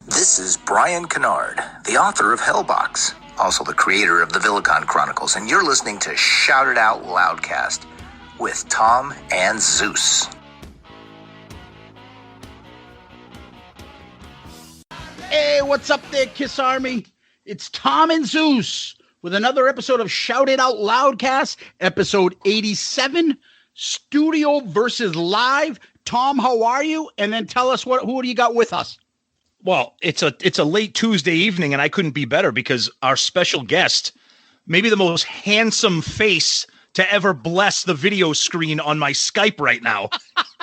This is Brian Kennard, the author of Hellbox, also the creator of the Villicon Chronicles, and you're listening to Shout It Out Loudcast with Tom and Zeus. Hey, what's up there, Kiss Army? It's Tom and Zeus with another episode of Shout It Out Loudcast, episode 87, Studio versus Live. Tom, how are you? And then tell us who do you got with us? Well, it's a late Tuesday evening, and I couldn't be better because our special guest, maybe the most handsome face to ever bless the video screen on my Skype right now.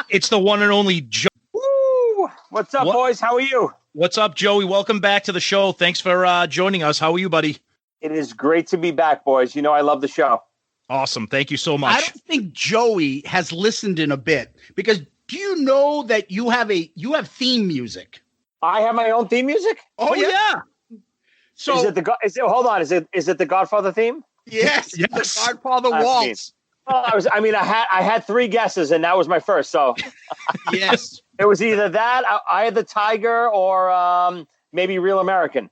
It's the one and only Joe. Woo! What's up, boys? How are you? What's up, Joey? Welcome back to the show. Thanks for joining us. How are you, buddy? It is great to be back, boys. You know I love the show. Awesome. Thank you so much. I don't think Joey has listened in a bit because do you know that you have theme music? I have my own theme music? Oh yeah. So is it the Godfather theme? Yes. The Godfather waltz. I had three guesses and that was my first. So yes. It was either that, I Had the Tiger, or maybe Real American.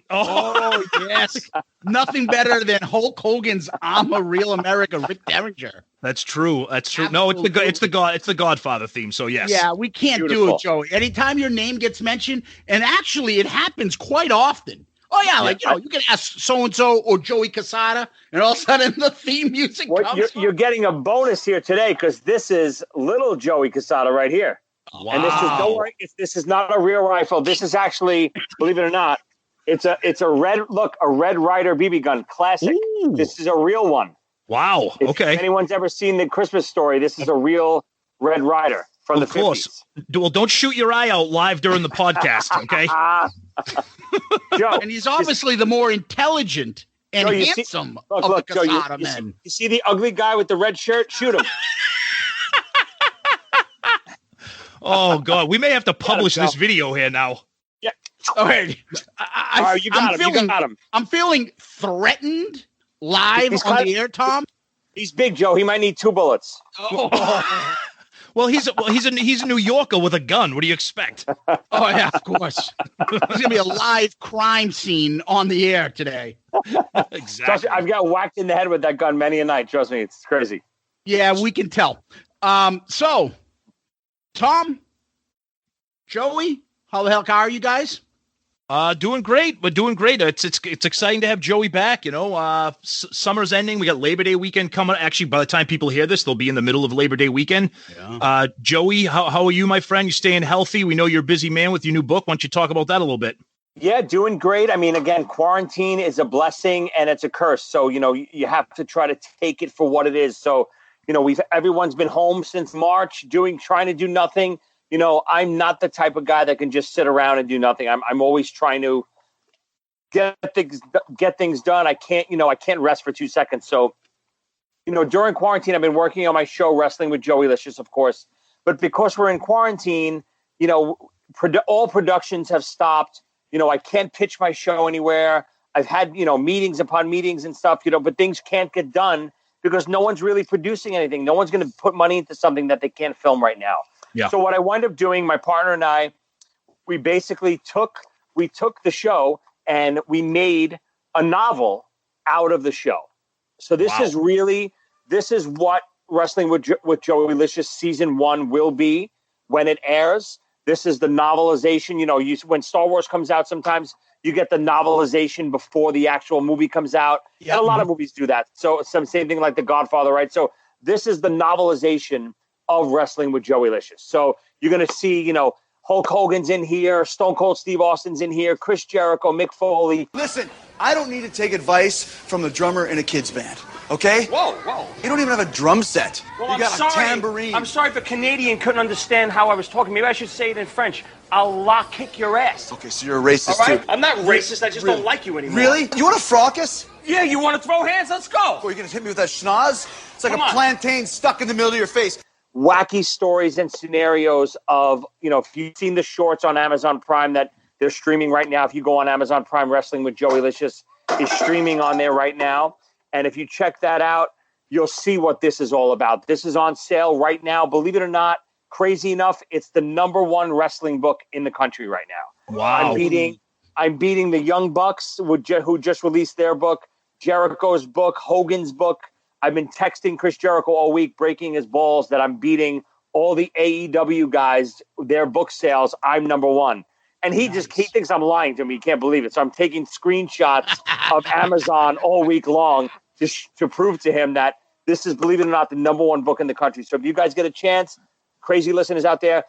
Oh yes. Nothing better than Hulk Hogan's "I'm a Real American," Rick Derringer. That's true. Absolutely. No, it's the Godfather theme. So yes. Yeah, we can't do it, Joey. Anytime your name gets mentioned, and actually it happens quite often. Oh yeah, you can ask so and so or Joey Cassata, and all of a sudden the theme music comes. You're getting a bonus here today because this is little Joey Cassata right here. Wow. And this is not a real rifle. This is actually, believe it or not, it's a Red Ryder BB gun, classic. Ooh. This is a real one. Wow. Okay. If anyone's ever seen The Christmas Story, this is a real Red Ryder from the 50s. Well, don't shoot your eye out live during the podcast, okay? Joe, and he's obviously the more intelligent and handsome of the Cassata men. You see the ugly guy with the red shirt? Shoot him. Oh, God. We may have to publish this video here now. Yeah. All right. All right, you got him. I'm feeling threatened live on the air, Tom. He's big, Joe. He might need 2 bullets. Oh. Well, he's a New Yorker with a gun. What do you expect? Oh, yeah, of course. There's going to be a live crime scene on the air today. Exactly. Trust me, I've got whacked in the head with that gun many a night. Trust me, it's crazy. Yeah, we can tell. So, Tom, Joey, how the heck are you guys? Doing great. We're doing great. It's exciting to have Joey back. Summer's ending. We got Labor Day weekend coming. Actually, by the time people hear this, they'll be in the middle of Labor Day weekend. Yeah. Joey, how are you, my friend? You staying healthy? We know you're a busy man with your new book. Why don't you talk about that a little bit? Yeah, doing great. I mean, again, quarantine is a blessing and it's a curse. So, you have to try to take it for what it is. So, everyone's been home since March, trying to do nothing. I'm not the type of guy that can just sit around and do nothing. I'm always trying to get things done. I can't rest for 2 seconds. So, during quarantine, I've been working on my show, Wrestling with Joey Licious, of course. But because we're in quarantine, all productions have stopped. I can't pitch my show anywhere. I've had, meetings upon meetings and stuff, but things can't get done because no one's really producing anything. No one's going to put money into something that they can't film right now. Yeah. So what I wound up doing, my partner and I, we basically took the show and we made a novel out of the show. So this is what Wrestling with Joey Licious season 1 will be when it airs. This is the novelization. When Star Wars comes out, sometimes you get the novelization before the actual movie comes out. Yep. And a lot of movies do that. So same thing like The Godfather, right? So this is the novelization of Wrestling with Joey Licious. So you're going to see, Hulk Hogan's in here, Stone Cold Steve Austin's in here, Chris Jericho, Mick Foley. Listen, I don't need to take advice from the drummer in a kid's band, okay? Whoa. You don't even have a drum set. Well, you got a tambourine. I'm sorry if a Canadian couldn't understand how I was talking. Maybe I should say it in French. I'll kick your ass. Okay, so you're a racist, all right? too. I'm not racist. I just don't like you anymore. Really? You want to fracas? Yeah, you want to throw hands? Let's go. Or you're going to hit me with that schnoz? It's like a plantain stuck in the middle of your face. Wacky stories and scenarios of, if you've seen the shorts on Amazon Prime that they're streaming right now. If you go on Amazon Prime, Wrestling with Joey Licious is streaming on there right now. And if you check that out, you'll see what this is all about. This is on sale right now. Believe it or not, crazy enough, it's the #1 wrestling book in the country right now. Wow. I'm beating the Young Bucks who just released their book, Jericho's book, Hogan's book. I've been texting Chris Jericho all week, breaking his balls that I'm beating all the AEW guys, their book sales. I'm #1. And he thinks I'm lying to me. He can't believe it. So I'm taking screenshots of Amazon all week long just to prove to him that this is, believe it or not, the #1 book in the country. So if you guys get a chance, crazy listeners out there,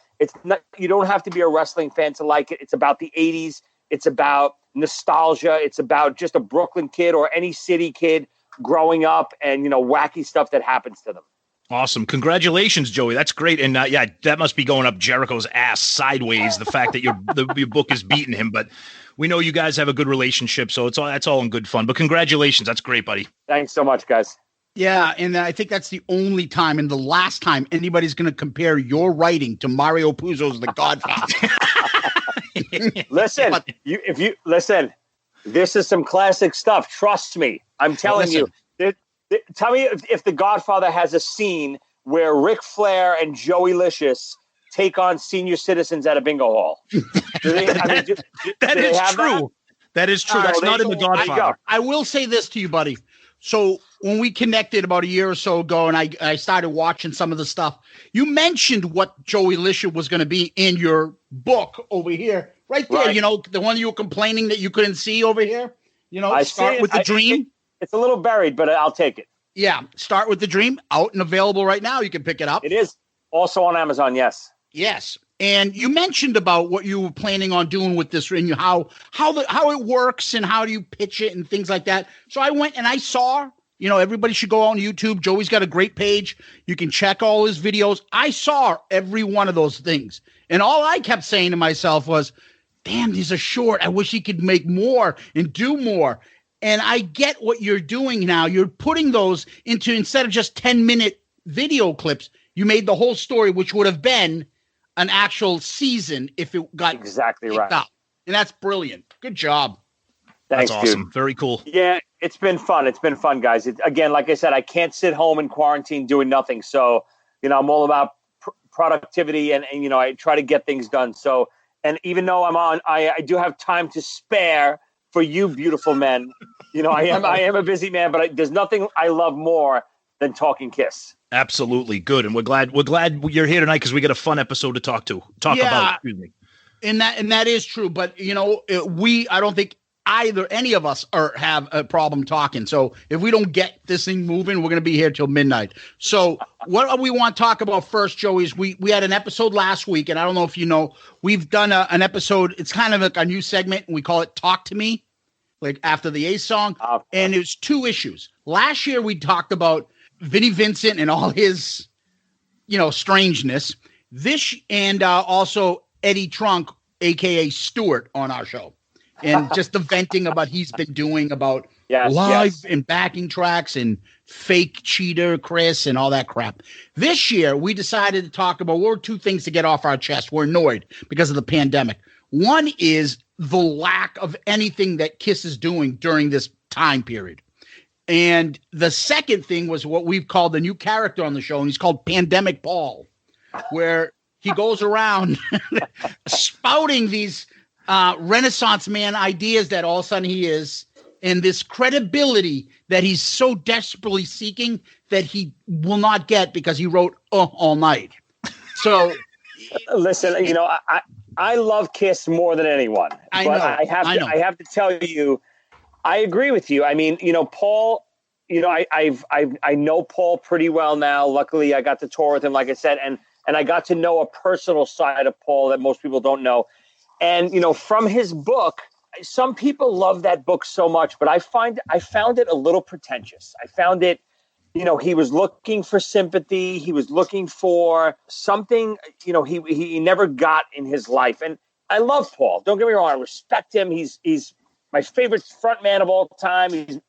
you don't have to be a wrestling fan to like it. It's about the 80s. It's about nostalgia. It's about just a Brooklyn kid or any city kid growing up and, wacky stuff that happens to them. Awesome. Congratulations, Joey. That's great. And that must be going up Jericho's ass sideways, the fact that your book is beating him. But we know you guys have a good relationship, so that's all in good fun. But congratulations. That's great, buddy. Thanks so much, guys. Yeah, and I think that's the only time and the last time anybody's going to compare your writing to Mario Puzo's The Godfather. Listen, this is some classic stuff. Trust me. I'm telling you. Tell me if The Godfather has a scene where Ric Flair and Joey Licious take on senior citizens at a bingo hall. That is true. That is true. That's not in The Godfather. I will say this to you, buddy. So when we connected about a year or so ago and I started watching some of the stuff, you mentioned what Joey Licious was going to be in your book over here. Right there, right. The one you were complaining that you couldn't see over here. Start with the dream. It's a little buried, but I'll take it. Yeah. Start with the dream. Out and available right now. You can pick it up. It is also on Amazon. Yes. Yes. And you mentioned about what you were planning on doing with this and how it works and how do you pitch it and things like that. So I went and I saw, everybody should go on YouTube. Joey's got a great page. You can check all his videos. I saw every one of those things. And all I kept saying to myself was, damn, these are short. I wish he could make more and do more. And I get what you're doing now. You're putting those into, instead of just 10-minute video clips, you made the whole story, which would have been an actual season if it got exactly right. Out. And that's brilliant. Good job. Thanks, that's awesome. Dude. Very cool. Yeah, it's been fun. It's been fun, guys. Again, like I said, I can't sit home in quarantine doing nothing. So, I'm all about productivity and I try to get things done. So, and even though I do have time to spare for you beautiful men. I am a busy man, but there's nothing I love more than talking Kiss. Absolutely. Good. And we're glad you're here tonight because we got a fun episode to talk about. Excuse me. And that is true. But, I don't think any of us have a problem talking. So if we don't get this thing moving, we're going to be here till midnight. So what we want to talk about first, Joey, is we had an episode last week, and I don't know if we've done an episode. It's kind of like a new segment, and we call it Talk to Me, like after the Ace song. And it's 2 issues. Last year, we talked about Vinnie Vincent and all his, strangeness. This and also Eddie Trunk, a.k.a. Stewart, on our show. And just the venting about he's been doing about live and backing tracks and fake cheater Chris and all that crap. This year, we decided to talk about 2 things to get off our chest. We're annoyed because of the pandemic. One is the lack of anything that Kiss is doing during this time period. And the second thing was what we've called the new character on the show, and he's called Pandemic Paul, where he goes around spouting these Renaissance man ideas that all of a sudden he is, and this credibility that he's so desperately seeking that he will not get because he wrote all night. So listen, I love Kiss more than anyone. I have to tell you, I agree with you. I mean, Paul, I know Paul pretty well now. Luckily, I got to tour with him, like I said, and I got to know a personal side of Paul that most people don't know. And, from his book, some people love that book so much, but I found it a little pretentious. I found it, he was looking for sympathy. He was looking for something, he never got in his life. And I love Paul. Don't get me wrong. I respect him. He's my favorite front man of all time. He's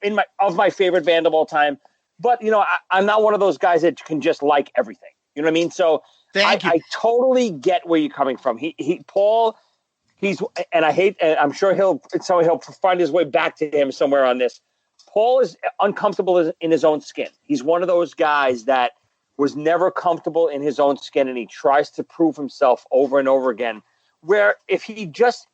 my favorite band of all time. But, I'm not one of those guys that can just like everything. You know what I mean? So I totally get where you're coming from. Paul, I'm sure he'll find his way back to him somewhere on this. Paul is uncomfortable in his own skin. He's one of those guys that was never comfortable in his own skin, and he tries to prove himself over and over again. Where if he just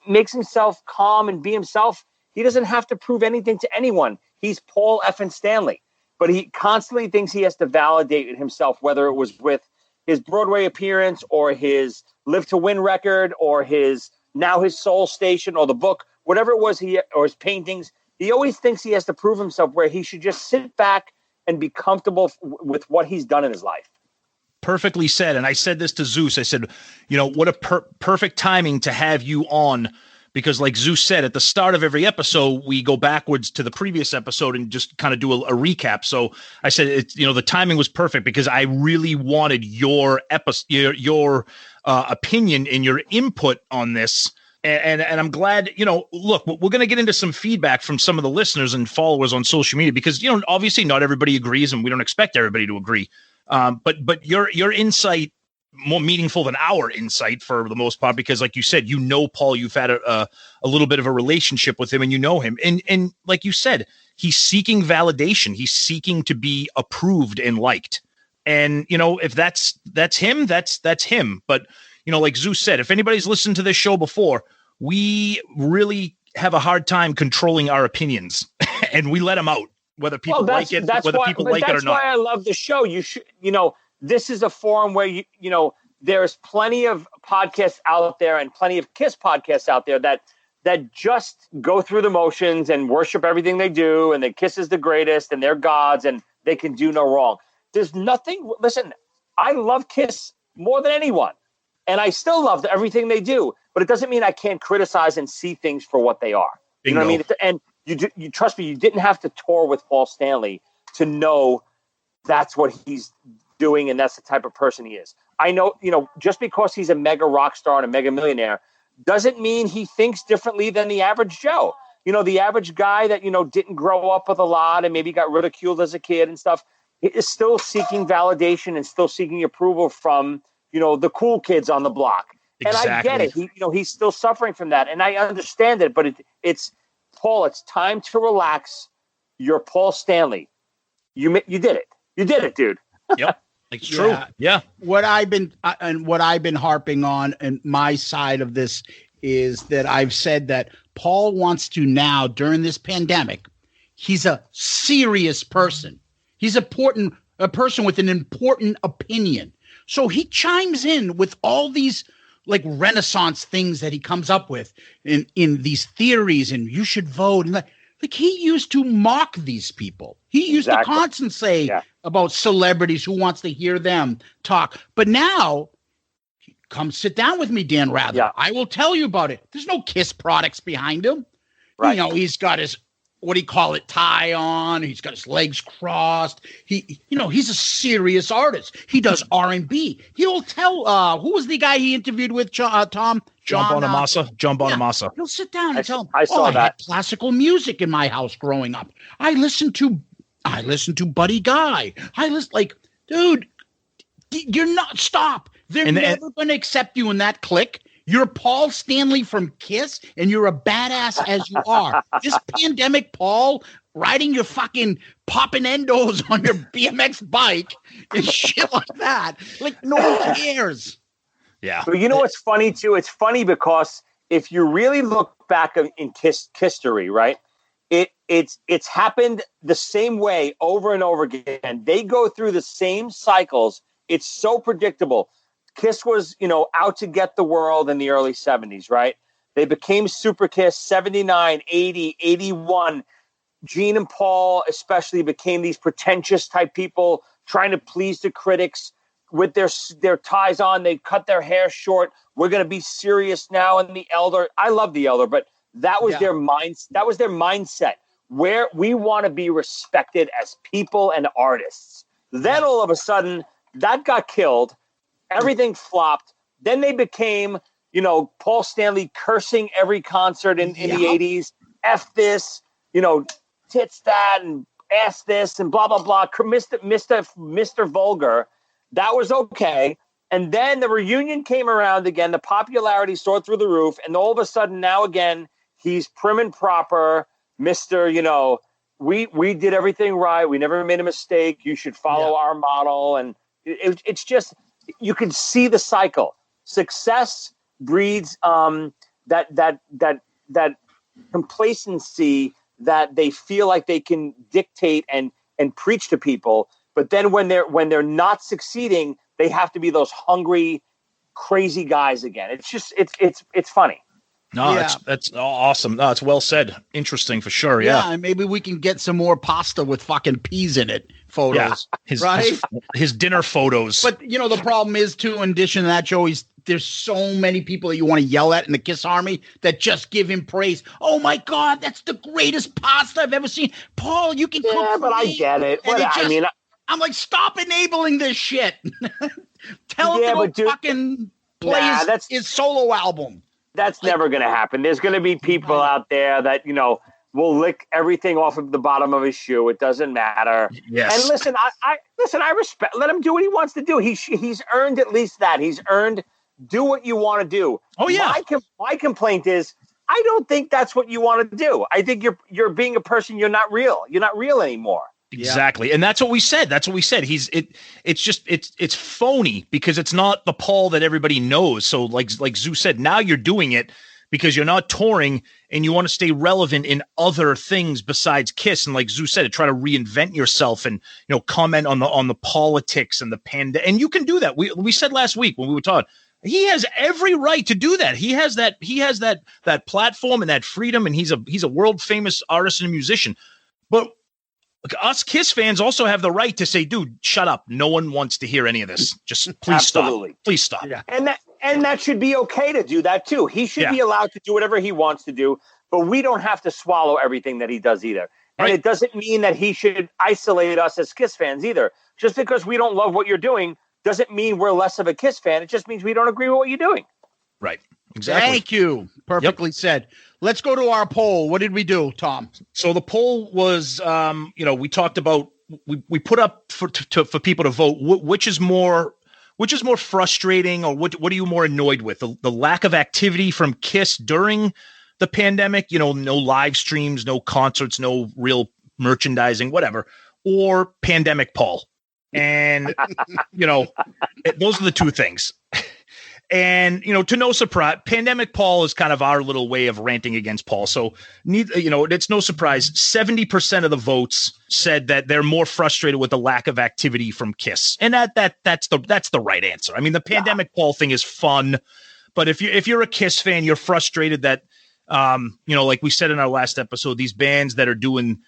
makes himself calm and be himself, he doesn't have to prove anything to anyone. He's Paul effing Stanley, but he constantly thinks he has to validate himself, whether it was with his Broadway appearance or his Live to Win record or his Soul Station or the book, whatever it was, or his paintings. He always thinks he has to prove himself, where he should just sit back and be comfortable with what he's done in his life. Perfectly said. And I said this to Zeus. I said, what a perfect timing to have you on, because like Zeus said, at the start of every episode, we go backwards to the previous episode and just kind of do a recap. So I said, the timing was perfect because I really wanted your opinion and your input on this. And I'm glad, look, we're going to get into some feedback from some of the listeners and followers on social media because, obviously not everybody agrees and we don't expect everybody to agree. But your insight more meaningful than our insight for the most part, because like you said, Paul, you've had a little bit of a relationship with him and you know him. And like you said, he's seeking validation. He's seeking to be approved and liked. And, if that's him, that's him. But, like Zeus said, if anybody's listened to this show before, we really have a hard time controlling our opinions and we let them out, whether people like it, whether people like it or not. That's why I love the show. You should, this is a forum where there's plenty of podcasts out there and plenty of KISS podcasts out there that just go through the motions and worship everything they do, and that KISS is the greatest and they're gods and they can do no wrong. There's nothing. Listen, I love KISS more than anyone, and I still love everything they do. But it doesn't mean I can't criticize and see things for what they are. You know what I mean? And you trust me, you didn't have to tour with Paul Stanley to know that's what he's doing and that's the type of person he is. I know, just because he's a mega rock star and a mega millionaire doesn't mean he thinks differently than the average Joe. The average guy that, didn't grow up with a lot and maybe got ridiculed as a kid and stuff is still seeking validation and still seeking approval from, the cool kids on the block. Exactly. And I get it. He's still suffering from that. And I understand it, but it's Paul, it's time to relax. You're Paul Stanley. You did it. You did it, dude. Yep. It's true. Yeah. What I've been harping on and my side of this is that I've said that Paul wants to now, during this pandemic, he's a serious person. He's a person with an important opinion. So he chimes in with all these like Renaissance things that he comes up with in these theories, and you should vote. And like he used to mock these people. He used to constantly say about celebrities who wants to hear them talk. But now, come sit down with me, Dan Rather. Yeah. I will tell you about it. There's no KISS products behind him. Right. He's got his, tie on. He's got his legs crossed. He's a serious artist. He does R&B. He'll tell, who was the guy he interviewed with, Tom? John Bonamassa. John Bonamassa. He'll sit down and tell him, I had classical music in my house growing up. I listened to Buddy Guy. Dude, you're not, stop. They're never going to accept you in that clique. You're Paul Stanley from KISS, and you're a badass as you are. This pandemic, Paul, riding your fucking popping endos on your BMX bike and shit like that. No one cares. Yeah. But what's funny, too? It's funny because if you really look back in KISS history, right, it's happened the same way over and over again. They go through the same cycles. It's so predictable. KISS was, out to get the world in the early 70s, right? They became Super KISS, 79, 80, 81. Gene and Paul especially became these pretentious type people trying to please the critics with their ties on. They cut their hair short. We're going to be serious now. And the Elder, I love the Elder, but that was their mind. That was their mindset, where we want to be respected as people and artists. Then all of a sudden that got killed. Everything flopped. Then they became, Paul Stanley cursing every concert in the 80s. F this, tits that, and ass this, and blah, blah, blah. Mr. Vulgar. That was okay. And then the reunion came around again. The popularity soared through the roof. And all of a sudden now again, he's prim and proper, Mr., we did everything right. We never made a mistake. You should follow our model. And it's just, you can see the cycle. Success breeds that complacency that they feel like they can dictate and preach to people. But then when they're not succeeding, they have to be those hungry, crazy guys again. It's just it's funny. No, that's awesome. No, it's well said. Interesting for sure. Yeah. And maybe we can get some more pasta with fucking peas in it photos. Yeah. His dinner photos. But the problem is too, in addition to that, Joey, there's so many people that you want to yell at in the Kiss Army that just give him praise. Oh my God, that's the greatest pasta I've ever seen. Paul, you can cook. Yeah, but I get it. I'm like, stop enabling this shit. Tell him to fucking play his solo album. That's never going to happen. There's going to be people out there that, will lick everything off of the bottom of his shoe. It doesn't matter. Yes. And listen, I respect, let him do what he wants to do. He's earned at least that. He's earned, do what you want to do. Oh yeah. My complaint is, I don't think that's what you want to do. I think you're being a person. You're not real. You're not real anymore. Exactly. And that's what we said. It's phony because it's not the Paul that everybody knows. So like Zeus said, now you're doing it because you're not touring and you want to stay relevant in other things besides Kiss. And like Zeus said, to try to reinvent yourself and, comment on the politics and the pandemic. And you can do that. We said last week when we were talking, he has every right to do that. He has that platform and that freedom. And he's a world famous artist and musician, but us Kiss fans also have the right to say, dude, shut up. No one wants to hear any of this. Just please Absolutely. Stop. Please stop. Yeah. And that should be okay to do that too. He should be allowed to do whatever he wants to do, but we don't have to swallow everything that he does either. And it doesn't mean that he should isolate us as Kiss fans either. Just because we don't love what you're doing doesn't mean we're less of a Kiss fan. It just means we don't agree with what you're doing. Right. Exactly. Thank you. Perfectly said. Let's go to our poll. What did we do, Tom? So the poll was, we talked about, we put up for people to vote. Which is more frustrating, or what are you more annoyed with? The lack of activity from Kiss during the pandemic, no live streams, no concerts, no real merchandising, whatever, or Pandemic Paul. And, those are the two things. And, to no surprise, Pandemic Paul is kind of our little way of ranting against Paul. So, it's no surprise. 70% of the votes said that they're more frustrated with the lack of activity from Kiss. And that's the right answer. I mean, the Pandemic Paul thing is fun, but if you're a Kiss fan, you're frustrated that, like we said in our last episode, these bands that are doing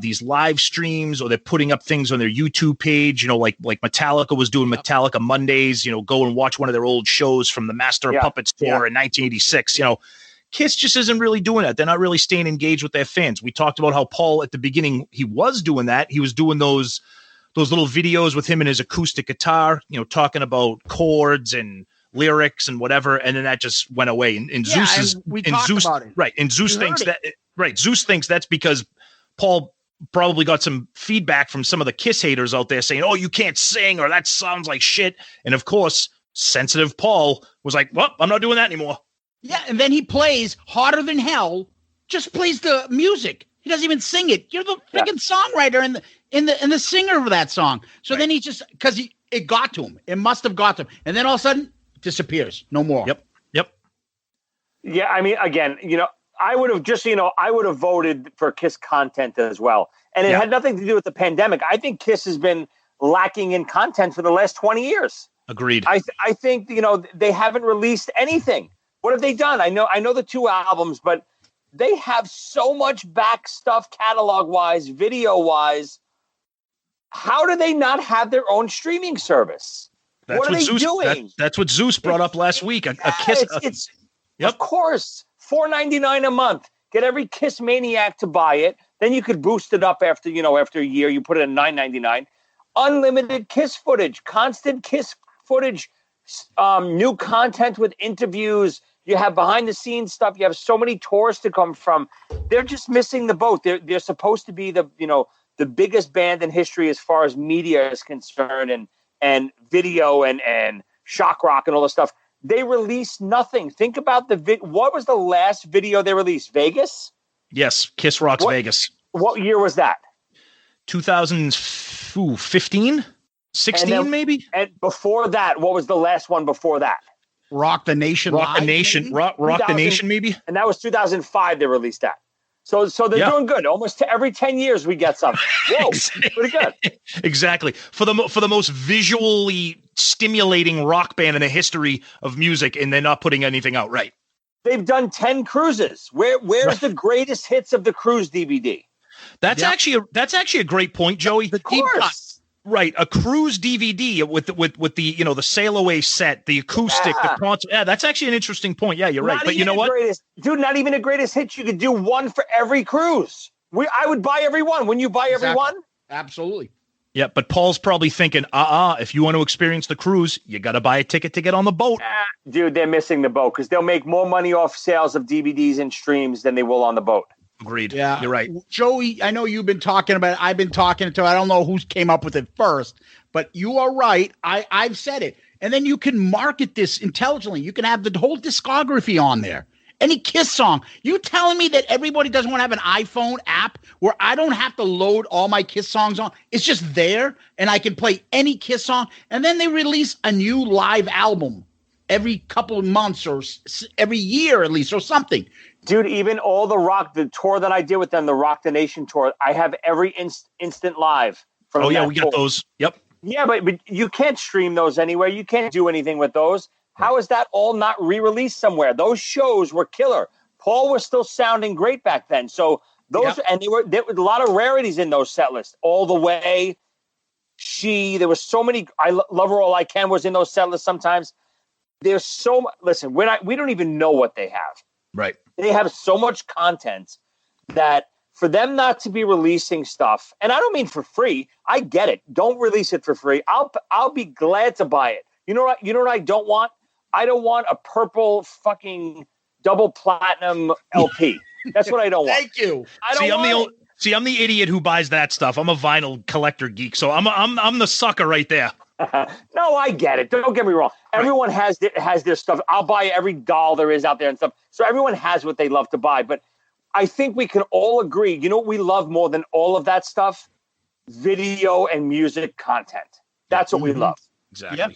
these live streams, or they're putting up things on their YouTube page, like Metallica was doing Metallica Mondays, go and watch one of their old shows from the Master of Puppets tour in 1986. Kiss just isn't really doing that. They're not really staying engaged with their fans. We talked about how Paul at the beginning, he was doing that. He was doing those little videos with him and his acoustic guitar, talking about chords and lyrics and whatever. And then that just went away. And Zeus about it. Right. And Zeus thinks Zeus thinks that's because Paul probably got some feedback from some of the Kiss haters out there saying, oh, you can't sing, or that sounds like shit. And of course, sensitive Paul was like, well, I'm not doing that anymore. Yeah. And then he plays Harder Than Hell, just plays the music. He doesn't even sing it. You're the freaking songwriter and the singer of that song. So then he just, because it got to him. It must have got to him. And then all of a sudden disappears. No more. Yep. Yeah. I mean, again, I would have I would have voted for Kiss content as well. And it had nothing to do with the pandemic. I think Kiss has been lacking in content for the last 20 years. Agreed. I think, they haven't released anything. What have they done? I know the 2 albums, but they have so much back stuff catalog-wise, video-wise. How do they not have their own streaming service? What are they doing? That's what Zeus brought up last week. A Kiss. Of course. $4.99 a month. Get every Kiss maniac to buy it. Then you could boost it up after a year. You put it at $9.99. Unlimited Kiss footage, constant Kiss footage, new content with interviews. You have behind the scenes stuff. You have so many tours to come from. They're just missing the boat. They're supposed to be the biggest band in history as far as media is concerned, and video and shock rock and all this stuff. They released nothing. Think about what was the last video they released? Vegas? Yes, Kiss Rocks Vegas. What year was that? 2015, 16, maybe. And before that, what was the last one before that? Rock the Nation. Rock the Nation. Rock the Nation, maybe. And that was 2005. They released that. So they're doing good. Almost every 10 years we get something. Whoa, pretty good. Exactly. For the most visually stimulating rock band in the history of music, and they're not putting anything out right. They've done 10 cruises. Where's the greatest hits of the cruise DVD? That's actually a great point, Joey. The deep cut. Right, a cruise DVD with the the sail away set, the acoustic, the concert. Yeah, that's actually an interesting point. Yeah, you're right. But you know what, dude? Not even a greatest hits. You could do one for every cruise. I would buy every one. Wouldn't you buy every one? Absolutely. Yeah, but Paul's probably thinking, if you want to experience the cruise, you got to buy a ticket to get on the boat. Dude, they're missing the boat because they'll make more money off sales of DVDs and streams than they will on the boat. Agreed. Yeah, you're right. Joey, I know you've been talking about it. I've been talking to, I don't know who came up with it first, but you are right. I've said it. And then you can market this intelligently. You can have the whole discography on there. Any Kiss song. You telling me that everybody doesn't want to have an iPhone app where I don't have to load all my Kiss songs on? It's just there, and I can play any Kiss song. And then they release a new live album every couple of months or every year at least or something. Dude, even all the tour that I did with them, the Rock the Nation tour, I have every instant live. From we got those. Yep. Yeah, but you can't stream those anywhere. You can't do anything with those. How is that all not re-released somewhere? Those shows were killer. Paul was still sounding great back then. So those, and there were a lot of rarities in those set lists. All the Way, there was so many. Love Her All I Can was in those set lists sometimes. There's so much. Listen, we don't even know what they have. Right. They have so much content that for them not to be releasing stuff, and I don't mean for free. I get it. Don't release it for free. I'll be glad to buy it. You know what? You know what I don't want? I don't want a purple fucking double platinum LP. That's what I don't want. Thank you. I'm the idiot who buys that stuff. I'm a vinyl collector geek, so I'm the sucker right there. No, I get it. Don't get me wrong. Everyone has their stuff. I'll buy every doll there is out there and stuff. So everyone has what they love to buy. But I think we can all agree. You know what we love more than all of that stuff? Video and music content. That's what we love. Exactly. Yep.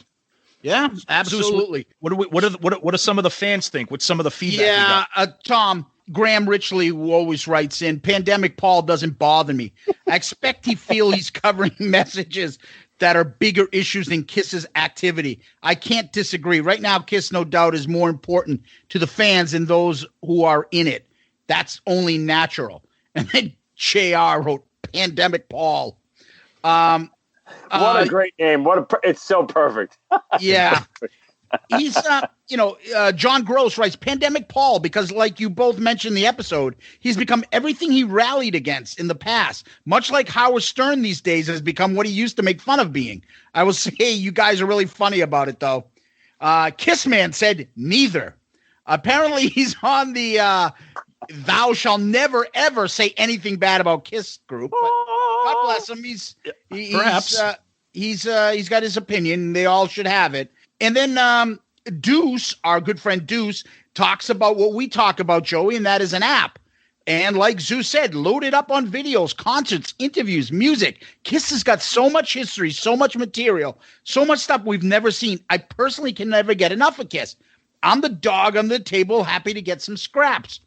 Yeah, absolutely. What do some of the fans think? What's some of the feedback? Yeah, Tom, Graham Richley, who always writes in, Pandemic Paul doesn't bother me. I expect he's covering messages that are bigger issues than Kiss's activity. I can't disagree. Right now, Kiss, no doubt, is more important to the fans than those who are in it. That's only natural. And then JR wrote Pandemic Paul. What a great name. It's so perfect. Yeah. He's, John Gross writes Pandemic Paul because, like you both mentioned in the episode, he's become everything he rallied against in the past. Much like Howard Stern these days has become what he used to make fun of being. I will say you guys are really funny about it, though. Kissman said neither. Apparently, he's on the thou shall never, ever say anything bad about Kiss group. But God bless him. He's got his opinion. They all should have it. And then Deuce, our good friend Deuce, talks about what we talk about, Joey, and that is an app. And like Zeus said, load it up on videos, concerts, interviews, music. Kiss has got so much history, so much material, so much stuff we've never seen. I personally can never get enough of Kiss. I'm the dog on the table, happy to get some scraps.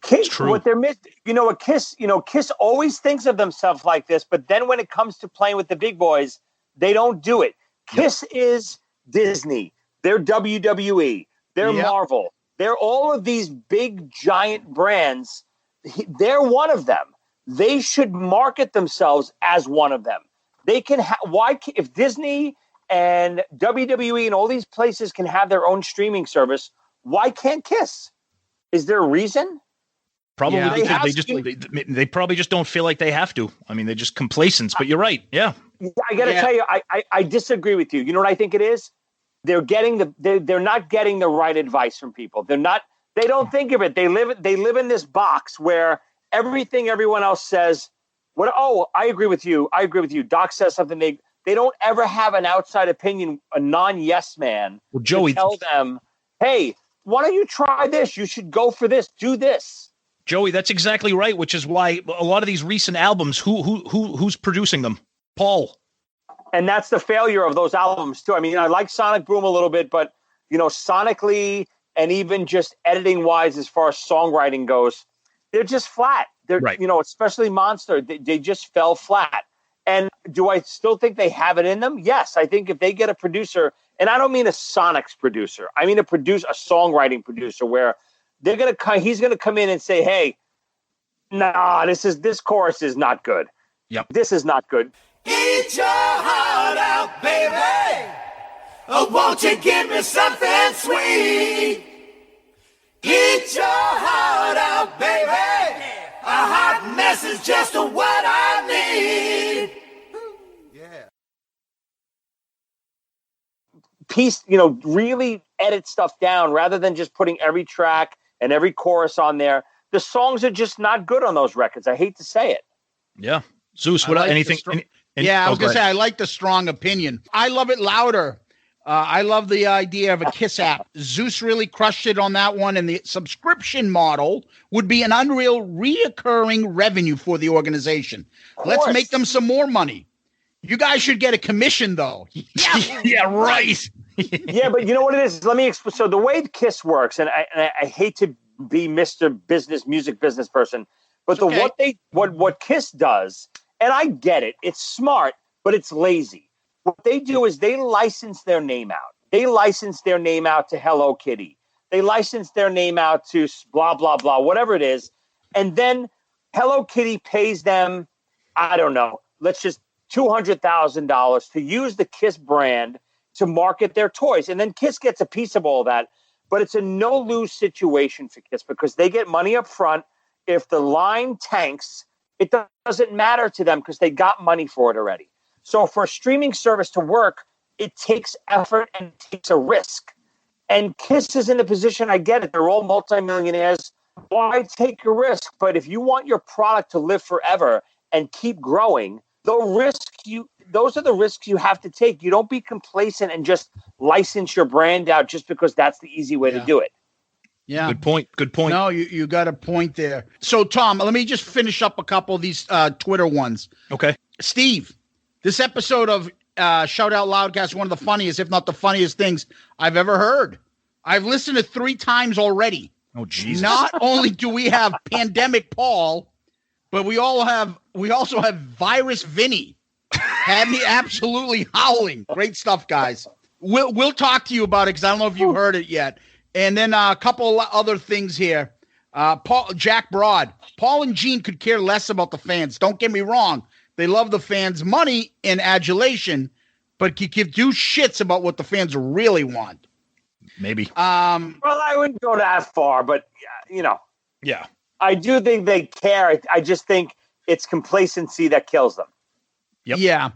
Kiss, true. What they're missing, Kiss always thinks of themselves like this, but then when it comes to playing with the big boys, they don't do it. Kiss is Disney, they're WWE, they're Marvel, they're all of these big giant brands. They're one of them. They should market themselves as one of them. They can if Disney and WWE and all these places can have their own streaming service, why can't Kiss? Is there a reason? Probably they probably just don't feel like they have to. I mean, they're just complacent. But you're right. Yeah. I got to tell you, I disagree with you. You know what I think it is? They're not getting the right advice from people. They don't think of it. They live in this box where everything everyone else says, I agree with you. I agree with you. Doc says something. They don't ever have an outside opinion, a non-yes man. Well, Joey, to tell them, hey, why don't you try this? You should go for this. Do this. Joey, that's exactly right, which is why a lot of these recent albums, who's producing them? Paul. And that's the failure of those albums too. I mean, I like Sonic Boom a little bit, but sonically and even just editing wise, as far as songwriting goes, they're just flat. They're right. Especially Monster, they just fell flat. And do I still think they have it in them? Yes, I think if they get a producer, and I don't mean a Sonics producer, I mean a songwriting producer, where he's gonna come in and say, hey, nah, this chorus is not good. Yep. This is not good. Eat your heart out, baby. Oh, won't you give me something sweet? Eat your heart out, baby. A hot mess is just what I need. Yeah. Really edit stuff down rather than just putting every track and every chorus on there. The songs are just not good on those records. I hate to say it. Yeah. Zeus, anything? I was going to say, I like the strong opinion. I love it louder. I love the idea of a Kiss app. Zeus really crushed it on that one, and the subscription model would be an unreal reoccurring revenue for the organization. Let's make them some more money. You guys should get a commission, though. Yeah, right. Yeah, but you know what it is? Let me explain. So the way Kiss works, and I hate to be Mr. Music business person, but what Kiss does, and I get it, it's smart, but it's lazy. What they do is they license their name out. They license their name out to Hello Kitty. They license their name out to blah, blah, blah, whatever it is. And then Hello Kitty pays them, I don't know, let's just $200,000 to use the Kiss brand to market their toys. And then Kiss gets a piece of all that. But it's a no-lose situation for Kiss because they get money up front. If the line tanks, it doesn't matter to them because they got money for it already. So for a streaming service to work, it takes effort and it takes a risk. And Kiss is in a position, I get it, they're all multimillionaires. Why take a risk? But if you want your product to live forever and keep growing, those are the risks you have to take. You don't be complacent and just license your brand out just because that's the easy way to do it. Yeah. Good point. No, you got a point there. So, Tom, let me just finish up a couple of these Twitter ones. Okay. Steve, this episode of Shout Out Loudcast, one of the funniest, if not the funniest things I've ever heard. I've listened to 3 times already. Oh, Jesus. Not only do we have Pandemic Paul, but we also have Virus Vinny. Had me absolutely howling. Great stuff, guys. We'll talk to you about it because I don't know if you heard it yet. And then a couple other things here. Jack Broad. Paul and Gene could care less about the fans. Don't get me wrong. They love the fans' money and adulation, but you give 2 shits about what the fans really want. Maybe. Well, I wouldn't go that far, but, Yeah. I do think they care. I just think it's complacency that kills them. Yep. Yeah.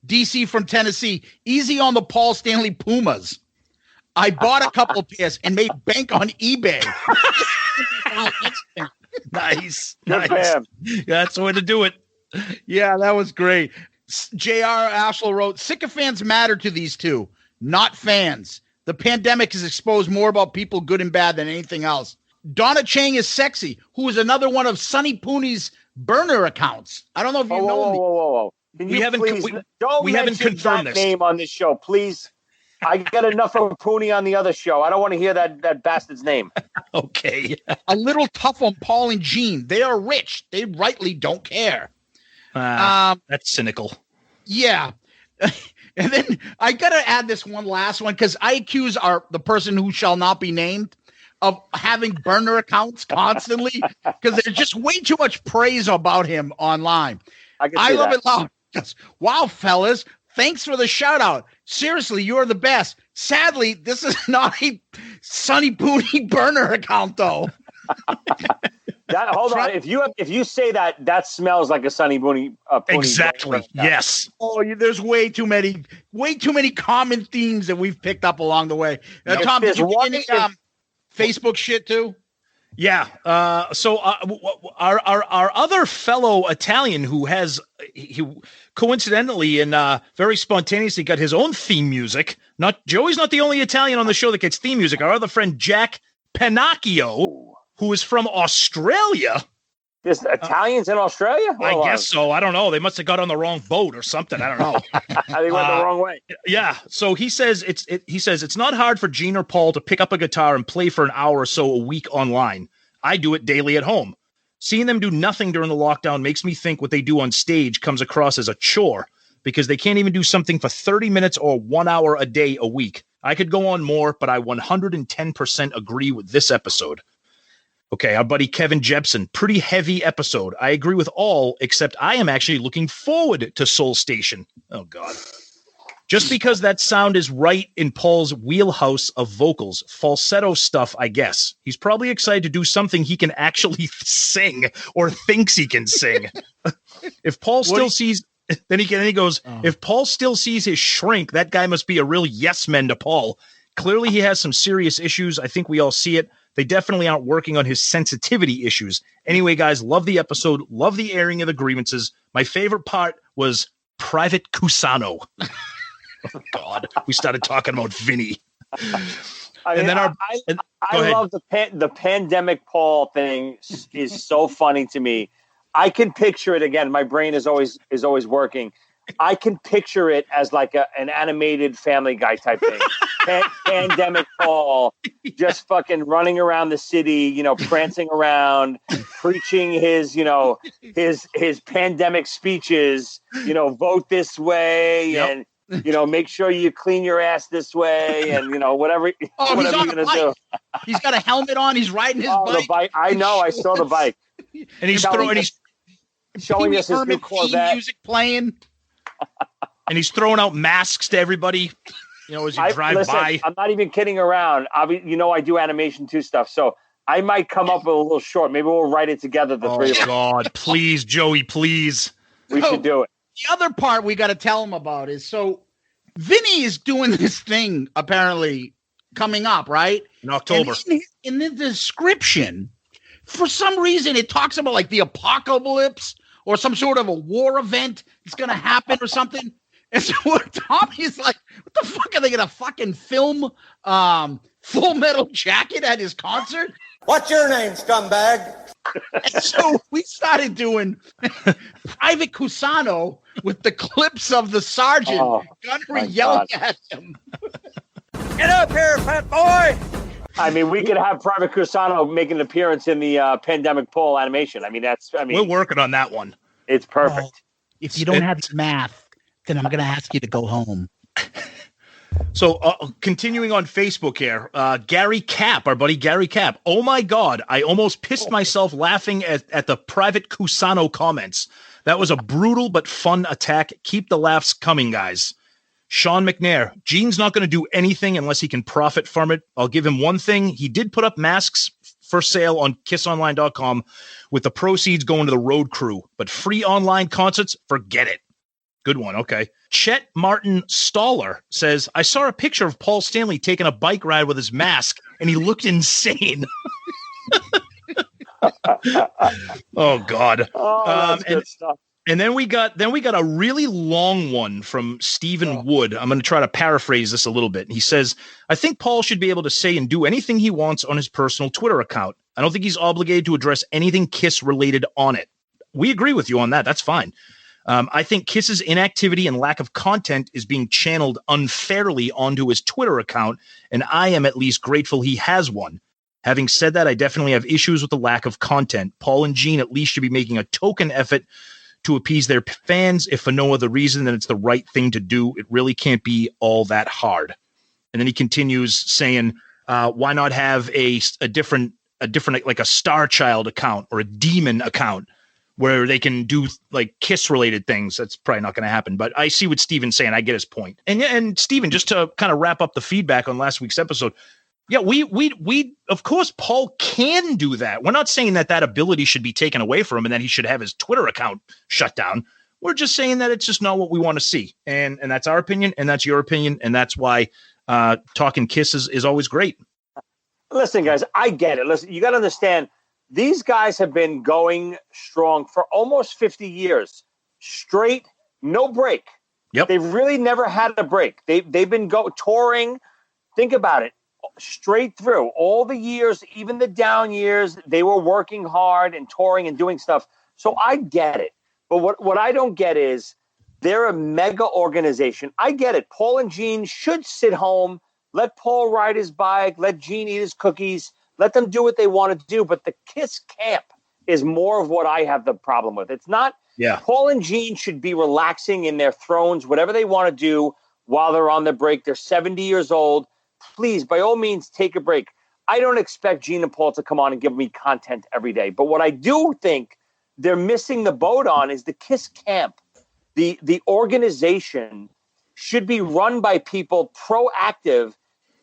DC from Tennessee. Easy on the Paul Stanley Pumas. I bought a couple pairs and made bank on eBay. Nice. Good for him. That's the way to do it. Yeah, that was great. J.R. Ashlow wrote, sycophants matter to these two, not fans. The pandemic has exposed more about people good and bad than anything else. Donna Chang is sexy, who is another one of Sonny Pooney's burner accounts. I don't know if you know me. Whoa. We haven't confirmed that this name on this show, please. I get enough of Pooney on the other show. I don't want to hear that bastard's name. Okay. A little tough on Paul and Gene. They are rich. They rightly don't care. That's cynical. Yeah. And then I got to add this one last one because I accuse the person who shall not be named of having burner accounts constantly because there's just way too much praise about him online. I love it loud. Wow, fellas. Thanks for the shout out. Seriously, you're the best. Sadly, this is not a Sonny Pooney burner account, though. Hold on. If you say that smells like a Sonny Pooney. Exactly. Yes. Oh, there's way too many common themes that we've picked up along the way. Tom, did you get any Facebook shit too? Yeah. So our other fellow Italian who coincidentally and very spontaneously got his own theme music. Joey's not the only Italian on the show that gets theme music. Our other friend Jack Pennacchio who is from Australia. There's Italians in Australia? I guess so. I don't know. They must have got on the wrong boat or something. I don't know. They went the wrong way. Yeah. So he says it's not hard for Gene or Paul to pick up a guitar and play for an hour or so a week online. I do it daily at home. Seeing them do nothing during the lockdown makes me think what they do on stage comes across as a chore because they can't even do something for 30 minutes or 1 hour a day a week. I could go on more, but I 110% agree with this episode. Okay, our buddy Kevin Jepson, pretty heavy episode. I agree with all, except I am actually looking forward to Soul Station. Oh, God. Just because that sound is right in Paul's wheelhouse of vocals, falsetto stuff, I guess. He's probably excited to do something he can actually sing or thinks he can sing. If Paul still sees... Then he goes, if Paul still sees his shrink, that guy must be a real yes man to Paul. Clearly he has some serious issues. I think we all see it. They definitely aren't working on his sensitivity issues. Anyway, guys, love the episode. Love the airing of the grievances. My favorite part was Private Cusano. Oh, God, we started talking about Vinny. I love the pandemic Paul thing is so funny to me. I can picture it again. My brain is always working. I can picture it as like an animated Family Guy type thing. Pandemic Paul just fucking running around the city, prancing around, preaching his pandemic speeches, vote this way and, make sure you clean your ass this way and, whatever you're going to do. He's got a helmet on. He's riding his bike. The bike. I know. I saw the bike. And he's showing us his new Corvette. Music playing. And he's throwing out masks to everybody, as you drive by. I'm not even kidding around. I do animation 2 stuff. So I might come up with a little short. Maybe we'll write it together, the three of us. Oh, God. Please, Joey, please. We should do it. The other part we got to tell him about is, so Vinny is doing this thing, apparently, coming up, right? In October. And in the description, for some reason, it talks about like the apocalypse or some sort of a war event that's going to happen or something. And so Tommy's like, what the fuck are they going to fucking film Full Metal Jacket at his concert? What's your name, scumbag? And so we started doing Private Cusano with the clips of the sergeant gunnery yelling at him. Get up here, fat boy! I mean, we could have Private Cusano make an appearance in the Pandemic Paul animation. We're working on that one. It's perfect. Well, if you don't have math, then I'm going to ask you to go home. So continuing on Facebook here, Gary Cap, our buddy Gary Cap. Oh, my God. I almost pissed myself laughing at the Private Cusano comments. That was a brutal but fun attack. Keep the laughs coming, guys. Sean McNair, Gene's not going to do anything unless he can profit from it. I'll give him one thing. He did put up masks for sale on kissonline.com with the proceeds going to the road crew. But free online concerts, forget it. Good one. Okay. Chet Martin Staller says, I saw a picture of Paul Stanley taking a bike ride with his mask, and he looked insane. Oh, God. That's good stuff. And then we got a really long one from Stephen Wood. I'm going to try to paraphrase this a little bit. He says, I think Paul should be able to say and do anything he wants on his personal Twitter account. I don't think he's obligated to address anything Kiss related on it. We agree with you on that. That's fine. I think Kiss's inactivity and lack of content is being channeled unfairly onto his Twitter account, and I am at least grateful he has one. Having said that, I definitely have issues with the lack of content. Paul and Gene at least should be making a token effort to appease their fans, if for no other reason than it's the right thing to do. It really can't be all that hard. And then he continues saying, why not have a different, like a Star Child account or a Demon account where they can do like Kiss related things? That's probably not going to happen, but I see what Steven's saying. I get his point. And Steven, just to kind of wrap up the feedback on last week's episode. Yeah, we of course, Paul can do that. We're not saying that ability should be taken away from him and that he should have his Twitter account shut down. We're just saying that it's just not what we want to see. And that's our opinion, and that's your opinion, and that's why talking Kiss is always great. Listen, guys, I get it. Listen, you got to understand, these guys have been going strong for almost 50 years. Straight, no break. Yep. They've really never had a break. They've been touring. Think about it. straight through all the years, even the down years, they were working hard and touring and doing stuff. So I get it. But what I don't get is they're a mega organization. I get it. Paul and Gene should sit home, let Paul ride his bike, let Gene eat his cookies, let them do what they want to do. But the Kiss camp is more of what I have the problem with. It's not Paul and Gene should be relaxing in their thrones, whatever they want to do while they're on their break. They're 70 years old. Please, by all means, take a break. I don't expect Gene and Paul to come on and give me content every day. But what I do think they're missing the boat on is the Kiss camp. The organization should be run by people proactive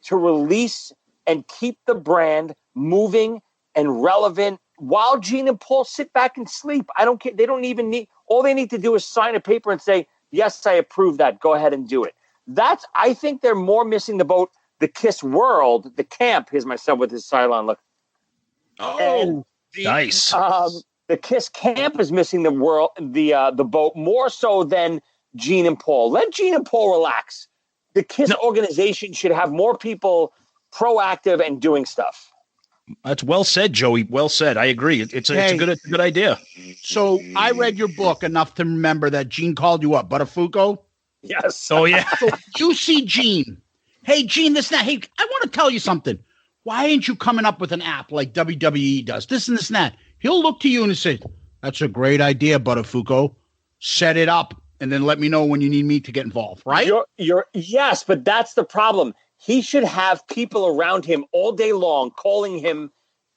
to release and keep the brand moving and relevant while Gene and Paul sit back and sleep. I don't care. They don't even need, all they need to do is sign a paper and say, yes, I approve that. Go ahead and do it. I think they're more missing the boat. The Kiss world, the camp, here's my son with his Cylon look. Oh, nice. The Kiss camp is missing the boat more so than Gene and Paul. Let Gene and Paul relax. The Kiss organization should have more people proactive and doing stuff. That's well said, Joey. Well said. I agree. It's a good idea. So I read your book enough to remember that Gene called you up, Butterfuko. Yes. Oh yeah. So you see Gene. Hey, Gene, this and that. Hey, I want to tell you something. Why ain't you coming up with an app like WWE does? This and this and that. He'll look to you and say, that's a great idea, Butterfuko. Set it up and then let me know when you need me to get involved, right? Yes, but that's the problem. He should have people around him all day long calling him,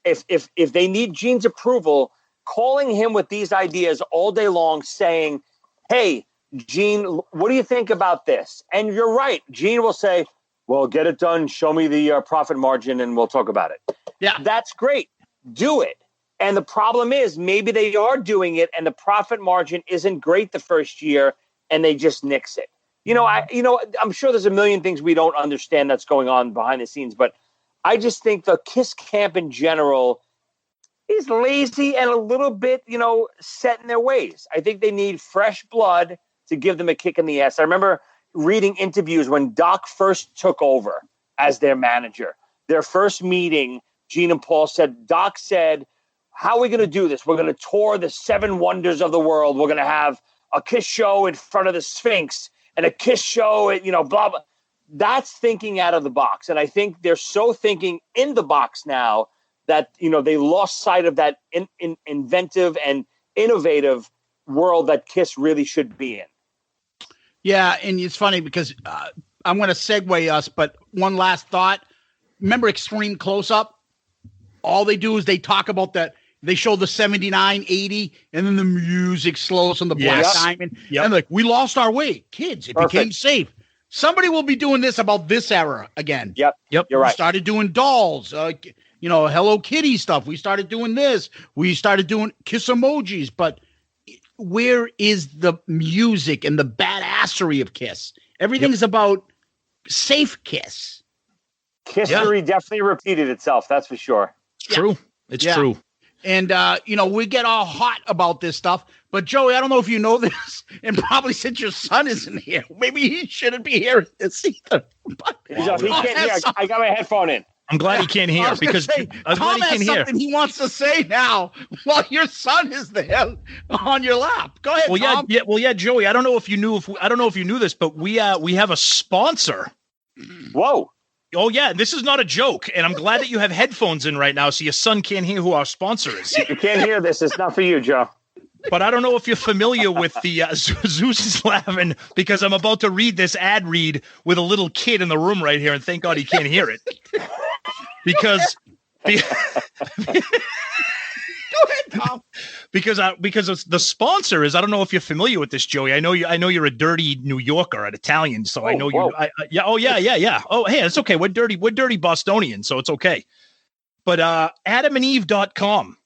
if they need Gene's approval, calling him with these ideas all day long saying, hey, Gene, what do you think about this? And you're right. Gene will say, well, get it done. Show me the profit margin and we'll talk about it. Yeah. That's great. Do it. And the problem is maybe they are doing it and the profit margin isn't great the first year and they just nix it. I'm sure there's a million things we don't understand that's going on behind the scenes, but I just think the Kiss camp in general is lazy and a little bit, set in their ways. I think they need fresh blood to give them a kick in the ass. I remember reading interviews when Doc first took over as their manager. Their first meeting, Gene and Paul Doc said, how are we going to do this? We're going to tour the 7 wonders of the world. We're going to have a Kiss show in front of the Sphinx and a Kiss show, blah, blah. That's thinking out of the box. And I think they're so thinking in the box now that, they lost sight of that inventive and innovative world that Kiss really should be in. Yeah, and it's funny because I'm going to segue us, but one last thought. Remember Extreme Close-Up? All they do is they talk about that. They show the 79, 80, and then the music slows on the Black Diamond. Yep. And we lost our way. Kids, it became safe. Somebody will be doing this about this era again. Yep. You're right. We started doing dolls, Hello Kitty stuff. We started doing this. We started doing Kiss emojis. But where is the music and the badassery of Kiss? Everything is about safe Kiss. History definitely repeated itself. That's for sure. It's true. It's true. And, we get all hot about this stuff. But, Joey, I don't know if you know this, and probably since your son isn't here, maybe he shouldn't be hearing this either. But, he can't hear. I got my headphone in. I'm glad he can't hear because Tom has something he wants to say now while your son is there on your lap. Go ahead, Tom. Yeah, Joey. I don't know if you knew this, but we have a sponsor. Whoa. Oh, yeah. This is not a joke. And I'm glad that you have headphones in right now so your son can't hear who our sponsor is. You can't hear this. It's not for you, Joe. But I don't know if you're familiar with the Zeus is laughing because I'm about to read this ad read with a little kid in the room right here. And thank God he can't hear it. Because go ahead, Tom. Because the sponsor is, I don't know if you're familiar with this, Joey. I know you're a dirty New Yorker, an Italian, so I know you. Yeah. Oh, hey, it's okay. We're dirty Bostonians, so it's okay. But AdamandEve.com.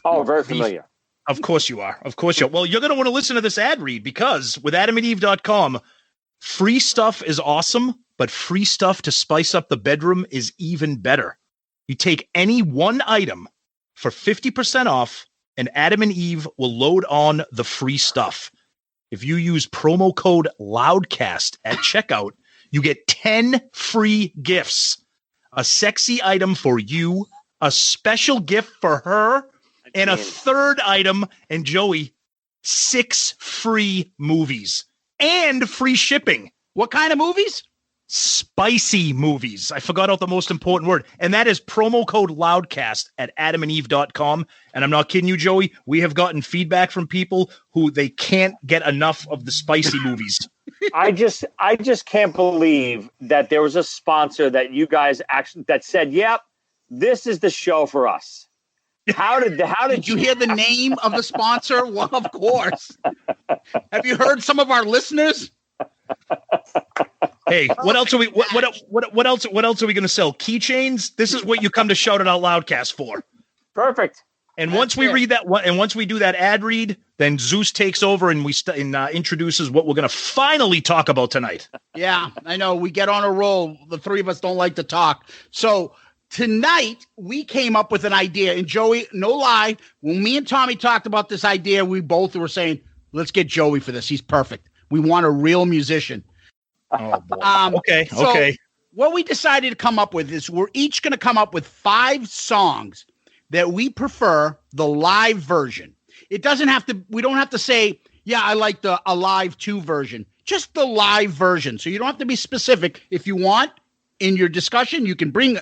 Oh, very familiar. Of course you are. Of course you are. Well, you're going to want to listen to this ad read because with AdamandEve.com, free stuff is awesome, but free stuff to spice up the bedroom is even better. You take any one item for 50% off, and Adam and Eve will load on the free stuff. If you use promo code LOUDCAST at checkout, you get 10 free gifts. a sexy item for you, a special gift for her, and a third item, and Joey, 6 free movies and free shipping. What kind of movies? Spicy movies. I forgot out the most important word. And that is promo code Loudcast at adamandeve.com. And I'm not kidding you, Joey. We have gotten feedback from people who they can't get enough of the spicy movies. I just can't believe that there was a sponsor that you guys actually that said, "Yep, this is the show for us." How did you hear the name of the sponsor? Well, of course. Have you heard some of our listeners? Hey, what else are we? What else are we going to sell? Keychains. This is what you come to Shout It Out Loudcast for. Perfect. And once we read that one, and once we do that ad read, then Zeus takes over and introduces what we're going to finally talk about tonight. Yeah, I know. We get on a roll. The three of us don't like to talk. So tonight we came up with an idea. And Joey, no lie, when me and Tommy talked about this idea, we both were saying, let's get Joey for this. He's perfect. We want a real musician. Oh, boy. Okay. What we decided to come up with is we're each going to come up with 5 songs that we prefer the live version. It doesn't have to, we don't have to say, yeah, I like a live 2 version, just the live version. So you don't have to be specific. If you want in your discussion, you can bring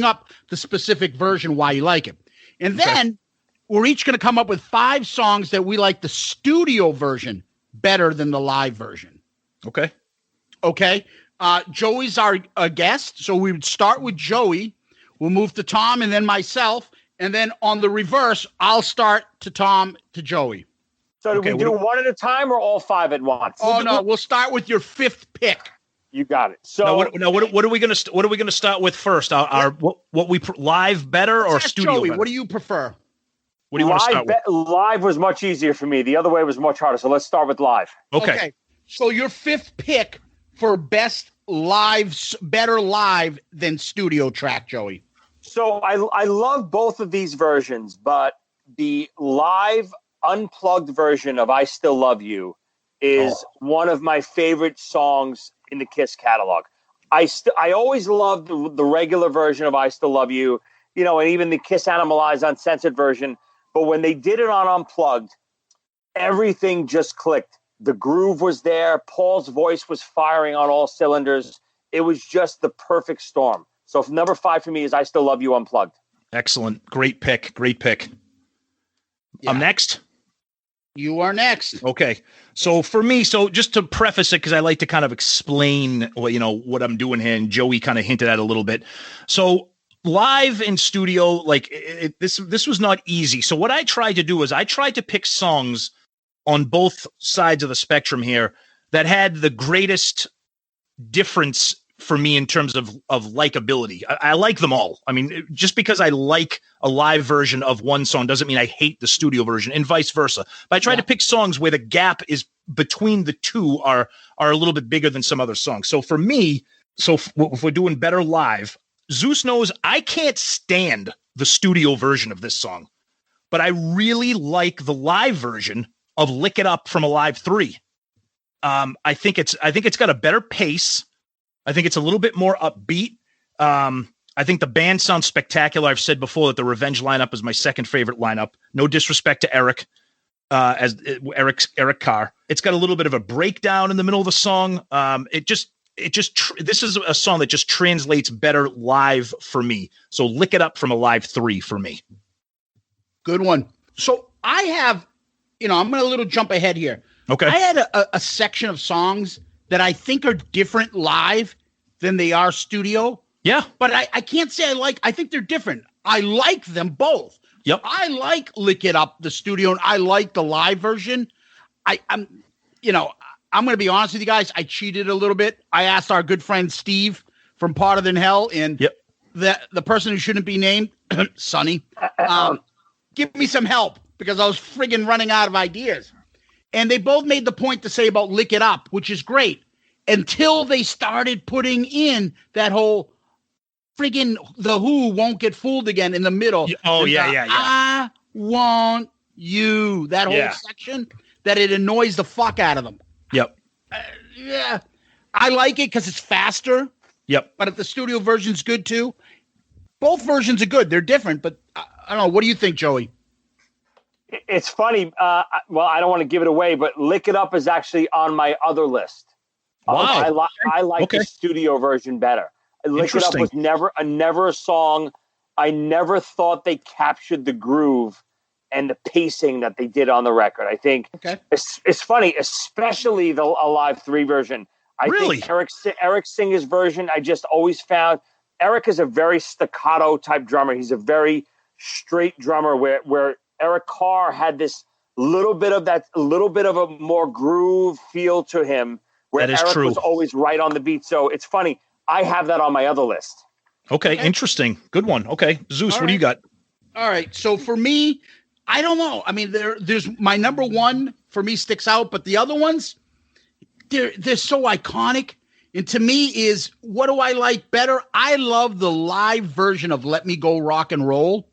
up the specific version why you like it. And then we're each going to come up with 5 songs that we like the studio version better than the live version. Okay. Joey's our guest. So we would start with Joey. We'll move to Tom and then myself. And then on the reverse, I'll start to Tom to Joey. So do we do one at a time or all 5 at once? We'll start with your 5th pick. You got it. So what are we going to start with first? What we live better or studio? Joey, better? what do you prefer? What do you want to start with? Live was much easier for me. The other way was much harder. So let's start with live. Okay. So your 5th pick for best live, better live than studio track, Joey. So I love both of these versions, but the live unplugged version of I Still Love You is one of my favorite songs in the Kiss catalog. I always loved the regular version of I Still Love You, and even the Kiss Animalized Uncensored version. But when they did it on Unplugged, everything just clicked. The groove was there. Paul's voice was firing on all cylinders. It was just the perfect storm. So number 5 for me is I Still Love You Unplugged. Excellent. Great pick. Yeah. I'm next. You are next. Okay. So for me, just to preface it, because I like to kind of explain what I'm doing here, and Joey kind of hinted at a little bit. So live in studio, this was not easy. So what I tried to do is I tried to pick songs on both sides of the spectrum here that had the greatest difference for me in terms of likability. I like them all. I mean, just because I like a live version of one song doesn't mean I hate the studio version, and vice versa. But I try to pick songs where the gap is between the two are a little bit bigger than some other songs. So for me, if we're doing better live, Zeus knows I can't stand the studio version of this song, but I really like the live version of Lick It Up from Alive 3. I think it's got a better pace. I think it's a little bit more upbeat. I think the band sounds spectacular. I've said before that the Revenge lineup is my second favorite lineup. No disrespect to Eric, Eric Carr. It's got a little bit of a breakdown in the middle of the song. This is a song that just translates better live for me. So Lick It Up from Alive 3 for me. Good one. So I have, I'm going to little jump ahead here. Okay. I had a section of songs that I think are different live than they are studio. Yeah. But I can't say I think they're different. I like them both. Yep. I like Lick It Up, the studio, and I like the live version. I'm going to be honest with you guys. I cheated a little bit. I asked our good friend Steve from Parter Than Hell, and the person who shouldn't be named, Sonny, give me some help because I was friggin' running out of ideas. And they both made the point to say about Lick It Up, which is great, until they started putting in that whole friggin' The Who Won't Get Fooled Again in the middle. Oh, yeah. I want you. That whole section, that it annoys the fuck out of them. Yep. I like it because it's faster. Yep. But if the studio version's good too. both versions are good. They're different, but I don't know. What do you think, Joey? It's funny. Well, I don't want to give it away, but "Lick It Up" is actually on my other list. Wow. I like the studio version better. "Lick It Up" was never a song. I never thought they captured the groove and the pacing that they did on the record. I think it's funny, especially the Alive 3 version. I think Eric Singer's version, I just always found Eric is a very staccato type drummer. He's a very straight drummer where Eric Carr had this little bit of a more groove feel to him, where Eric was always right on the beat. So it's funny. I have that on my other list. Okay. Interesting. Good one. Okay. Zeus, what do you got? All right. So for me, I don't know. I mean, there's my number one for me sticks out, but the other ones, they're so iconic. And to me is, what do I like better? I love the live version of "Let Me Go Rock and Roll."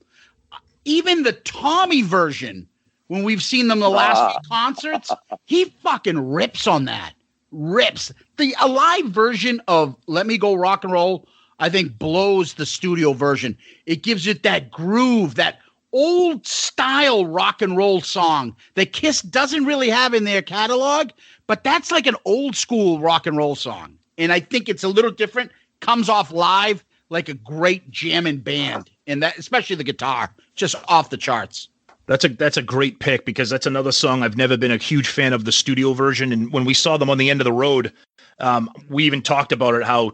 Even the Tommy version, when we've seen them the last few concerts, he fucking rips on that. Rips. The Alive version of "Let Me Go Rock and Roll," I think, blows the studio version. It gives it that groove, that old style rock and roll song that Kiss doesn't really have in their catalog, but that's like an old school rock and roll song. And I think it's a little different, comes off live like a great jamming band. And that, especially the guitar, just off the charts. That's a great pick, because that's another song I've never been a huge fan of, the studio version. And when we saw them on the End of the Road, we even talked about it, how,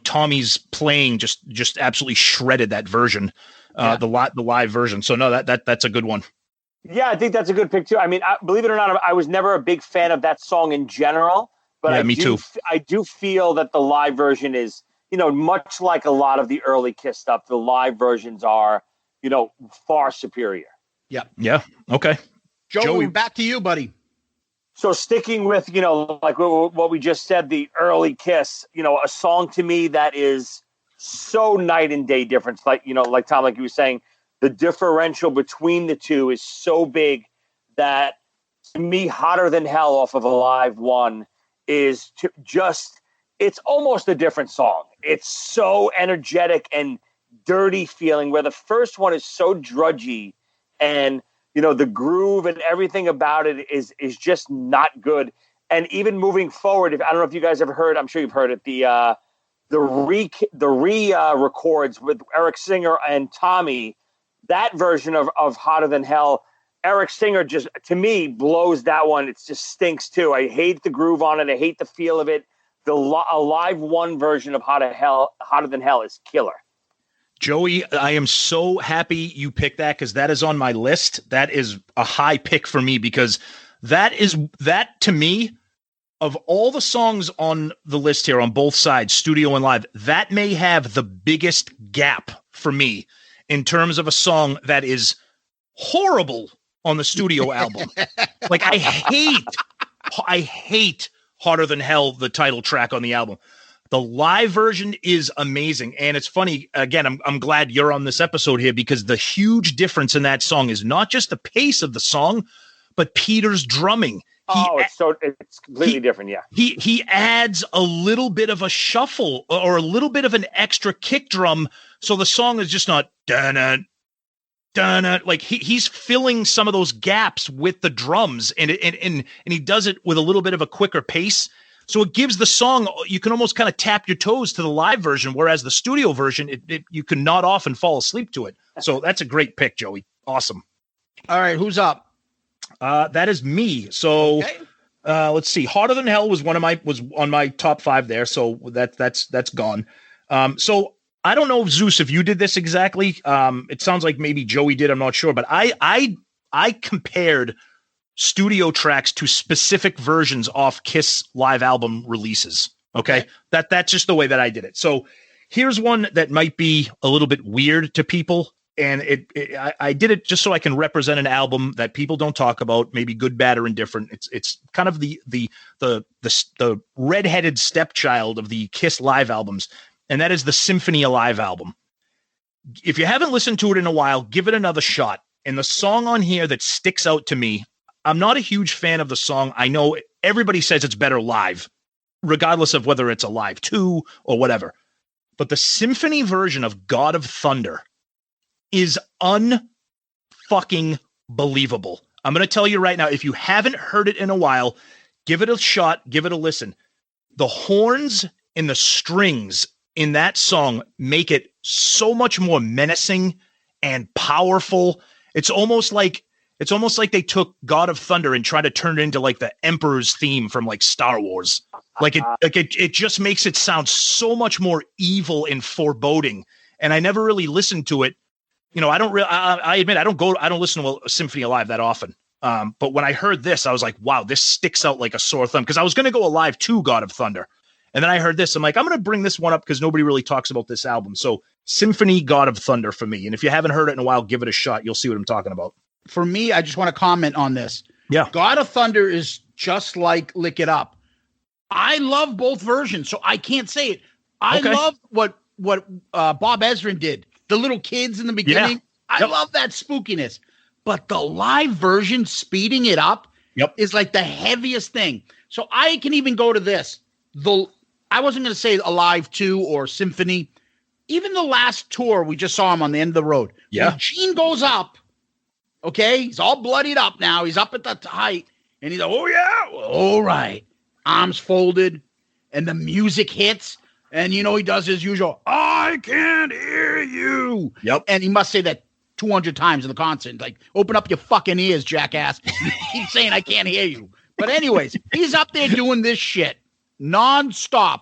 Tommy's playing just absolutely shredded that version. The live version. So no, that's a good one. Yeah, I think that's a good pick too. I mean, believe it or not, I was never a big fan of that song in general, but me too. I do feel that the live version is, much like a lot of the early Kiss stuff, the live versions are, far superior. Yeah. Yeah. Okay. Joey, back to you, buddy. So sticking with, like what we just said, the early Kiss, a song to me that is so night and day difference. Like, like Tom, like you were saying, the differential between the two is so big that, to me, "Hotter Than Hell" off of Alive 1 is it's almost a different song. It's so energetic and dirty feeling, where the first one is so drudgy, and, the groove and everything about it is just not good. And even moving forward, I don't know if you guys ever heard, I'm sure you've heard it, the records with Eric Singer and Tommy, that version of "Hotter Than Hell," Eric Singer just, to me, blows that one. It just stinks too. I hate the groove on it. I hate the feel of it. The Alive 1 version of Hotter Than Hell is killer. Joey, I am so happy you picked that, because that is on my list. That is a high pick for me, because that to me, of all the songs on the list here on both sides, studio and live, that may have the biggest gap for me in terms of a song that is horrible on the studio album. Like, I hate "Hotter Than Hell," the title track on the album. The live version is amazing. And it's funny, again, I'm glad you're on this episode here, because the huge difference in that song is not just the pace of the song, but Peter's drumming. It's completely different. Yeah. He adds a little bit of a shuffle or a little bit of an extra kick drum. So the song is just not dun-na, dun-na. Like he's filling some of those gaps with the drums, and he does it with a little bit of a quicker pace. So it gives the song, you can almost kind of tap your toes to the live version, whereas the studio version, you can nod off and fall asleep to it. So that's a great pick, Joey. Awesome. All right, who's up? That is me. So let's see. "Hotter Than Hell" was on my top 5 there. So that's gone. So I don't know, Zeus, if you did this exactly. It sounds like maybe Joey did. I'm not sure, but I compared studio tracks to specific versions off Kiss live album releases. Okay. That's just the way that I did it. So here's one that might be a little bit weird to people. And I did it just so I can represent an album that people don't talk about, maybe good, bad, or indifferent. It's kind of the redheaded stepchild of the Kiss live albums. And that is the Symphony Alive album. If you haven't listened to it in a while, give it another shot. And the song on here that sticks out to me, I'm not a huge fan of the song. I know everybody says it's better live, regardless of whether it's a live 2 or whatever. but the symphony version of God of Thunder is unfucking believable. I'm going to tell you right now, if you haven't heard it in a while, give it a shot, give it a listen. The horns and the strings in that song make it so much more menacing and powerful. It's almost like they took God of Thunder and tried to turn it into like the Emperor's theme from like Star Wars. It just makes it sound so much more evil and foreboding. And I never really listened to it. You know, I admit I don't listen to a symphony live that often. But when I heard this, I was like, wow, this sticks out like a sore thumb, because I was going to go alive to God of Thunder. And then I heard this. I'm like, I'm going to bring this one up because nobody really talks about this album. So Symphony God of Thunder for me. And if you haven't heard it in a while, give it a shot. You'll see what I'm talking about. For me, I just want to comment on this. Yeah. God of Thunder is just like Lick It Up. I love both versions, so I can't say it. I love what Bob Ezrin did. The little kids in the beginning. Yeah. I love that spookiness. But the live version, speeding it up, is like the heaviest thing. So I can even go to this. I wasn't going to say Alive 2 or Symphony. Even the last tour, we just saw him on the end of the road. Yeah. When Gene goes up, okay, he's all bloodied up now. He's up at the height. And he's like, oh, yeah, all right. Arms folded. And the music hits. And, you know, he does his usual, I can't hear you. Yep. And he must say that 200 times in the concert. Like, open up your fucking ears, jackass. You keep saying I can't hear you. But anyways, he's up there doing this shit nonstop.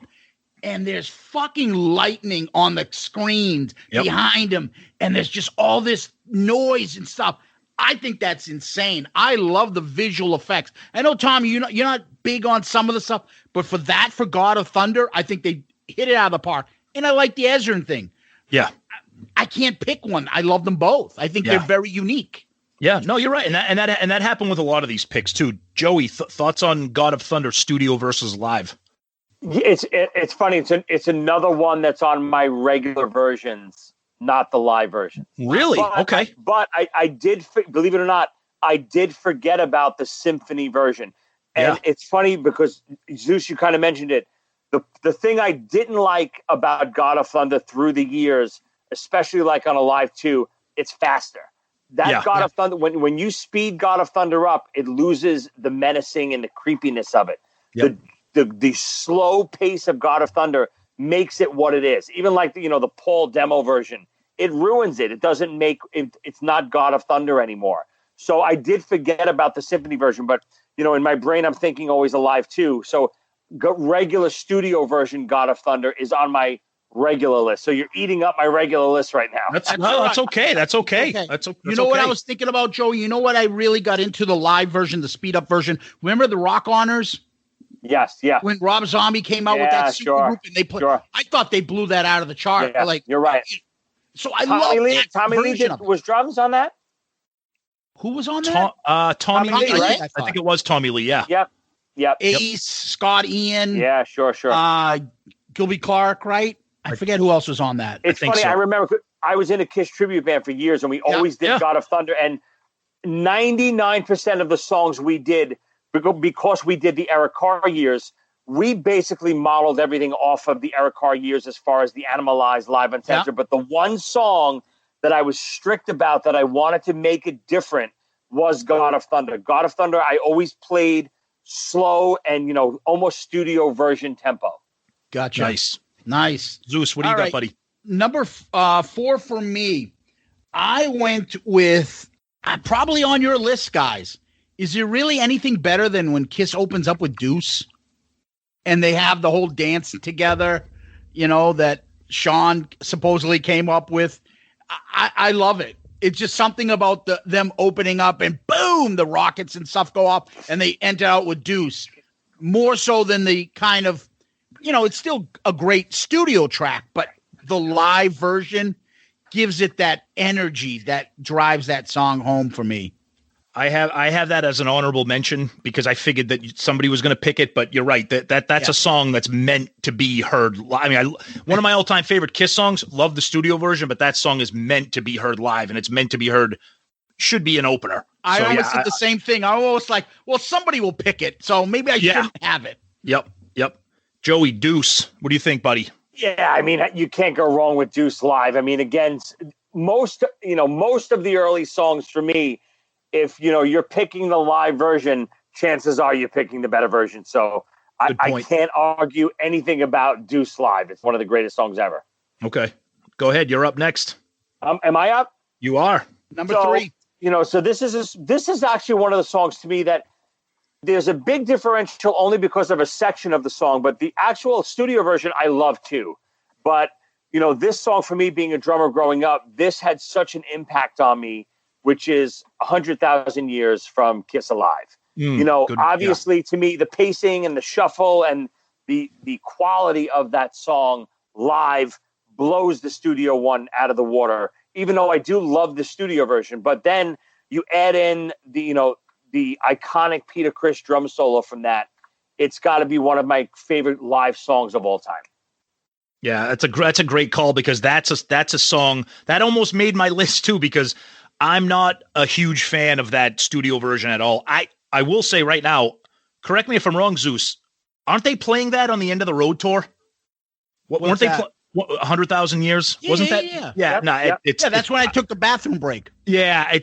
And there's fucking lightning on the screens behind him. And there's just all this noise and stuff. I think that's insane. I love the visual effects. I know, Tommy, you're not big on some of the stuff, but for God of Thunder, I think they hit it out of the park. And I like the Ezrin thing. Yeah. I can't pick one. I love them both. I think they're very unique. Yeah, no, you're right. And that happened with a lot of these picks too. Joey, thoughts on God of Thunder studio versus live? It's funny. It's another one that's on my regular versions, not the live version. Really? Okay. But I did, believe it or not, I did forget about the symphony version. And it's funny because, Zeus, you kind of mentioned it. The thing I didn't like about God of Thunder through the years, especially like on Alive 2, it's faster. God of Thunder, when you speed God of Thunder up, it loses the menacing and the creepiness of it. Yep. The slow pace of God of Thunder makes it what it is. Even like the Paul demo version, it ruins it. It doesn't make it. It's not God of Thunder anymore. So I did forget about the symphony version, but in my brain, I'm thinking always Alive 2. So regular studio version God of Thunder is on my regular list. So you're eating up my regular list right now. That's okay. That's okay. You know what I was thinking about, Joe? You know what I really got into the live version, the speed up version? Remember the Rock Honors? Yes, yeah. When Rob Zombie came out with that super group and they played, I thought they blew that out of the chart. Yeah, like, you're right. So I love that. Tommy Lee was drums on that? Who was on that? Tommy Lee, right? I think it was Tommy Lee, yeah. Yep. Ace, Scott Ian. Yeah, sure. Gilby Clark, right? I forget who else was on that. It's funny. So. I remember I was in a Kiss tribute band for years, and we always did God of Thunder. And 99% of the songs we did, because we did the Eric Carr years, we basically modeled everything off of the Eric Carr years as far as the Animalized, Live Uncensored. But the one song that I was strict about that I wanted to make it different was God of Thunder. God of Thunder, I always played slow and, almost studio version tempo. Gotcha. Nice. Zeus, what do you got, buddy? Number 4 for me. I went with probably on your list, guys. Is there really anything better than when Kiss opens up with Deuce and they have the whole dance together, that Sean supposedly came up with? I love it. It's just something about them opening up and boom, the rockets and stuff go up and they enter out with Deuce. More so than the kind of, it's still a great studio track, but the live version gives it that energy that drives that song home for me. I have that as an honorable mention because I figured that somebody was going to pick it, but you're right. That's a song that's meant to be heard. I mean, one of my all-time favorite Kiss songs, love the studio version, but that song is meant to be heard live, and it's meant to be heard, should be an opener. I always did the same thing. I always like, well, somebody will pick it, so maybe I shouldn't have it. Yep. Joey, Deuce, what do you think, buddy? Yeah, I mean, you can't go wrong with Deuce live. I mean, again, most of the early songs for me, if you're picking the live version, chances are you're picking the better version. So I can't argue anything about Deuce live. It's one of the greatest songs ever. Okay, go ahead. You're up next. Am I up? You are. Number 3. So this is actually one of the songs to me that there's a big differential only because of a section of the song, but the actual studio version I love too. But, this song for me being a drummer growing up, this had such an impact on me, which is 100,000 Years from Kiss Alive. Obviously to me, the pacing and the shuffle and the quality of that song live blows the studio one out of the water, even though I do love the studio version. But then you add in the iconic Peter Criss drum solo from that. It's got to be one of my favorite live songs of all time. Yeah, that's a great call, because that's a song that almost made my list too, because I'm not a huge fan of that studio version at all. I will say right now, correct me if I'm wrong, Zeus, aren't they playing that on the End of the Road tour? Weren't they 100,000 Years? Yeah, Wasn't that? Yeah. Yeah, that's when I took the bathroom break. Yeah,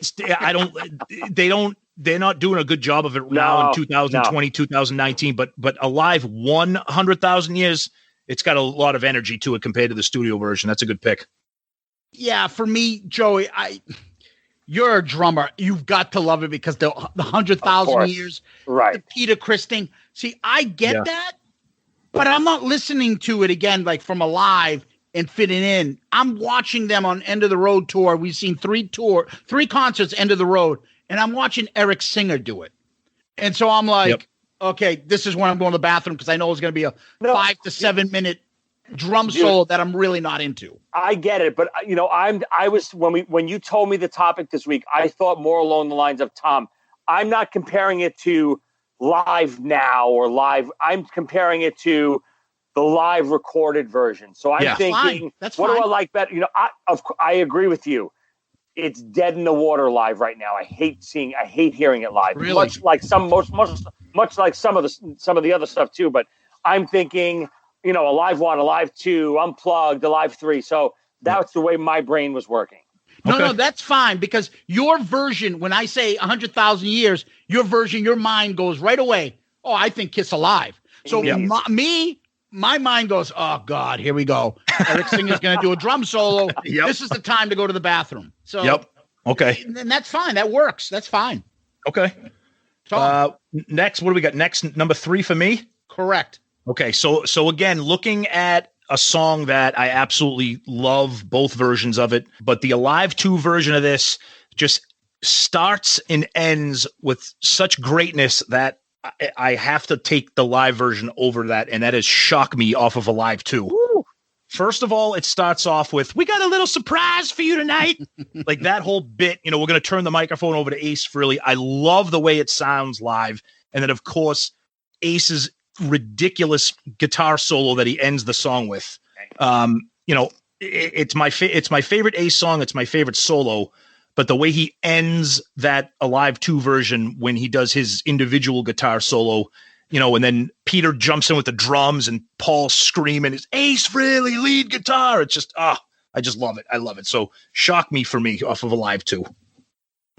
they're not doing a good job of it now in 2020, 2019, but Alive 100,000 Years, it's got a lot of energy to it compared to the studio version. That's a good pick. Yeah, for me, Joey, you're a drummer. You've got to love it because the 100,000 Years, right? The Peter Criss thing. See, I get that, but I'm not listening to it again, like from Alive and fitting in. I'm watching them on End of the Road tour. We've seen 3 concerts, End of the Road, and I'm watching Eric Singer do it. And so I'm like, okay, this is when I'm going to the bathroom, because I know it's going to be a 5 to 7 minute drum solo that I'm really not into. I get it, but I was when you told me the topic this week, I thought more along the lines of, Tom, I'm not comparing it to live now or live. I'm comparing it to the live recorded version. So I'm thinking, That's what fine. do I like better? I agree with you. It's dead in the water live right now. I hate hearing it live. Really? Much like some of the other stuff too. But I'm thinking, Alive 1, Alive 2, Unplugged, Alive 3. So that's the way my brain was working. No, that's fine, because your version, when I say 100,000 Years, your version, your mind goes right away. Oh, I think Kiss Alive. So my mind goes, oh God, here we go. Eric Singer's going to do a drum solo. This is the time to go to the bathroom. So okay, and that's fine. That works. That's fine. Okay. Next, what do we got? Next, number 3 for me. Correct. Okay, so again, looking at a song that I absolutely love both versions of it, but the Alive 2 version of this just starts and ends with such greatness that I have to take the live version over that, and that is Shock Me off of Alive 2. Woo. First of all, it starts off with, we got a little surprise for you tonight. Like that whole bit, we're going to turn the microphone over to Ace Frehley. I love the way it sounds live. And then, of course, Ace's ridiculous guitar solo that he ends the song with. It's my favorite Ace song. It's my favorite solo, but the way he ends that Alive 2 version when he does his individual guitar solo, and then Peter jumps in with the drums and Paul screaming, "It's Ace Frehley lead guitar." It's just, I just love it. I love it. So Shock Me for me off of Alive 2.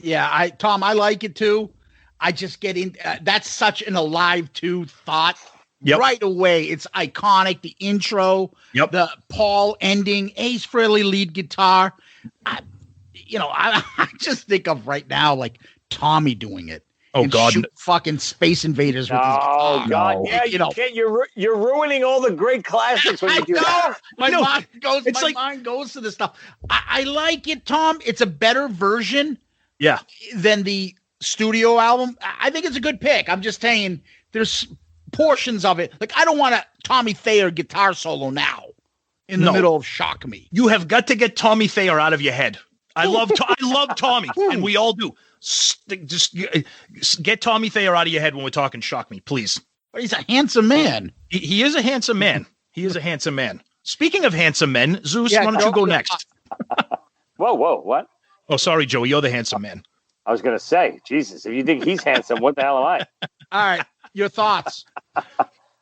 Yeah, Tom, I like it too. I just get in. That's such an Alive 2 thought. Right away. It's iconic. The intro, the Paul ending, Ace Frehley lead guitar. I just think of right now, like Tommy doing it. Oh God! Fucking Space Invaders with his guitar. Oh God! Yeah, you're ruining all the great classics when you do that. My mind goes to this stuff. I like it, Tom. It's a better version. Yeah. Than the studio album. I think it's a good pick. I'm just saying there's portions of it. Like, I don't want a Tommy Thayer guitar solo now in the middle of Shock Me. You have got to get Tommy Thayer out of your head. I love Tommy, and we all do. Just get Tommy Thayer out of your head when we're talking Shock Me, please. But he's a handsome man. He is a handsome man. He is a handsome man. Speaking of handsome men, Zeus, why don't you go next? Whoa, what? Oh, sorry, Joey. You're the handsome man. I was going to say, Jesus, if you think he's handsome, what the hell am I? All right. Your thoughts.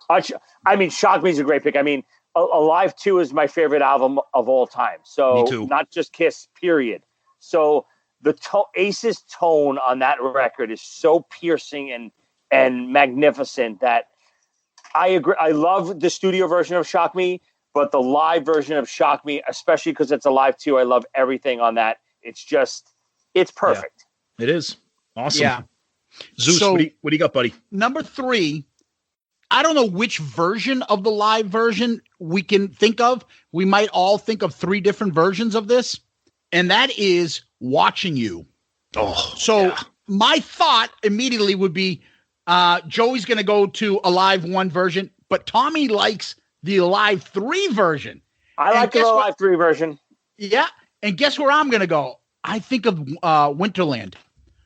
I mean, Shock Me is a great pick. I mean, Alive 2 is my favorite album of all time. So Me too. not just Kiss, period. So the Ace's tone on that record is so piercing and magnificent that I agree. I love the studio version of Shock Me, but the live version of Shock Me, especially because it's Alive 2, I love everything on that. It's perfect. Yeah, it is. Awesome. Yeah. Zeus, So- what do you got, buddy? Number 3, I don't know which version of the live version we can think of. We might all think of 3 different versions of this, and that is Watching You. Oh, So yeah. my thought immediately would be Joey's going to go to Alive 1 version, but Tommy likes the Alive 3 version. I like the Alive 3 version. Yeah, and guess where I'm going to go? I think of Winterland.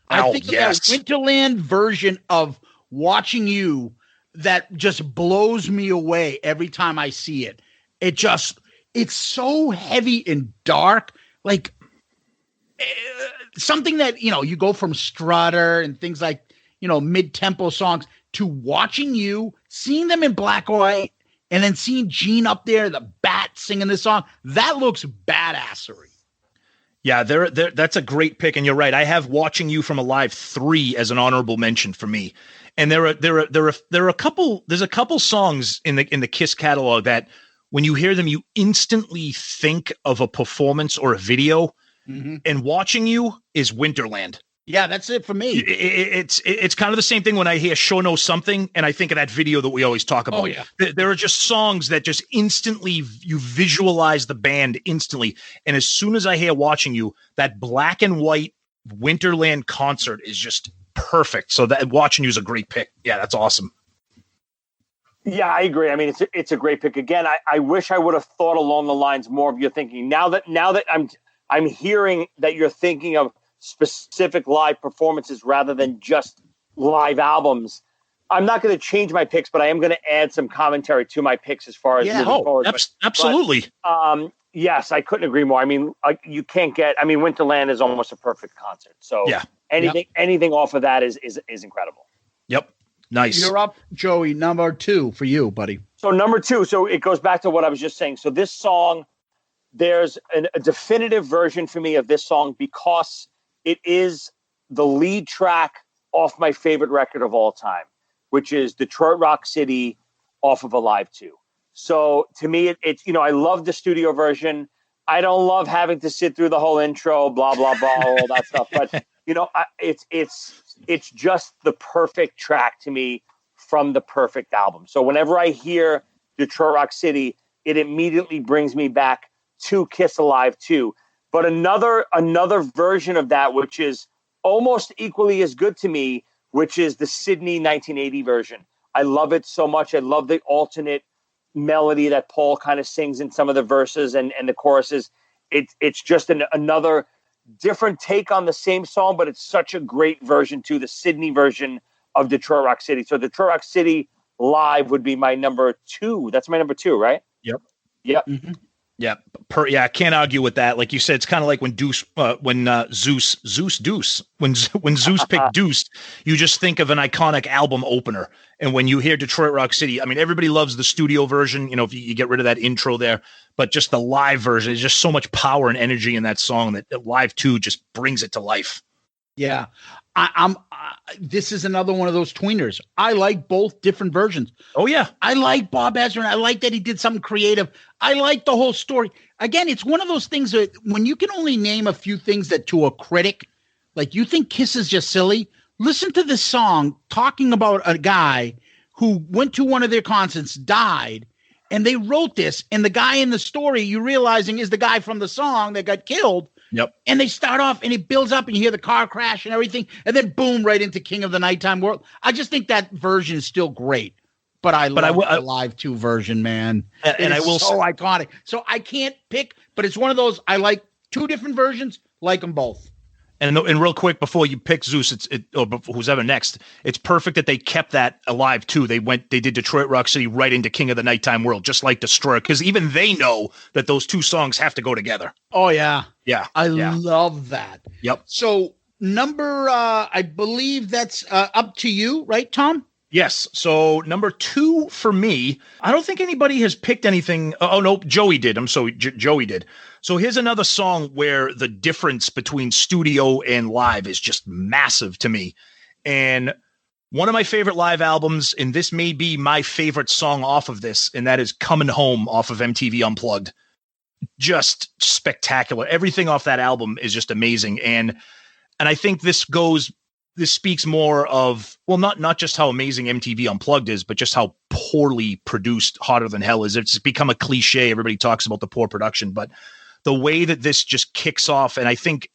I Oh, think of yes. that Winterland version of Watching You that just blows me away every time I see it. It's so heavy and dark, like something that, you go from Strutter and things like, mid-tempo songs to Watching You, seeing them in black and white, and then seeing Gene up there, the bat singing this song. That looks badassery. Yeah, that's a great pick, and you're right. I have Watching You from Alive 3 as an honorable mention for me. And there's a couple songs in the Kiss catalog that when you hear them, you instantly think of a performance or a video. Mm-hmm. And Watching You is Winterland. Yeah, that's it for me. It's kind of the same thing when I hear Show Know Something and I think of that video that we always talk about. Oh, yeah. There are just songs that just instantly, you visualize the band instantly. And as soon as I hear Watching You, that black and white Winterland concert is just perfect. So that Watching You is a great pick. Yeah, that's awesome. Yeah, I agree. I mean, it's a great pick. Again, I wish I would have thought along the lines more of your thinking. Now that I'm hearing that you're thinking of specific live performances rather than just live albums, I'm not going to change my picks, but I am going to add some commentary to my picks as far as moving forward. Absolutely. Yes, I couldn't agree more. I mean, you can't get. I mean, Winterland is almost a perfect concert. So yeah, anything off of that is incredible. Yep. Nice. You're up, Joey. Number 2 for you, buddy. So number 2. So it goes back to what I was just saying. So this song, there's a definitive version for me of this song because it is the lead track off my favorite record of all time, which is Detroit Rock City off of Alive 2. So to me, it's I love the studio version. I don't love having to sit through the whole intro, blah, blah, blah, all that stuff. But, it's just the perfect track to me from the perfect album. So whenever I hear Detroit Rock City, it immediately brings me back to Kiss Alive 2. But another version of that, which is almost equally as good to me, which is the Sydney 1980 version. I love it so much. I love the alternate melody that Paul kind of sings in some of the verses and the choruses. It's just another different take on the same song, but it's such a great version too, the Sydney version of Detroit Rock City. So Detroit Rock City live would be my number 2. That's my number 2, right? Yep. Mm-hmm. Yeah, I can't argue with that. Like you said, it's kind of like when Zeus picked Deuce, you just think of an iconic album opener. And when you hear Detroit Rock City, I mean, everybody loves the studio version, if you get rid of that intro there, but just the live version is just so much power and energy in that song that Live 2 just brings it to life. Yeah. This is another one of those tweeners. I like both different versions. Oh yeah. I like Bob Ezrin. I like that he did something creative. I like the whole story. Again, it's one of those things that when you can only name a few things that to a critic, like you think Kiss is just silly, listen to this song talking about a guy who went to one of their concerts, died, and they wrote this, and the guy in the story you realizing is the guy from the song that got killed. Yep. And they start off and it builds up and you hear the car crash and everything. And then boom, right into King of the Nighttime World. I just think that version is still great. But I love the Live 2 version, man. And I will so iconic. So I can't pick, but it's one of those, I like 2 different versions, like them both. And real quick, before you pick Zeus, or who's ever next, it's perfect that they kept that alive too. They did Detroit Rock City right into King of the Nighttime World, just like Destroyer, because even they know that those 2 songs have to go together. Oh yeah, yeah, I love that. Yep. So number, I believe that's up to you, right, Tom? Yes. So number 2 for me, I don't think anybody has picked anything. Oh, no, Joey did. I'm sorry, Joey did. So here's another song where the difference between studio and live is just massive to me. And one of my favorite live albums, and this may be my favorite song off of this, and that is Coming Home off of MTV Unplugged. Just spectacular. Everything off that album is just amazing. And I think this speaks more of, well, not just how amazing MTV Unplugged is, but just how poorly produced Hotter Than Hell is. It's become a cliche. Everybody talks about the poor production, but the way that this just kicks off, and I think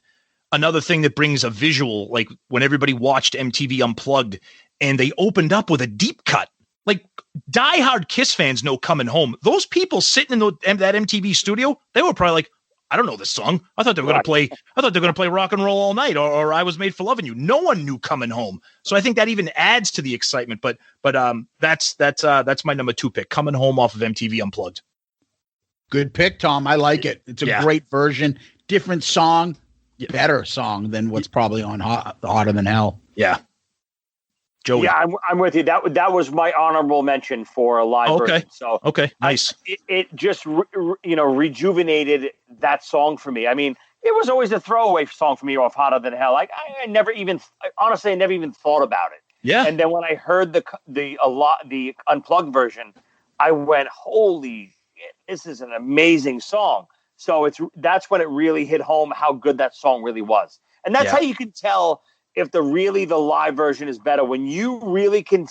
another thing that brings a visual, like when everybody watched MTV Unplugged and they opened up with a deep cut, like diehard Kiss fans know Coming Home. Those people sitting in that MTV studio, they were probably like, I don't know this song. I thought they were going to play Rock and Roll All Night or I Was Made for Loving You. No one knew Coming Home. So I think that even adds to the excitement. But that's my number 2 pick, Coming Home off of MTV Unplugged. Good pick, Tom. I like it. It's a great version, different song, better song than what's probably on Hotter Than Hell. Yeah. Joey. Yeah, I'm with you. That was my honorable mention for a live version. So nice. It just rejuvenated that song for me. I mean, it was always a throwaway song for me off Hotter Than Hell. Like I never even thought about it. Yeah. And then when I heard the unplugged version, I went, holy shit, this is an amazing song. So that's when it really hit home how good that song really was. And that's how you can tell if the live version is better, when you really can.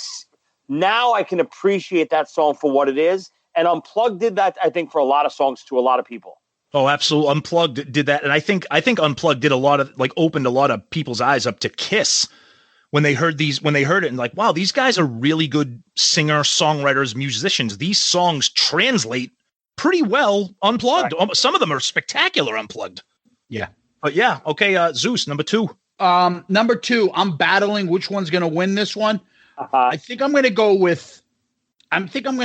Now I can appreciate that song for what it is. And Unplugged did that, I think, for a lot of songs to a lot of people. Oh, absolutely. Unplugged did that. And I think Unplugged did a lot of, like, opened a lot of people's eyes up to Kiss when they heard it and like, wow, these guys are really good singers, songwriters, musicians. These songs translate pretty well unplugged. Right. Some of them are spectacular unplugged. Yeah. But yeah. Okay. Zeus, number 2. Number 2, I'm battling which one's going to win this one. I think I'm going to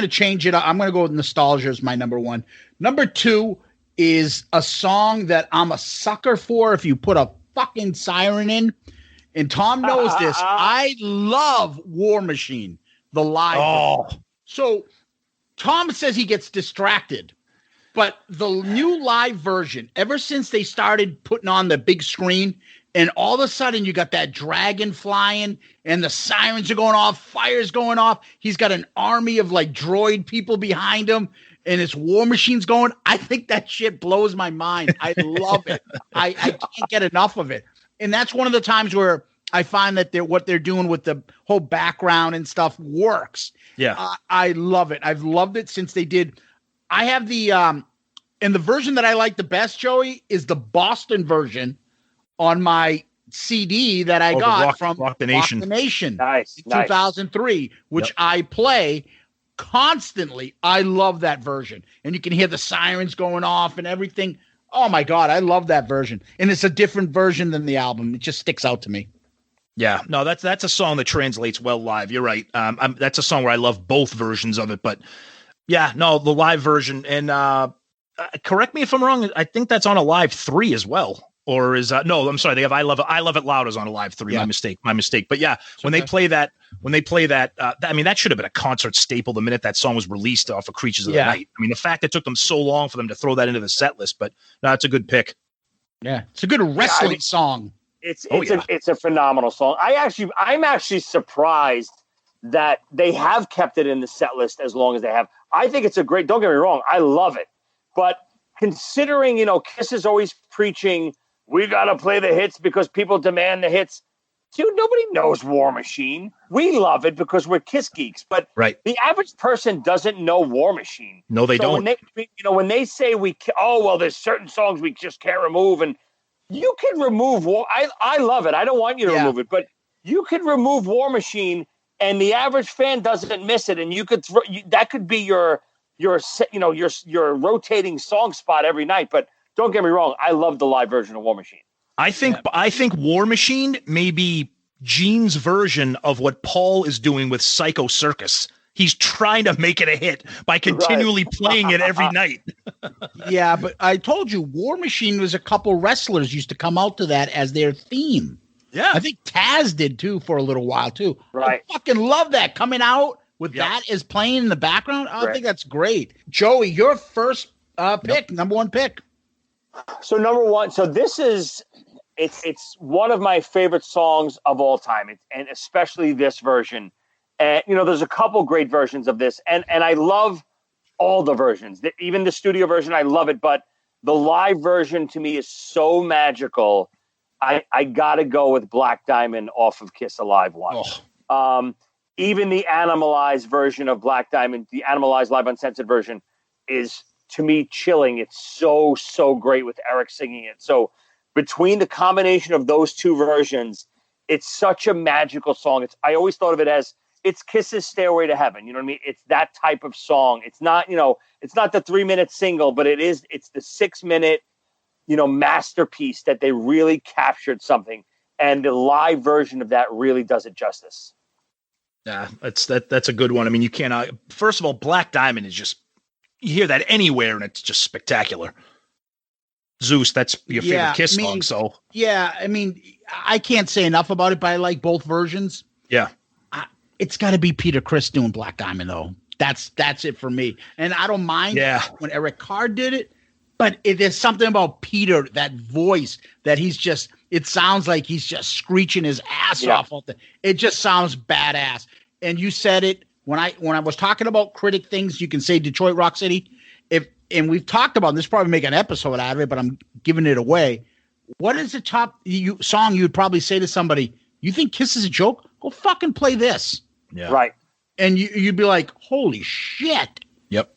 change it. I'm going to go with Nostalgia as my number 1. Number 2 is a song that I'm a sucker for if you put a fucking siren in. And Tom knows this. I love War Machine, the live version. So Tom says he gets distracted. But the new live version, ever since they started putting on the big screen, and all of a sudden you got that dragon flying and the sirens are going off, fire's going off. He's got an army of like droid people behind him and his War Machine's going. I think that shit blows my mind. I love it. I can't get enough of it. And that's one of the times where I find that what they're doing with the whole background and stuff works. Yeah. I love it. I've loved it since they did. I have the, and the version that I like the best, Joey, is the Boston version on my CD that I got from Rock the Nation. Nice. 2003, which I play constantly. I love that version. And you can hear the sirens going off and everything. Oh my God, I love that version. And it's a different version than the album. It just sticks out to me. Yeah, no, that's a song that translates well live. You're right. That's a song where I love both versions of it, but yeah, no, the live version. And correct me if I'm wrong. I think that's on a live 3 as well. Or is no? I'm sorry. They have I Love It Loud is on a live 3. Yeah. My mistake. But yeah, when they play that, I mean, that should have been a concert staple the minute that song was released off of Creatures of the Night. I mean, the fact it took them so long for them to throw that into the set list, but no, it's a good pick. Yeah, it's a good wrestling song. It's a phenomenal song. I'm actually surprised that they have kept it in the set list as long as they have. I think it's a great. Don't get me wrong. I love it, but considering Kiss is always preaching, we got to play the hits because people demand the hits. Dude, nobody knows War Machine. We love it because we're Kiss geeks, but the average person doesn't know War Machine. No, they don't. When they say there's certain songs we just can't remove, and you can remove War. I love it. I don't want you to remove it, but you can remove War Machine, and the average fan doesn't miss it, and you could that could be your rotating song spot every night, but. Don't get me wrong. I love the live version of War Machine. I think War Machine may be Gene's version of what Paul is doing with Psycho Circus. He's trying to make it a hit by continually playing it every night. Yeah, but I told you, War Machine was a couple wrestlers used to come out to that as their theme. Yeah. I think Taz did too for a little while too. Right. I fucking love that coming out with that is playing in the background. I think that's great. Joey, your first pick, number one pick. So number one, so this is it's one of my favorite songs of all time, and especially this version. And there's a couple great versions of this, and I love all the versions. Even the studio version, I love it, but the live version to me is so magical. I gotta go with Black Diamond off of Kiss Alive One. Even the Animalized version of Black Diamond, the Animalized Live Uncensored version, is to me chilling. It's so great with Eric singing it. So between the combination of those two versions, it's such a magical song. I always thought of it as it's Kiss's Stairway to Heaven. You know what I mean? It's that type of song. It's not, it's not the 3-minute single, but it's the 6-minute, masterpiece that they really captured something. And the live version of that really does it justice. Yeah, that's a good one. I mean, you cannot, first of all, Black Diamond is just, you hear that anywhere and it's just spectacular. Zeus, that's your favorite Kiss song. So yeah, I mean, I can't say enough about it, but I like both versions. Yeah. It's got to be Peter Criss doing Black Diamond, though. That's it for me. And I don't mind when Eric Carr did it, but there's something about Peter, that voice, that it sounds like he's just screeching his ass off. It just sounds badass. And you said it when I was talking about critic things, you can say Detroit Rock City. And we've talked about this, probably make an episode out of it, but I'm giving it away. What is the top song you'd probably say to somebody, you think Kiss is a joke? Go fucking play this. Yeah. Right. And you'd be like, holy shit. Yep.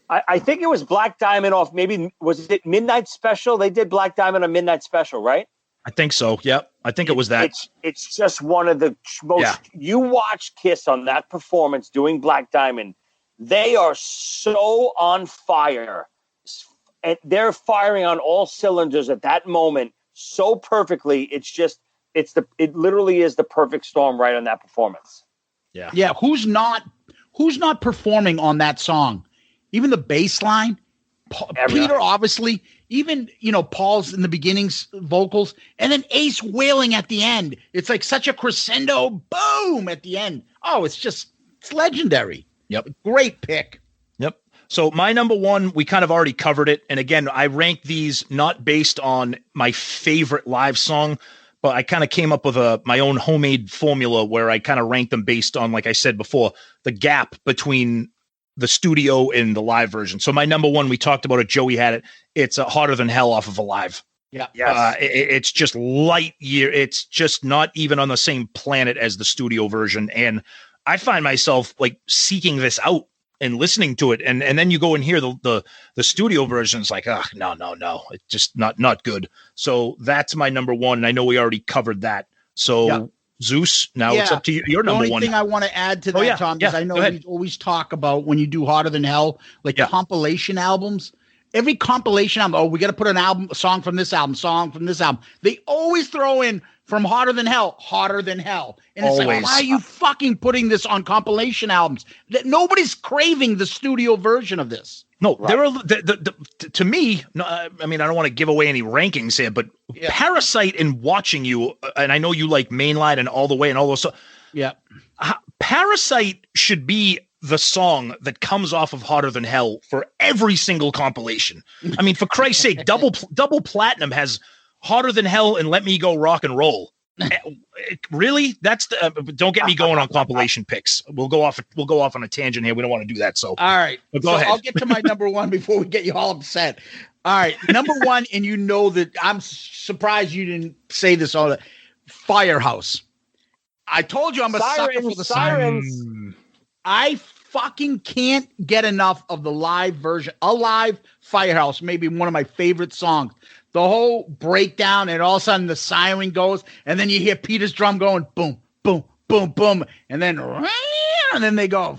I think it was Black Diamond off. Maybe was it Midnight Special? They did Black Diamond on Midnight Special, right? I think so. Yep. I think it was that. It's just one of the most. You watch Kiss on that performance doing Black Diamond. They are so on fire, and they're firing on all cylinders at that moment so perfectly. It literally is the perfect storm right on that performance. Yeah. Yeah. Who's not performing on that song? Even the bass line, Peter, obviously, even, Paul's in the beginnings vocals, and then Ace wailing at the end. It's like such a crescendo boom at the end. Oh, it's legendary. Yep. Great pick. Yep. So my number one, we kind of already covered it. And again, I ranked these not based on my favorite live song, but I kind of came up with my own homemade formula where I kind of ranked them based on, like I said before, the gap between the studio and the live version. So my number one, we talked about it. Joey had it. It's Hotter Than Hell off of Alive. Yeah. Yes. It's just light year. It's just not even on the same planet as the studio version. And I find myself like seeking this out and listening to it. And then you go and hear the studio version. It's like, no. It's just not good. So that's my number one. And I know we already covered that. So Zeus, now it's up to you. Your number one. The only thing I want to add to that, Tom, is I know we always talk about when you do Hotter Than Hell, like compilation albums. Every compilation album, we got to put a song from this album. They always throw in from Hotter Than Hell. And it's like, why are you fucking putting this on compilation albums? Nobody's craving the studio version of this. No, right. There are to me. No, I mean, I don't want to give away any rankings here, but Parasite and Watching You, and I know you like Mainline and All the Way and all those. So, Parasite should be the song that comes off of Hotter Than Hell for every single compilation. I mean, for Christ's sake, double platinum has Hotter Than Hell and Let Me Go Rock and Roll. Really? That's don't get me going on compilation picks. We'll go off on a tangent here. We don't want to do that. So all right. Go ahead. I'll get to my number one before we get you all upset. All right. Number one, and you know that I'm surprised you didn't say this all. Firehouse. I told you I'm a sucker for the sirens. I fucking can't get enough of the live version. Alive Firehouse, maybe one of my favorite songs. The whole breakdown, and all of a sudden the siren goes, and then you hear Peter's drum going boom, boom, boom, boom, and then they go,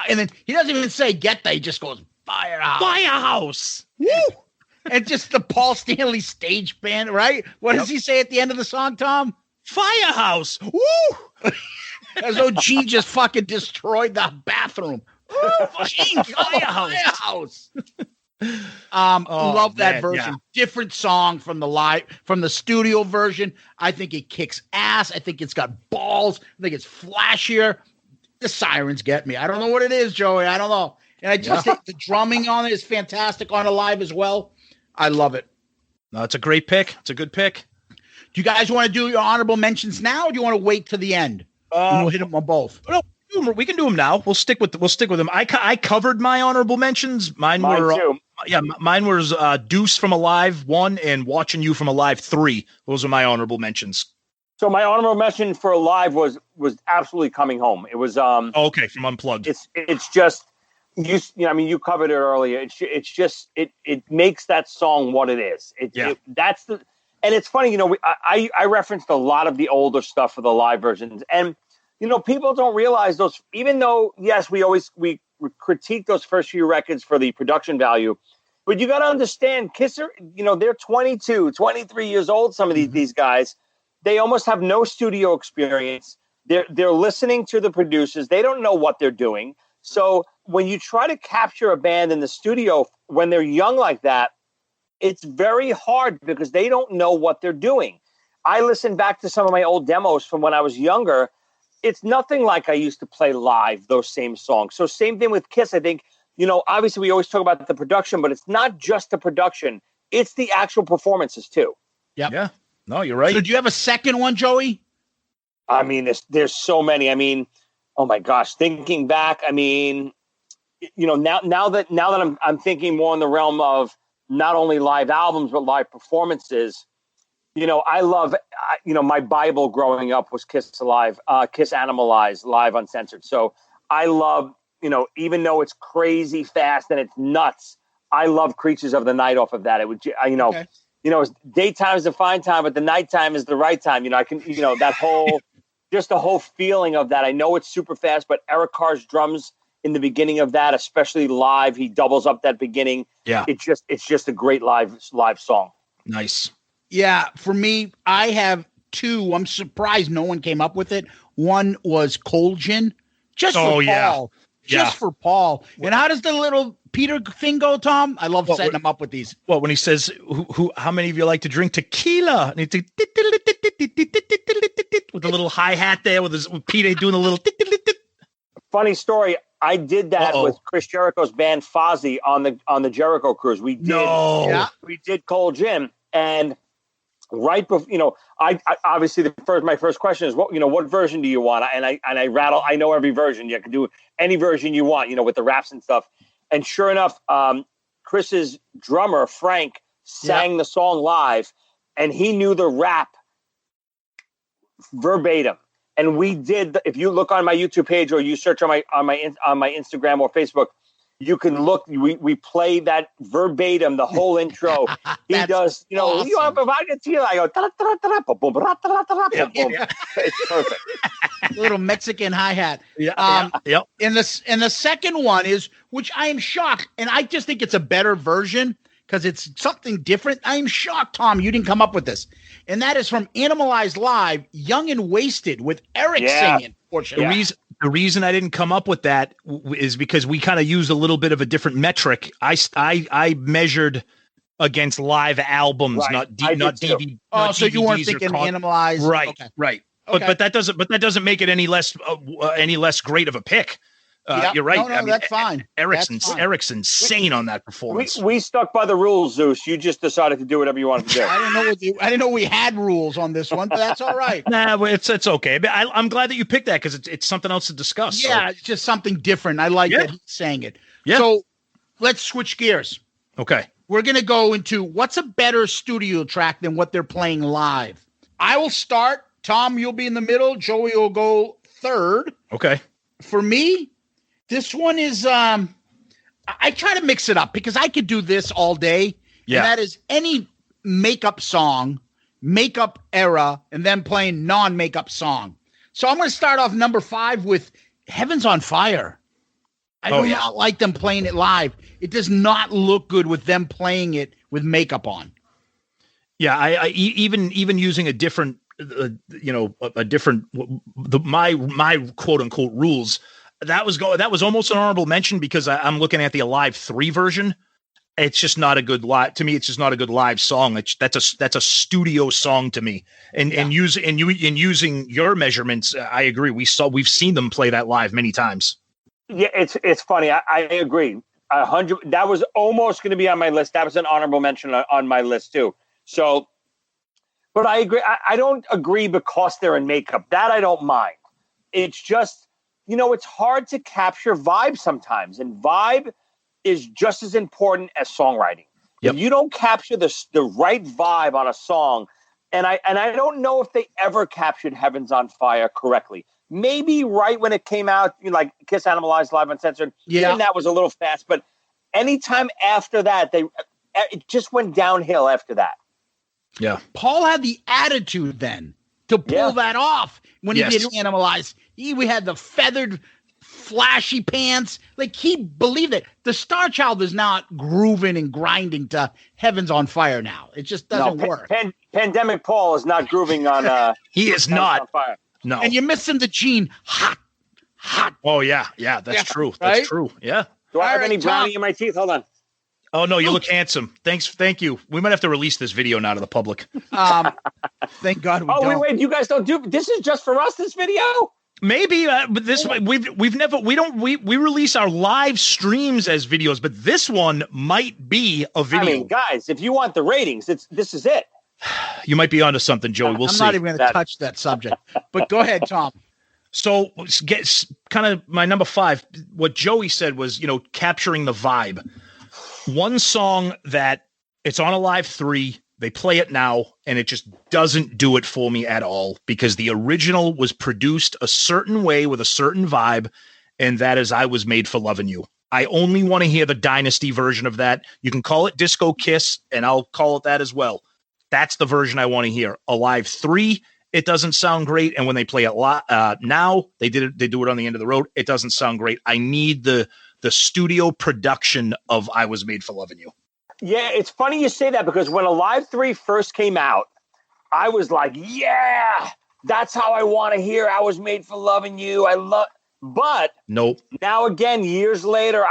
and then he doesn't even say get there, he just goes Firehouse. Woo! And just the Paul Stanley stage band, right? What does he say at the end of the song, Tom? Firehouse. Woo! As though Gene just fucking destroyed the bathroom. Gene, Firehouse. Love that man, version. yeah. Different song from the studio version. I think it kicks ass. I think it's got balls. I think it's flashier. The sirens get me. I don't know what it is, Joey. I don't know. And I just think the drumming on it is fantastic on a live as well. I love it. No, it's a great pick. It's a good pick. Do you guys want to do your honorable mentions now, or do you want to wait to the end? And we'll hit them on both. No, we can do them now. We'll stick with them. I covered my honorable mentions. Mine were too. Mine was Deuce from Alive 1 and Watching You from Alive 3. Those are my honorable mentions. So my honorable mention for Alive was absolutely Coming Home. It was okay, from Unplugged. It's just you covered it earlier. It makes that song what it is. And it's funny, I referenced a lot of the older stuff for the live versions, and people don't realize those. Even though yes, we critique those first few records for the production value, but you got to understand, Kisser. They're 22, 23 years old. Some of these guys, they almost have no studio experience. They're listening to the producers. They don't know what they're doing. So when you try to capture a band in the studio when they're young like that, it's very hard because they don't know what they're doing. I listen back to some of my old demos from when I was younger. It's nothing like I used to play live, those same songs. So same thing with Kiss. I think, obviously we always talk about the production, but it's not just the production. It's the actual performances too. Yep. Yeah. No, you're right. So do you have a second one, Joey? I mean, there's so many. I mean, oh my gosh, thinking back, I mean, now that I'm thinking more in the realm of not only live albums, but live performances, I love, my Bible growing up was Kiss Alive, Kiss Animalize, live uncensored. So I love, even though it's crazy fast and it's nuts, I love Creatures of the Night off of that. It would, Okay. Daytime is the fine time, but the nighttime is the right time. I can, that whole, just the whole feeling of that. I know it's super fast, but Eric Carr's drums in the beginning of that, especially live, he doubles up that beginning. Yeah. It's just a great live song. Nice. Yeah. For me, I have two. I'm surprised no one came up with it. One was Cold Gin, just for Paul. Just for Paul. And how does the little Peter thing go, Tom? I love setting him up with these. Well, when he says, how many of you like to drink tequila? And with the little hi-hat there with Peter doing a little. Funny story. I did that with Chris Jericho's band Fozzy on the Jericho cruise. We did Cold Gin, and right before, I obviously my first question is what version do you want? And I rattle. I know every version. You can do any version you want, with the raps and stuff. And sure enough, Chris's drummer Frank sang the song live, and he knew the rap verbatim. And we did. If you look on my YouTube page or you search on my Instagram or Facebook, you can look. We play that verbatim, the whole intro. He does. Awesome. You want to provide it to you? I go. It's perfect. A little Mexican hi-hat. Yep. And the second one is, which I am shocked, and I just think it's a better version because it's something different. I am shocked, Tom, you didn't come up with this. And that is from Animalized Live, Young and Wasted, with Eric singing. The reason I didn't come up with that is because we kind of used a little bit of a different metric. I measured against live albums, not DVD. Oh, so you weren't thinking Animalized, right? Okay. Right. Okay. But that doesn't make it any less great of a pick. You're right. No, that's fine. Eric's insane on that performance. We stuck by the rules, Zeus. You just decided to do whatever you wanted to do. I didn't know we had rules on this one, but that's all right. Nah, it's okay. But I'm glad that you picked that because it's something else to discuss. Yeah, so. It's just something different. I like that he's saying it. Yeah. So let's switch gears. Okay. We're going to go into what's a better studio track than what they're playing live. I will start. Tom, you'll be in the middle. Joey will go third. Okay. For me, this one is, I try to mix it up because I could do this all day. Yeah. And that is any makeup song, makeup era, and then playing non-makeup song. So I'm going to start off number 5 with Heaven's on Fire. I do not like them playing it live. It does not look good with them playing it with makeup on. Yeah, I even using a different, my quote unquote rules. That was almost an honorable mention because I'm looking at the Alive 3 version. it's just not a good live. To me, it's just not a good live song. That's a studio song to me. And using your measurements, I agree. We've seen them play that live many times. Yeah, it's funny. I agree. 100. That was almost going to be on my list. That was an honorable mention on my list too. So, but I agree. I don't agree because they're in makeup. That I don't mind. It's just, it's hard to capture vibe sometimes, and vibe is just as important as songwriting. Yep. If you don't capture the right vibe on a song, and I don't know if they ever captured Heaven's on Fire correctly. Maybe right when it came out, like Kiss Animalized Live Uncensored, and that was a little fast. But anytime after that, it just went downhill after that. Yeah. Paul had the attitude then to pull that off when he did Animalized. We had the feathered, flashy pants. Like, he believed it. The Star Child is not grooving and grinding to Heaven's on Fire now. It just doesn't work. Pandemic Paul is not grooving on he is not on Fire. No. And you're missing the gene hot. Oh yeah, that's true. That's right? true. Yeah. Do I have any brownie in my teeth? Hold on. Oh no, you look handsome. Thank you. We might have to release this video now to the public. Thank God we don't. Wait, you guys don't do this is just for us, this video? Maybe, but this we release our live streams as videos, but this one might be a video. I mean, guys, if you want the ratings, this is it. You might be onto something, Joey. We'll see. I'm not even going to touch that subject. But go ahead, Tom. So, get kind of my number 5. What Joey said was, capturing the vibe. One song that it's on a live 3. They play it now, and it just doesn't do it for me at all because the original was produced a certain way with a certain vibe, and that is I Was Made for Loving You. I only want to hear the Dynasty version of that. You can call it Disco Kiss, and I'll call it that as well. That's the version I want to hear. A live 3, it doesn't sound great, and when they play it now, they do it on the end of the road. It doesn't sound great. I need the studio production of I Was Made for Loving You. Yeah, it's funny you say that because when Alive 3 first came out, I was like, yeah, that's how I want to hear I Was Made for Loving You. But nope. Now again, years later,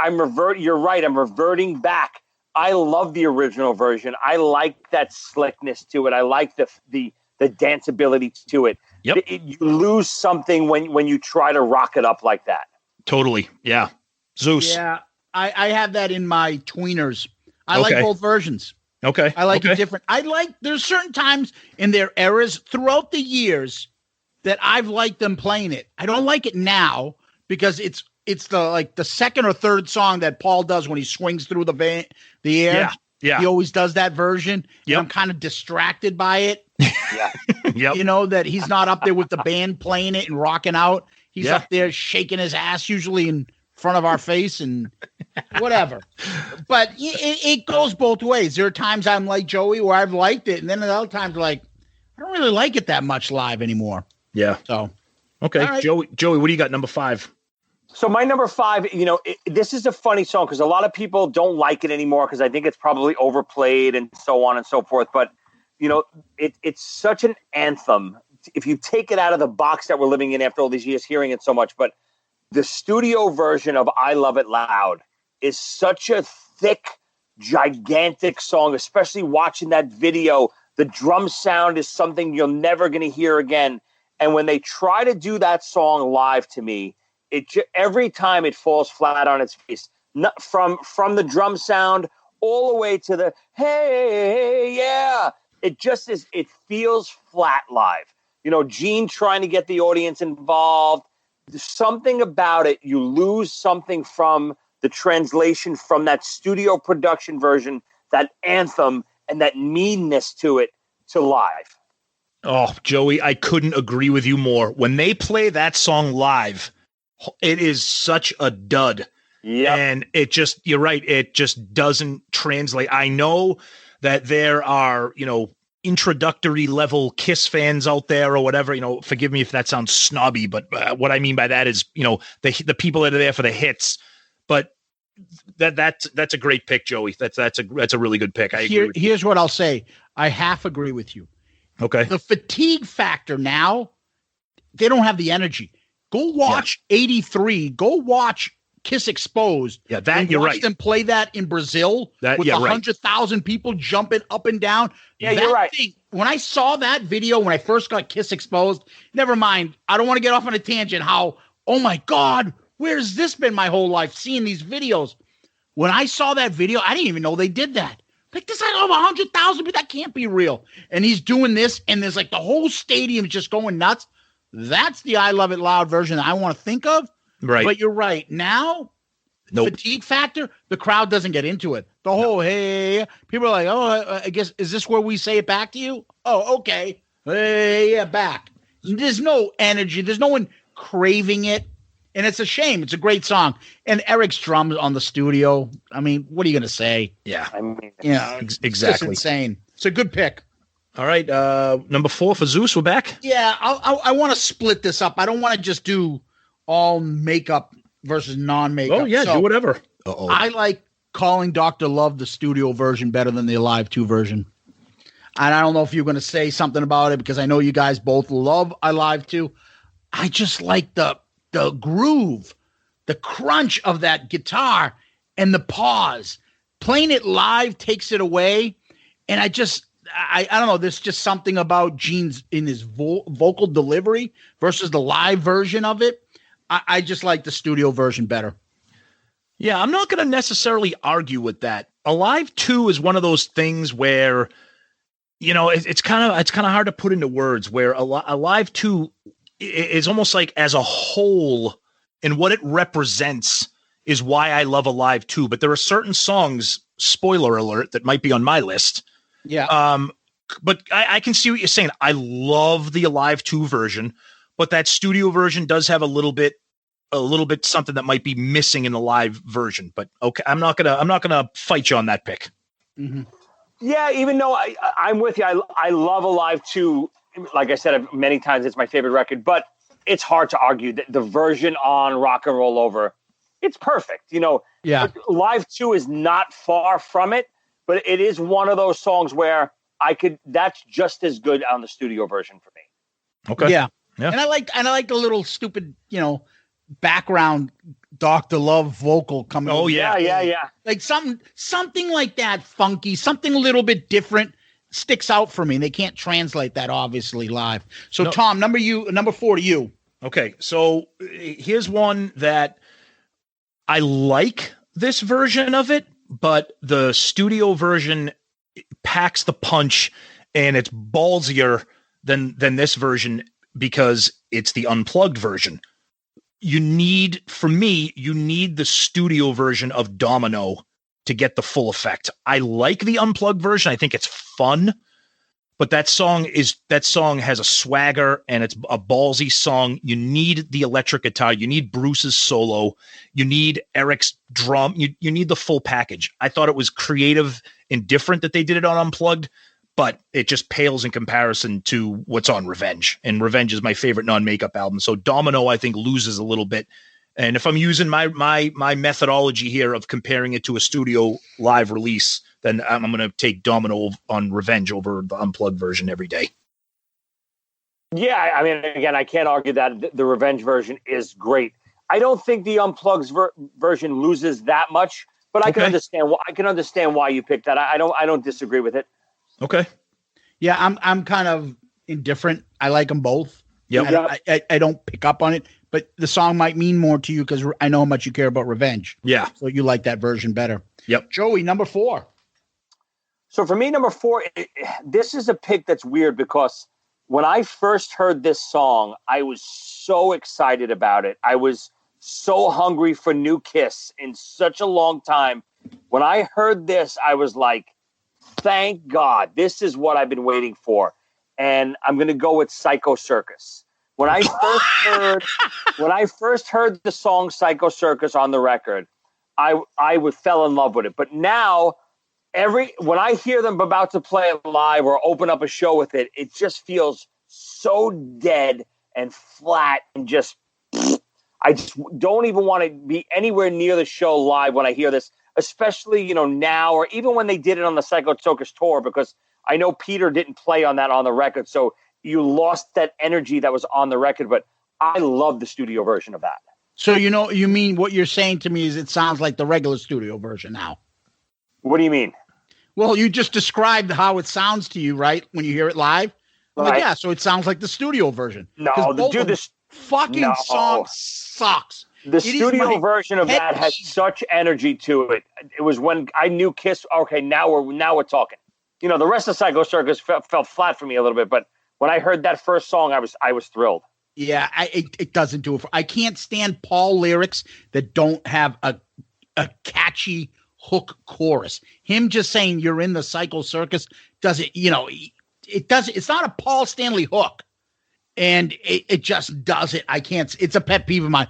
you're right. I'm reverting back. I love the original version. I like that slickness to it. I like the danceability to it. Yep. You lose something when you try to rock it up like that. Totally. Yeah. Zeus. Yeah, I have that in my tweeners. I like both versions. Okay. I like it different. There's certain times in their eras throughout the years that I've liked them playing it. I don't like it now because it's the second or third song that Paul does when he swings through the air. Yeah. He always does that version. Yep. I'm kind of distracted by it. Yeah. Yep. That he's not up there with the band playing it and rocking out. He's up there shaking his ass, usually in front of our face and whatever. But it goes both ways. There are times I'm like Joey where I've liked it, and then at other times like I don't really like it that much live anymore. Yeah. So okay, right. Joey, what do you got? Number 5. So my number 5, this is a funny song because a lot of people don't like it anymore because I think it's probably overplayed and so on and so forth. But it's such an anthem. If you take it out of the box that we're living in after all these years, hearing it so much, but the studio version of I Love It Loud is such a thick, gigantic song, especially watching that video. The drum sound is something you're never going to hear again. And when they try to do that song live to me, every time it falls flat on its face, from the drum sound all the way to the, hey, yeah. It just is, it feels flat live. Gene trying to get the audience involved. There's something about it. You lose something from the translation from that studio production version, that anthem, and that meanness to it to live. Oh, Joey, I couldn't agree with you more. When they play that song live, it is such a dud. Yeah. And you're right. It just doesn't translate. I know that there are, introductory level Kiss fans out there or whatever, forgive me if that sounds snobby, but what I mean by that is, the people that are there for the hits, but that's a great pick, Joey. That's a really good pick. I agree. Here's what I'll say. I half agree with you. Okay. The fatigue factor now, they don't have the energy. Go watch 83. Go watch Kiss Exposed. Yeah, that and you're watch right. them play that in Brazil with 100,000 people jumping up and down. Yeah, you're right. When I saw that video, when I first got Kiss Exposed, never mind. I don't want to get off on a tangent. Oh my God, where's this been my whole life? Seeing these videos. When I saw that video, I didn't even know they did that. Like, this is over 100,000, but that can't be real. And he's doing this, and there's like the whole stadium just going nuts. That's the I Love It Loud version that I want to think of. Right. But you're right. Now, fatigue factor, the crowd doesn't get into it. The whole, hey, people are like, oh, I guess, is this where we say it back to you? Oh, okay. Hey, yeah, back. There's no energy. There's no one craving it. And it's a shame. It's a great song. And Eric's drums on the studio. I mean, what are you going to say? Yeah. I mean, exactly. It's just insane. It's a good pick. All right. Number 4 for Zeus. We're back. Yeah. I want to split this up. I don't want to just do all makeup versus non-makeup. Oh, yeah. So do whatever. I like Calling Dr. Love, the studio version, better than the Alive 2 version. And I don't know if you're going to say something about it because I know you guys both love Alive 2. I just like the groove, the crunch of that guitar and the pause. Playing it live takes it away. And I don't know, there's just something about Gene's in his vocal delivery versus the live version of it. I just like the studio version better. Yeah, I'm not going to necessarily argue with that. Alive 2 is one of those things where, you know, it's kind of hard to put into words, where Alive 2 is almost like as a whole and what it represents is why I love Alive 2. But there are certain songs, spoiler alert, that might be on my list. Yeah. But I can see what you're saying. I love the Alive 2 version, but that studio version does have a little bit something that might be missing in the live version. But okay, I'm not gonna fight you on that pick. Mm-hmm. Yeah, even though I'm with you, I love Alive 2. Like I said many times, it's my favorite record, but it's hard to argue that the version on Rock and Roll Over, it's perfect. You know, yeah. Live 2 is not far from it, but it is one of those songs where that's just as good on the studio version for me. Okay. Yeah. And I like the little stupid, you know, background Dr. Love vocal coming. Oh yeah. Like something like that, funky, something a little bit different sticks out for me. They can't translate that obviously live. So no. Tom, number 4 to you. Okay. So here's one that I like this version of it, but the studio version packs the punch and it's ballsier than this version because it's the unplugged version. You need the studio version of Domino to get the full effect. I like the unplugged version. I think it's fun, but that song has a swagger and it's a ballsy song. You need the electric guitar. You need Bruce's solo. You need Eric's drum. You need the full package. I thought it was creative and different that they did it on Unplugged, but it just pales in comparison to what's on Revenge. And Revenge is my favorite non-makeup album. So Domino, I think, loses a little bit. And if I'm using my methodology here of comparing it to a studio live release, then I'm going to take Domino on Revenge over the Unplugged version every day. Yeah, I mean, again, I can't argue that the Revenge version is great. I don't think the Unplugged version loses that much, but I can understand why you picked that. I don't disagree with it. Okay. Yeah, I'm kind of indifferent. I like them both. Yeah. I don't pick up on it, but the song might mean more to you because I know how much you care about Revenge. Yeah. So you like that version better. Yep. Joey, number 4. So for me, number 4, this is a pick that's weird because when I first heard this song, I was so excited about it. I was so hungry for new Kiss in such a long time. When I heard this, I was like, thank God, this is what I've been waiting for. And I'm going to go with Psycho Circus. When I first heard the song Psycho Circus on the record, I fell in love with it. But now, when I hear them about to play it live or open up a show with it, it just feels so dead and flat and just I just don't even want to be anywhere near the show live when I hear this, especially, you know, now or even when they did it on the Psycho Circus tour, because I know Peter didn't play on that on the record. So you lost that energy that was on the record, but I love the studio version of that. So you mean what you're saying to me is it sounds like the regular studio version now. What do you mean? Well, you just described how it sounds to you, right? When you hear it live. I'm like, yeah, so it sounds like the studio version. No, this fucking song sucks. The studio version of that has such energy to it. It was when I knew Kiss. Okay, now we're talking. The rest of Psycho Circus fell flat for me a little bit, but when I heard that first song, I was thrilled. Yeah, it doesn't do it. I can't stand Paul lyrics that don't have a catchy hook chorus. Him just saying you're in the Psycho Circus doesn't. It doesn't. It's not a Paul Stanley hook, and it just doesn't. I can't. It's a pet peeve of mine.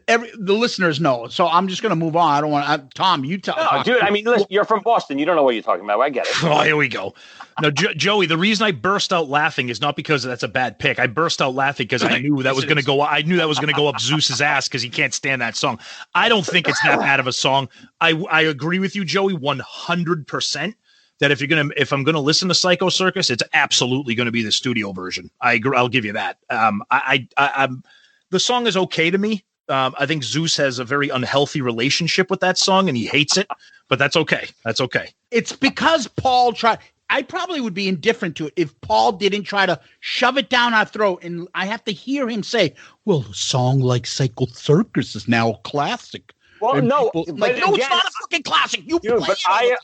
The listeners know, so I'm just going to move on. I don't want Tom. You tell. No, dude. I mean, listen, you're from Boston. You don't know what you're talking about. I get it. Oh, here we go. No, Joey. The reason I burst out laughing is not because that's a bad pick. I burst out laughing because I knew that was going to go. I knew that was going to go up Zeus's ass because he can't stand that song. I don't think it's that bad of a song. I agree with you, Joey, 100%. That if I'm gonna listen to Psycho Circus, it's absolutely going to be the studio version. I agree. I'll give you that. The song is okay to me. I think Zeus has a very unhealthy relationship with that song, and he hates it. But that's okay. That's okay. It's because Paul tried. I probably would be indifferent to it if Paul didn't try to shove it down our throat, and I have to hear him say, "Well, a song like Psycho Circus is now a classic." Well, and no, it's not a fucking classic. You dude, play but it.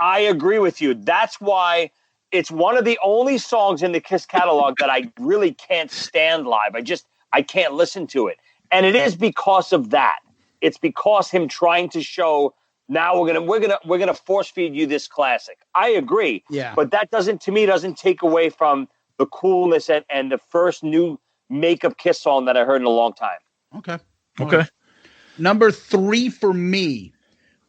I agree with you. That's why it's one of the only songs in the Kiss catalog that I really can't stand live. I can't listen to it. And it is because of that. It's because him trying to show now we're gonna force feed you this classic. I agree. Yeah. But that doesn't take away from the coolness and the first new makeup Kiss song that I heard in a long time. Okay. Right. Number 3 for me.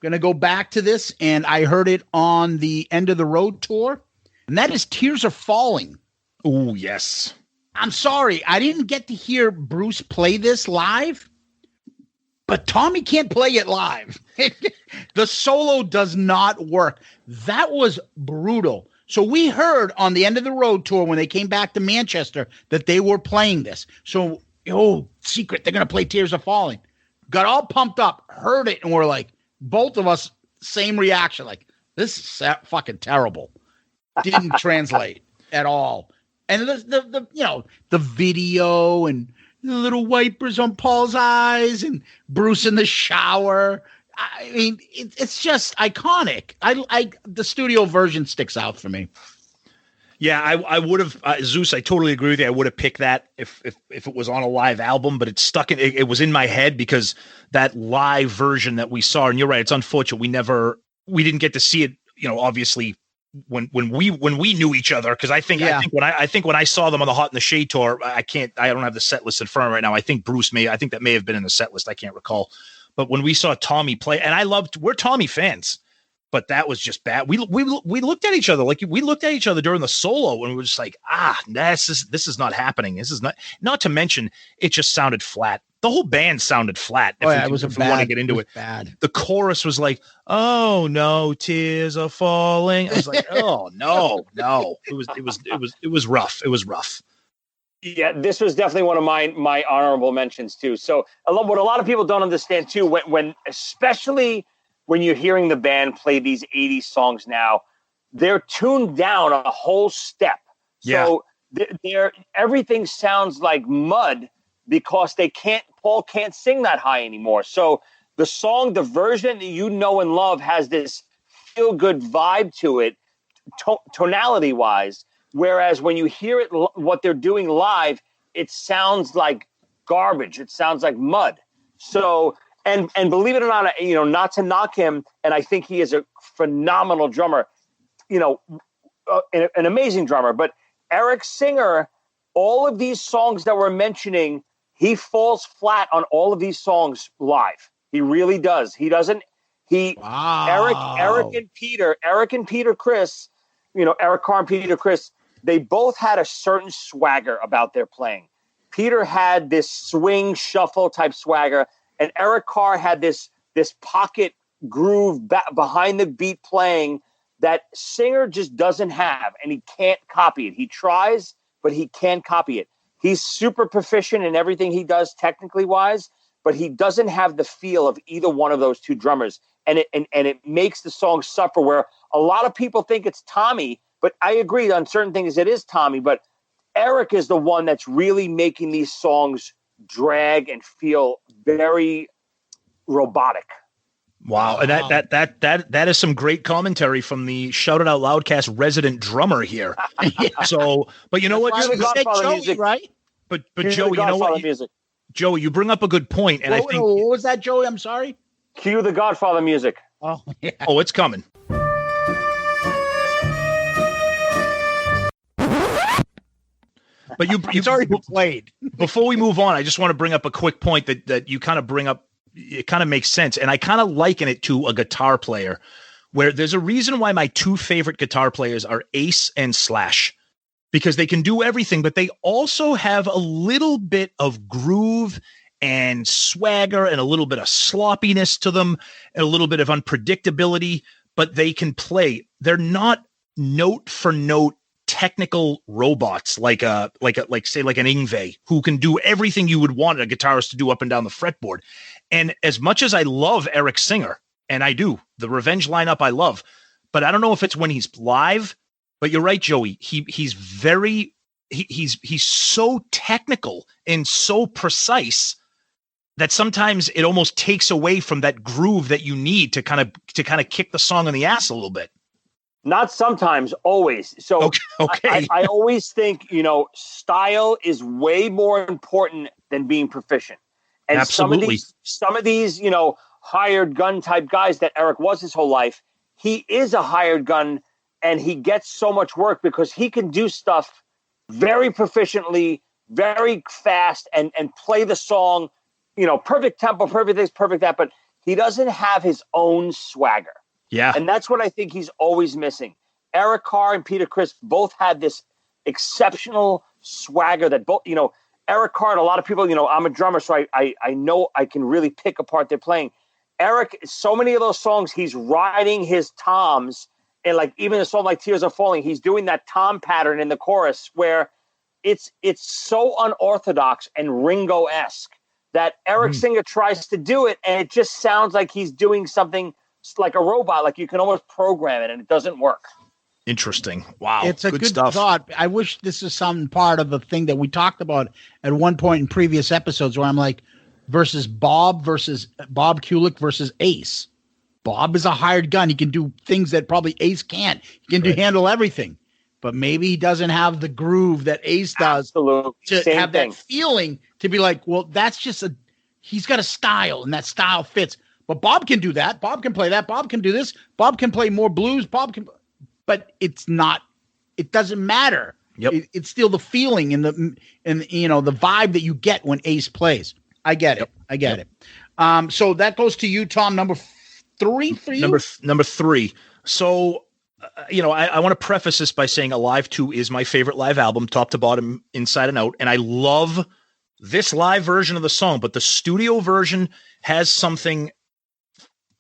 Going to go back to this, and I heard it on the End of the Road tour, and that is Tears Are Falling. Oh, yes. I'm sorry, I didn't get to hear Bruce play this live, but Tommy can't play it live. The solo does not work. That was brutal. So we heard on the End of the Road tour when they came back to Manchester that they were playing this. So, secret, they're going to play Tears Are Falling. Got all pumped up, heard it, and we're like, both of us, same reaction. Like, this is fucking terrible. Didn't translate at all. And the video and the little wipers on Paul's eyes and Bruce in the shower. I mean, it's just iconic. The studio version sticks out for me. Yeah, I would have Zeus. I totally agree with you. I would have picked that if it was on a live album, but it's stuck in. It was in my head because that live version that we saw, and you're right, it's unfortunate we didn't get to see it. Obviously when we knew each other, because I think when I saw them on the Hot in the Shade tour, I don't have the set list in front of me right now. I think that may have been in the set list. I can't recall, but when we saw Tommy play, and we're Tommy fans. But that was just bad. We looked at each other during the solo, and we were just like, this is not happening. This is not to mention it just sounded flat. The whole band sounded flat. If we want to get into it. Bad. The chorus was like, "Oh no, tears are falling." I was like, "Oh no." It was rough. It was rough. Yeah, this was definitely one of my honorable mentions too. So what a lot of people don't understand too, when especially when you're hearing the band play these 80s songs now, they're tuned down a whole step. So everything sounds like mud because Paul can't sing that high anymore. So the version that you know and love has this feel-good vibe to it, tonality-wise, whereas when you hear it, what they're doing live, it sounds like garbage. It sounds like mud. So... And believe it or not, not to knock him, and I think he is a phenomenal drummer, an amazing drummer. But Eric Singer, all of these songs that we're mentioning, he falls flat on all of these songs live. He really does. He doesn't. Wow. Eric and Peter Criss, Eric Carr and Peter Criss, they both had a certain swagger about their playing. Peter had this swing shuffle type swagger. And Eric Carr had this pocket groove behind the beat playing that Singer just doesn't have, and he can't copy it. He tries, but he can't copy it. He's super proficient in everything he does technically wise, but he doesn't have the feel of either one of those two drummers. And it makes the song suffer, where a lot of people think it's Tommy, but I agree on certain things it is Tommy, but Eric is the one that's really making these songs drag and feel very robotic. Wow. And that is some great commentary from the Shout It Out Loudcast resident drummer here. So, but you know what? You're the Godfather Joey, music, right? But Joey, you know what? Joey, you bring up a good point, and I think what was that, Joey? I'm sorry. Cue the Godfather music. Oh, yeah. Oh, it's coming. But it's already played. Before we move on, I just want to bring up a quick point that you kind of bring up. It kind of makes sense, and I kind of liken it to a guitar player, where there's a reason why my two favorite guitar players are Ace and Slash, because they can do everything, but they also have a little bit of groove and swagger and a little bit of sloppiness to them and a little bit of unpredictability, but they can play. They're not note for note technical robots like say an Yngwie, who can do everything you would want a guitarist to do up and down the fretboard. And as much as I love Eric Singer, and I do, the Revenge lineup I love, but I don't know if it's when he's live. But you're right, Joey. He's so technical and so precise that sometimes it almost takes away from that groove that you need to kind of kick the song in the ass a little bit. Not sometimes, always. So okay. I always think, style is way more important than being proficient. And absolutely. some of these, hired gun type guys that Eric was his whole life, he is a hired gun, and he gets so much work because he can do stuff very proficiently, very fast, and play the song, perfect tempo, perfect this, perfect that, but he doesn't have his own swagger. Yeah. And that's what I think he's always missing. Eric Carr and Peter Criss both had this exceptional swagger that both, Eric Carr, and a lot of people, I'm a drummer, so I know I can really pick apart their playing. Eric, so many of those songs, he's riding his toms, and like even a song like Tears Are Falling, he's doing that tom pattern in the chorus where it's so unorthodox and Ringo-esque that Eric Singer tries to do it, and it just sounds like he's doing something like a robot, like you can almost program it, and it doesn't work. Interesting. Wow. It's a good stuff. thought. I wish this is some part of a thing that we talked about at one point in previous episodes, where I'm like, versus Bob Kulick versus Ace. Bob is a hired gun. He can do things that probably Ace can't. He can handle everything, but maybe he doesn't have the groove that Ace does. Absolutely. To Same have thing. that feeling to be like, well, that's just he's got a style, and that style fits. But Bob can do that. Bob can play that. Bob can do this. Bob can play more blues. But it doesn't matter. Yep. It's still the feeling and the vibe that you get when Ace plays. I get it. I get it. So that goes to you, Tom. Number 3 for you. Number 3. So, I want to preface this by saying Alive 2 is my favorite live album, top to bottom, inside and out. And I love this live version of the song, but the studio version has something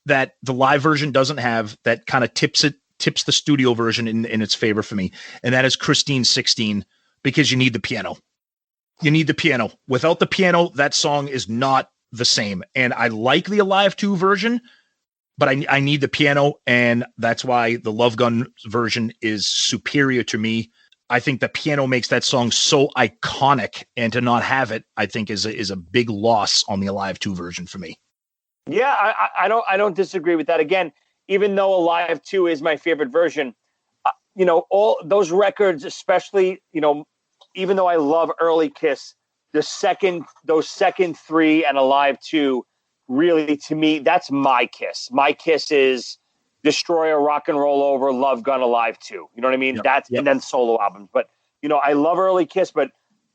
that the live version doesn't have that kind of tips the studio version in its favor for me. And that is Christine 16, because you need the piano. You need the piano. Without the piano, that song is not the same. And I like the Alive 2 version, but I need the piano, and that's why the Love Gun version is superior to me. I think the piano makes that song so iconic, and to not have it, I think is a big loss on the Alive 2 version for me. Yeah, I don't disagree with that. Again, even though Alive 2 is my favorite version, all those records, especially, even though I love early Kiss, those second 3 and Alive 2, really, to me, that's my Kiss. My Kiss is Destroyer, Rock and Roll Over, Love Gun, Alive 2. You know what I mean? Yep. And then solo albums. But, I love early Kiss, but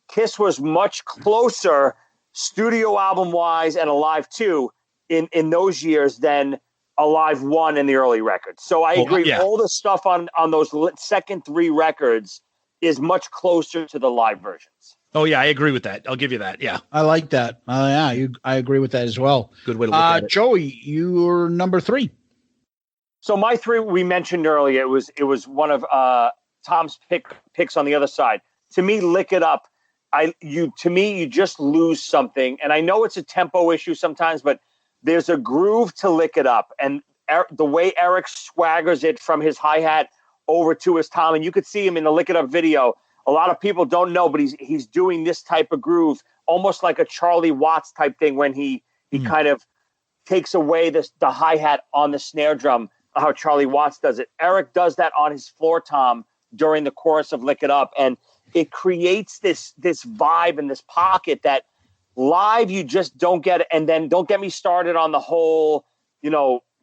Kiss was much closer studio album-wise and Alive 2 in those years than Alive 1 in the early records. So I agree. Yeah. All the stuff on those second 3 records is much closer to the live versions. Oh, yeah, I agree with that. I'll give you that. Yeah. I like that. I agree with that as well. Good way to look at it. Joey, you're number 3. So my 3 we mentioned earlier, it was one of Tom's picks on the other side. To me, Lick It Up. to me, you just lose something. And I know it's a tempo issue sometimes, but there's a groove to Lick It Up. And the way Eric swaggers it from his hi-hat over to his tom, and you could see him in the Lick It Up video. A lot of people don't know, but he's doing this type of groove, almost like a Charlie Watts type thing when he kind of takes away the hi-hat on the snare drum, how Charlie Watts does it. Eric does that on his floor tom during the chorus of Lick It Up. And it creates this vibe in this pocket that live you just don't get it. And then don't get me started on the whole,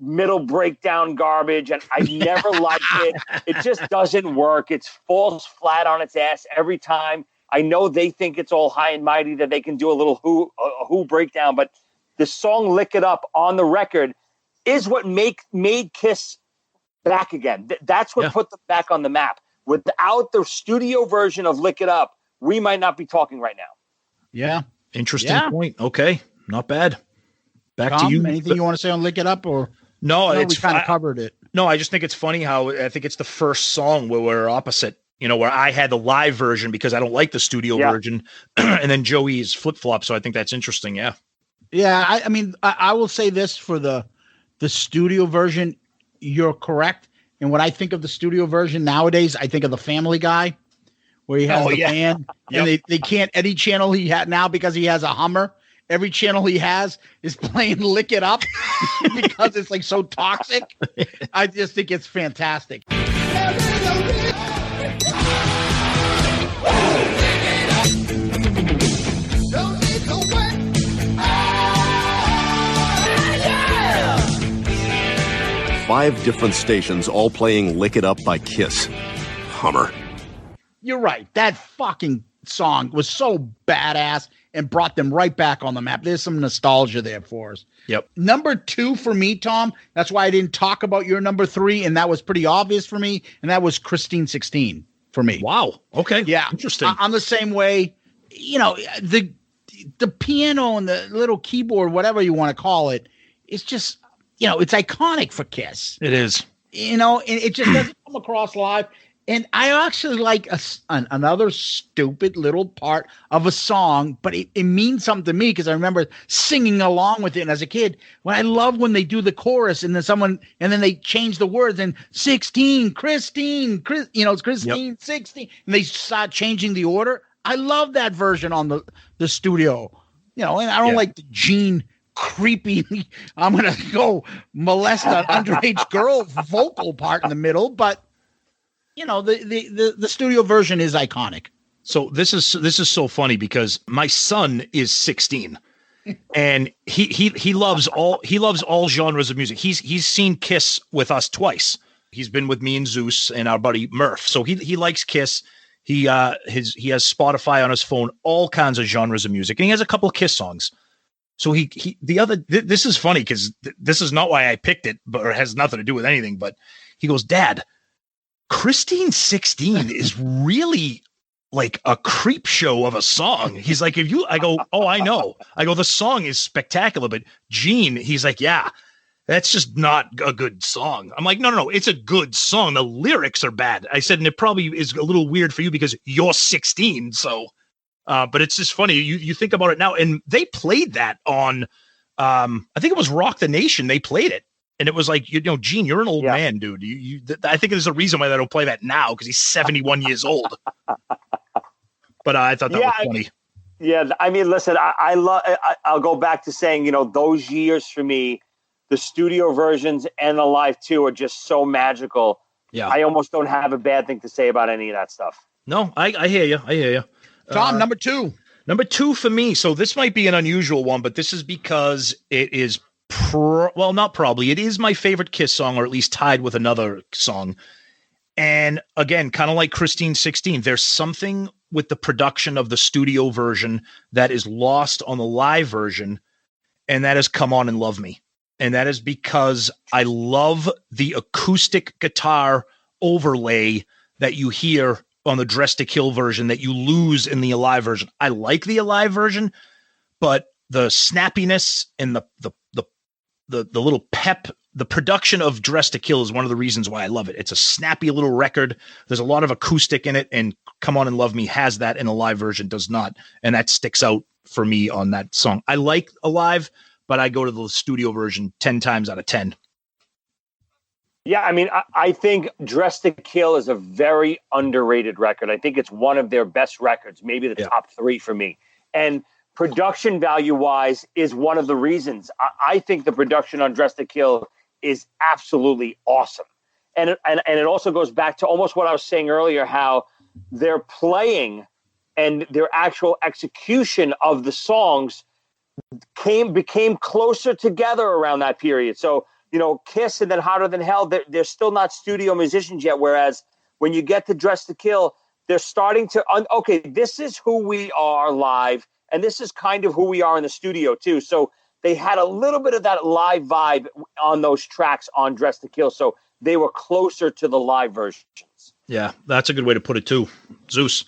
middle breakdown garbage. And I never liked it. It just doesn't work. It falls flat on its ass every time. I know they think it's all high and mighty that they can do a little who breakdown, but the song Lick It Up on the record is what made Kiss back again. That's what put them back on the map. Without the studio version of Lick It Up, we might not be talking right now. Yeah. Interesting point. Okay. Not bad. Back Tom, to you. Anything you want to say on Lick It Up? Or no, we kind of covered it. No, I just think it's funny how I think it's the first song where we're opposite, where I had the live version because I don't like the studio version, and then Joey's flip-flop. So I think that's interesting. Yeah. Yeah. I mean, I will say this for the studio version. You're correct. And when I think of the studio version nowadays, I think of the Family Guy, where he has the band, and they can't any channel he had now because he has a Hummer. Every channel he has is playing Lick It Up because it's like so toxic. I just think it's fantastic. 5 different stations all playing Lick It Up by Kiss. Hummer. You're right. That fucking song was so badass and brought them right back on the map. There's some nostalgia there for us. Yep. Number 2 for me, Tom, that's why I didn't talk about your number 3, and that was pretty obvious for me, and that was Christine 16 for me. Wow. Okay. Yeah. Interesting. I'm the same way. The piano and the little keyboard, whatever you want to call it, it's just, it's iconic for Kiss. It is. And it just doesn't come across live. And I actually like another stupid little part of a song, but it means something to me because I remember singing along with it as a kid. When I love when they do the chorus and then they change the words and 16, Christine, it's Christine 16, and they start changing the order. I love that version on the studio, and I don't like the Gene creepy, I'm going to go molest an underage girl vocal part in the middle, but the studio version is iconic. So this is so funny because my son is 16 and he loves all genres of music. He's seen Kiss with us twice. He's been with me and Zeus and our buddy Murph. So he likes Kiss. He has Spotify on his phone, all kinds of genres of music, and he has a couple of Kiss songs. So this is funny because this is not why I picked it, but it has nothing to do with anything. But he goes, Dad, Christine 16 is really like a creep show of a song. He's like, I go, oh, I know. I go, the song is spectacular, but Gene, he's like, yeah, that's just not a good song. I'm like, no, it's a good song. The lyrics are bad. I said, and it probably is a little weird for you because you're 16. So, but it's just funny. You think about it now, and they played that on, I think it was Rock the Nation. They played it. And it was like, Gene, you're an old man, dude. I think there's a reason why they don't play that now because he's 71 years old. But I thought that was funny. I mean, listen, I'll go back to saying, those years for me, the studio versions and the live too are just so magical. Yeah, I almost don't have a bad thing to say about any of that stuff. No, I hear you. Tom, number 2. Number 2 for me. So this might be an unusual one, but this is because it is not probably. It is my favorite Kiss song, or at least tied with another song. And again, kind of like Christine 16, there's something with the production of the studio version that is lost on the live version, and that is Come On and Love Me. And that is because I love the acoustic guitar overlay that you hear on the Dress to Kill version that you lose in the Alive version. I like the Alive version, but the snappiness and the little pep the production of Dress to Kill is one of the reasons why I love it. It's a snappy little record. There's a lot of acoustic in it, and Come On and Love Me has that, and a live version does not. And that sticks out for me on that song. I like a live, but I go to the studio version 10 times out of 10. Yeah, I mean, I think Dress to Kill is a very underrated record. I think it's one of their best records, maybe the top 3 for me. And production value-wise is one of the reasons. I think the production on Dress to Kill is absolutely awesome. And it also goes back to almost what I was saying earlier, how their playing and their actual execution of the songs became closer together around that period. So, Kiss and then Hotter Than Hell, they're still not studio musicians yet, whereas when you get to Dress to Kill, they're starting to, okay, this is who we are live, and this is kind of who we are in the studio too. So they had a little bit of that live vibe on those tracks on Dress to Kill. So they were closer to the live versions. Yeah, that's a good way to put it too. Zeus.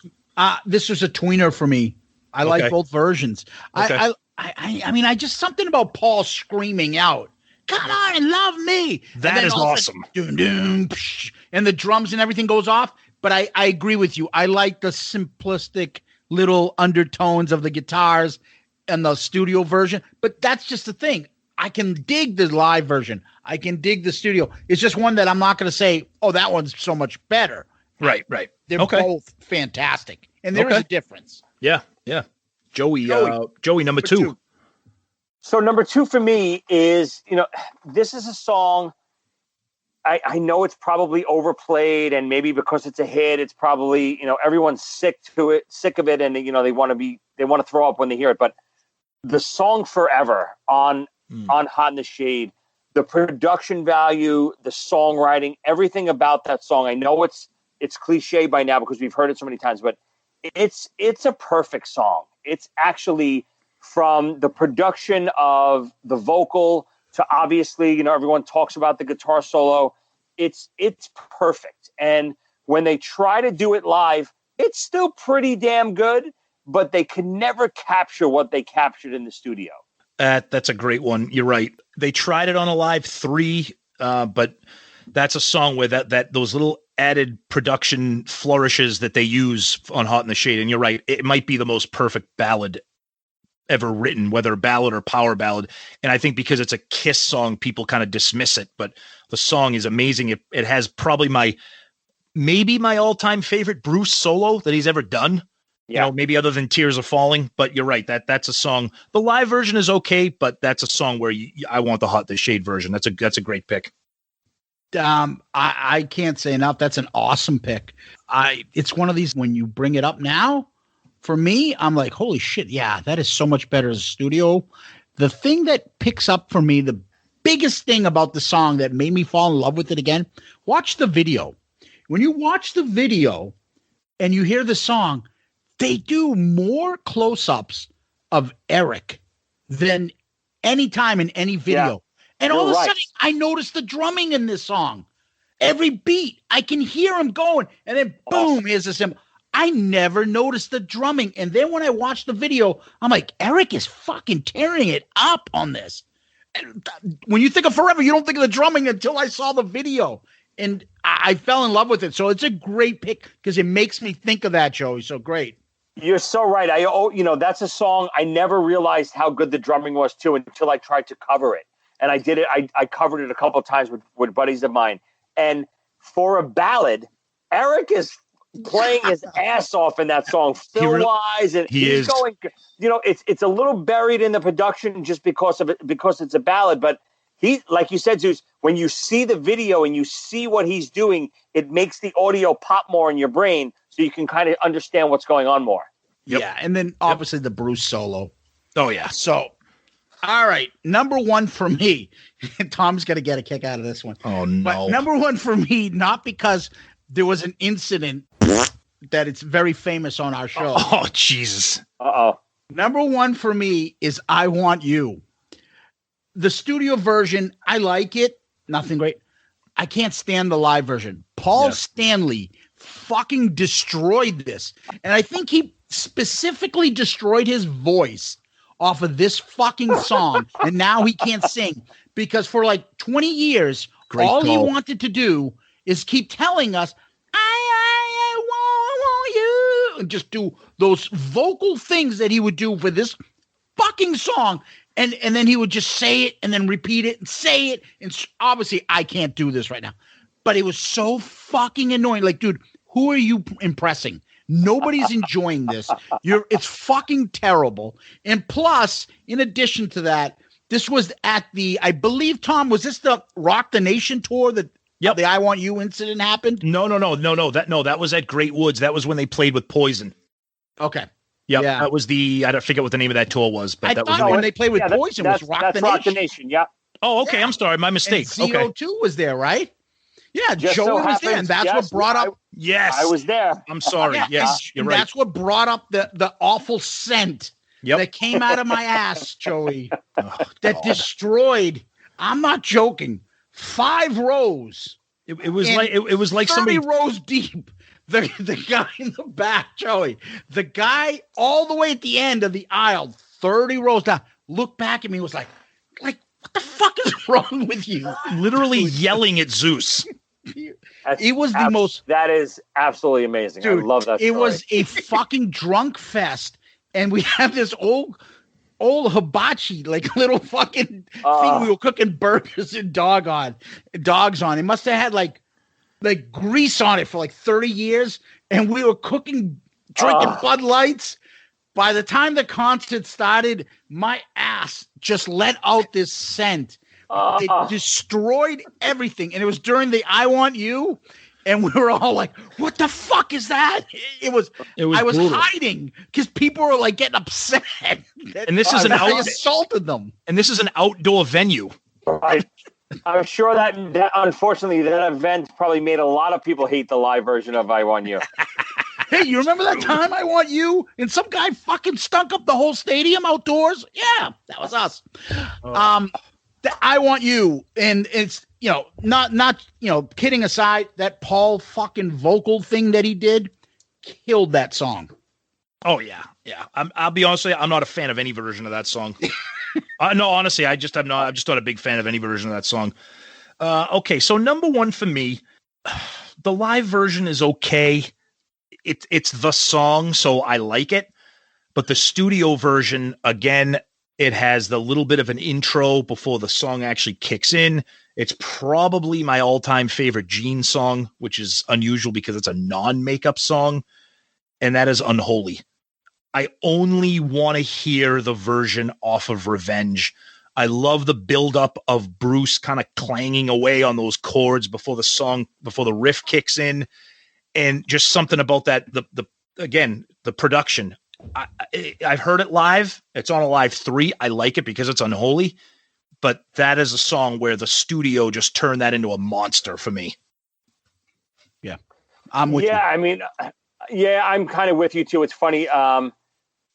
This was a tweener for me. I like both versions. Okay. I mean, I just something about Paul screaming out, "Come on and love me." That is awesome. Doom, doom, psh, and the drums and everything goes off. But I agree with you. I like the simplistic little undertones of the guitars and the studio version. But that's just the thing. I can dig the live version. I can dig the studio. It's just one that I'm not going to say, oh, that one's so much better. Right. They're both fantastic. And there is a difference. Yeah. Joey, number 2. So number 2 for me is, this is a song. I know it's probably overplayed, and maybe because it's a hit, it's probably, everyone's sick of it. And, they want to throw up when they hear it. But the song Forever on Hot in the Shade, the production value, the songwriting, everything about that song. I know it's cliche by now because we've heard it so many times, but it's a perfect song. It's actually, from the production of the vocal to, obviously, everyone talks about the guitar solo. It's perfect. And when they try to do it live, it's still pretty damn good, but they can never capture what they captured in the studio. That's a great one. You're right. They tried it on a live 3, but that's a song where that those little added production flourishes that they use on Hot in the Shade. And you're right. It might be the most perfect ballad ever written, whether a ballad or power ballad. And I think because it's a Kiss song, people kind of dismiss it, but the song is amazing. It has probably maybe my all-time favorite Bruce solo that he's ever done. Yeah. Maybe other than Tears Are Falling, but you're right. That's a song. The live version is okay, but that's a song where I want the Hot in the Shade version. That's a great pick. I can't say enough. That's an awesome pick. It's one of these, when you bring it up now, for me, I'm like, holy shit, yeah, that is so much better as a studio. The thing that picks up for me, the biggest thing about the song that made me fall in love with it again, watch the video. When you watch the video and you hear the song, they do more close-ups of Eric than any time in any video. Yeah, and all of a sudden, I noticed the drumming in this song. Every beat, I can hear him going. And then, boom, here's this cymbal. I never noticed the drumming. And then when I watched the video, I'm like, Eric is fucking tearing it up on this. And when you think of Forever, you don't think of the drumming until I saw the video. And I fell in love with it. So it's a great pick because it makes me think of that, Joey. So great. You're so right. That's a song I never realized how good the drumming was too until I tried to cover it. And I did it. I covered it a couple of times with buddies of mine. And for a ballad, Eric is playing his ass off in that song, fill-wise, and he's going. It's a little buried in the production just because of it, because it's a ballad. But he, like you said, Zeus, when you see the video and you see what he's doing, it makes the audio pop more in your brain, so you can kind of understand what's going on more. Yep. Yeah, and then obviously the Bruce solo. Oh yeah. So, all right, number 1 for me. Tom's going to get a kick out of this one. Oh no. But number 1 for me, not because there was an incident that it's very famous on our show. Oh Jesus. Uh-oh. Number 1 for me is I Want You. The studio version, I like it. Nothing great. I can't stand the live version. Paul Stanley fucking destroyed this. And I think he specifically destroyed his voice off of this fucking song, and now he can't sing because for like 20 years, all he wanted to do is keep telling us, I want you, and just do those vocal things that he would do for this fucking song. And then he would just say it and then repeat it and say it. And obviously I can't do this right now, but it was so fucking annoying. Like, dude, who are you impressing? Nobody's enjoying this. It's fucking terrible. And plus, in addition to that, this was at the, I believe, Tom, was this the Rock the Nation tour that the I Want You incident happened? No. That was at Great Woods. That was when they played with Poison. Okay. Yep, yeah, that was I don't forget what the name of that tour was, but that was when they played with Poison was Rock the Nation. Rock the Nation, yeah. Oh, okay, I'm sorry, my mistake. And CO2 was there, right? Yeah, Joey was there, and that's what brought up. Yes, I was there. I'm sorry. Yes, you're right. That's what brought up the awful scent that came out of my ass, Joey. That destroyed. I'm not joking. 5 rows. It was like 30 somebody rows deep. The guy in the back, Joey, the guy all the way at the end of the aisle, 30 rows down, looked back at me and was like, what the fuck is wrong with you? Literally yelling at Zeus. It was the most. That is absolutely amazing. Dude, I love that story. It was a fucking drunk fest. And we have this old hibachi, like little fucking thing we were cooking burgers and dogs on. It must have had like grease on it for like 30 years, and we were drinking Bud Lights. By the time the concert started, my ass just let out this scent. It destroyed everything, and it was during the I Want You, and we were all like, what the fuck is that? I was brutal. Hiding because people were like getting upset. And this is I assaulted them. And this is an outdoor venue. Right. I'm sure that unfortunately that event probably made a lot of people hate the live version of I Want You. Hey, you remember that time I Want You and some guy fucking stunk up the whole stadium outdoors? Yeah, that was us. I Want You, and it's not kidding aside, that Paul fucking vocal thing that he did killed that song. Oh yeah. I'll be honest with you, I'm not a fan of any version of that song. No, honestly, I'm just not a big fan of any version of that song. Okay, so number one for me, the live version is okay. It's the song, so I like it. But the studio version, again, it has the little bit of an intro before the song actually kicks in. It's probably my all-time favorite Gene song, which is unusual because it's a non-makeup song, and that is Unholy. I only want to hear the version off of Revenge. I love the buildup of Bruce kind of clanging away on those chords before the riff kicks in, and just something about that. The production. I've heard it live. It's on Alive 3. I like it because it's Unholy, but that is a song where the studio just turned that into a monster for me. Yeah, I'm with you. I mean, I'm kind of with you too. It's funny.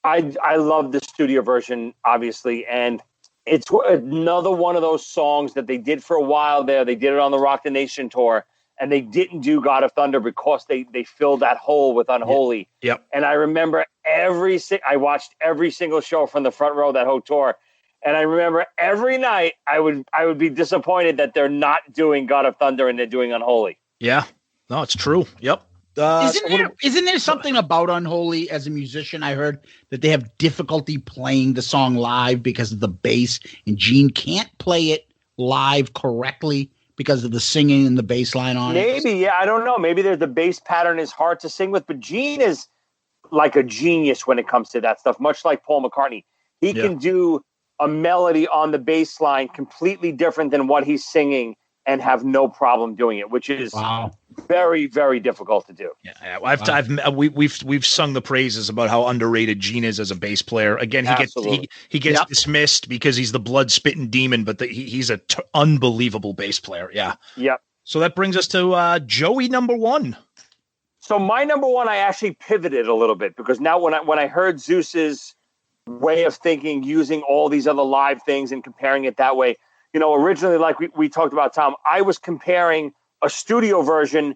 I love the studio version, obviously, and it's another one of those songs that they did for a while there. They did it on the Rock the Nation tour, and they didn't do God of Thunder because they filled that hole with Unholy. Yep. And I remember I watched every single show from the front row of that whole tour, and I remember every night I would be disappointed that they're not doing God of Thunder and they're doing Unholy. Yeah. No, it's true. Yep. Isn't there something about Unholy as a musician? I heard that they have difficulty playing the song live because of the bass, and Gene can't play it live correctly because of the singing and the bass line on it. Maybe, yeah, I don't know. Maybe the bass pattern is hard to sing with, but Gene is like a genius when it comes to that stuff, much like Paul McCartney. He can do a melody on the bass line completely different than what he's singing and have no problem doing it, which is very, very difficult to do. Yeah, we've sung the praises about how underrated Gene is as a bass player. Again, he gets dismissed because he's the blood spitting demon, but he's an unbelievable bass player. Yeah. Yep. So that brings us to Joey number one. So my number one, I actually pivoted a little bit because now when I heard Zeus's way of thinking, using all these other live things and comparing it that way. Originally, like we talked about, Tom, I was comparing a studio version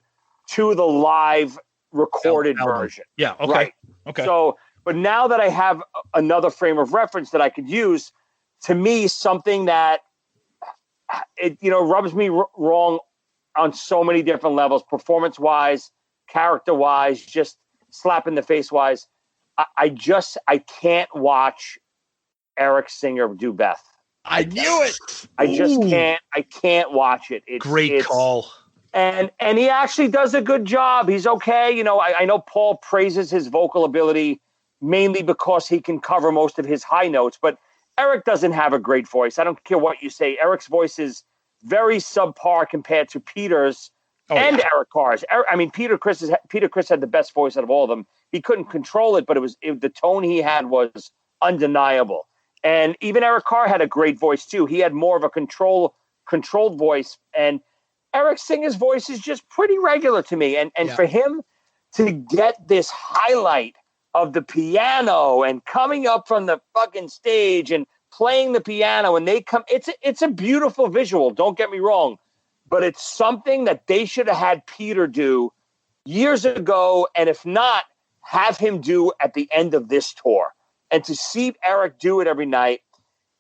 to the live recorded version. Yeah. Okay. Right? Okay. So But now that I have another frame of reference that I could use, to me, something that it rubs me wrong on so many different levels, performance-wise, character-wise, just slap in the face-wise. I can't watch Eric Singer do Beth. I knew it. I just can't. I can't watch it. Great call. And he actually does a good job. He's okay. I know Paul praises his vocal ability mainly because he can cover most of his high notes, but Eric doesn't have a great voice. I don't care what you say. Eric's voice is very subpar compared to Peter's Eric Carr's. Peter Criss had the best voice out of all of them. He couldn't control it, but the tone he had was undeniable. And even Eric Carr had a great voice too. He had more of a controlled voice. And Eric Singer's voice is just pretty regular to me. And for him to get this highlight of the piano and coming up from the fucking stage and playing the piano and they come, it's a beautiful visual. Don't get me wrong, but it's something that they should have had Peter do years ago. And if not, have him do at the end of this tour. And to see Eric do it every night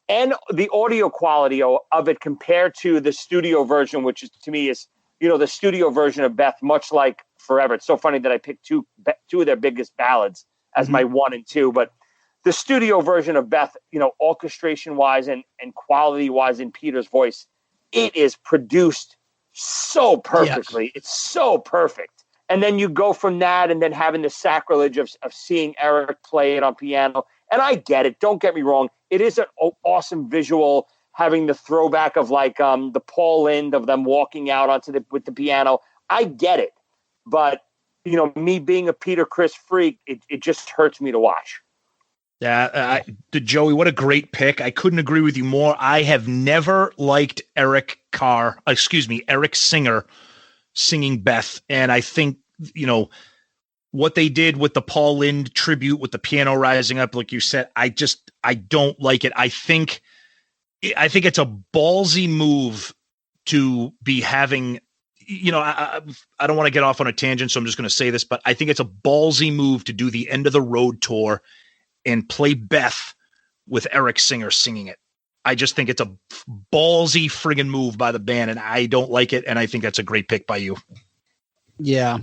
and the audio quality of it compared to the studio version, which is, to me is, the studio version of Beth, much like Forever. It's so funny that I picked two of their biggest ballads as my 1 and 2, but the studio version of Beth, orchestration wise and quality wise in Peter's voice, it is produced so perfectly. Yes. It's so perfect. And then you go from that and then having the sacrilege of seeing Eric play it on piano. And I get it. Don't get me wrong. It is an awesome visual, having the throwback of like the Paul Lynde of them walking out with the piano. I get it. But, me being a Peter Criss freak, it just hurts me to watch. Yeah, Joey, what a great pick. I couldn't agree with you more. I have never liked Eric Singer singing Beth. And I think, what they did with the Paul Lynde tribute with the piano rising up, like you said, I don't like it. I think it's a ballsy move to be having, I don't want to get off on a tangent, so I'm just going to say this, but I think it's a ballsy move to do the end of the road tour and play Beth with Eric Singer singing it. I just think it's a ballsy friggin' move by the band, and I don't like it, and I think that's a great pick by you. Yeah.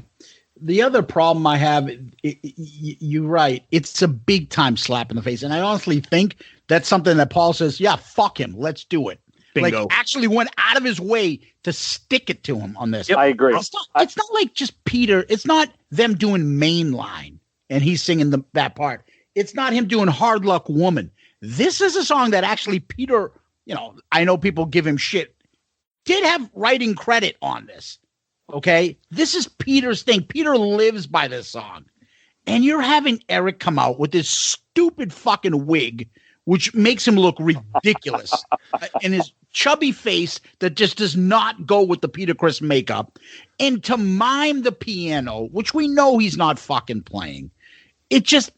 The other problem I have, you're right, it's a big-time slap in the face, and I honestly think that's something that Paul says, yeah, fuck him, let's do it. Bingo. Like, actually went out of his way to stick it to him on this. Yep, I agree. It's not like just Peter. It's not them doing Mainline and he's singing that part. It's not him doing Hard Luck Woman. This is a song that actually Peter, I know people give him shit, did have writing credit on this. Okay? This is Peter's thing. Peter lives by this song. And you're having Eric come out with this stupid fucking wig, which makes him look ridiculous. And his chubby face that just does not go with the Peter Criss makeup. And to mime the piano, which we know he's not fucking playing. It just,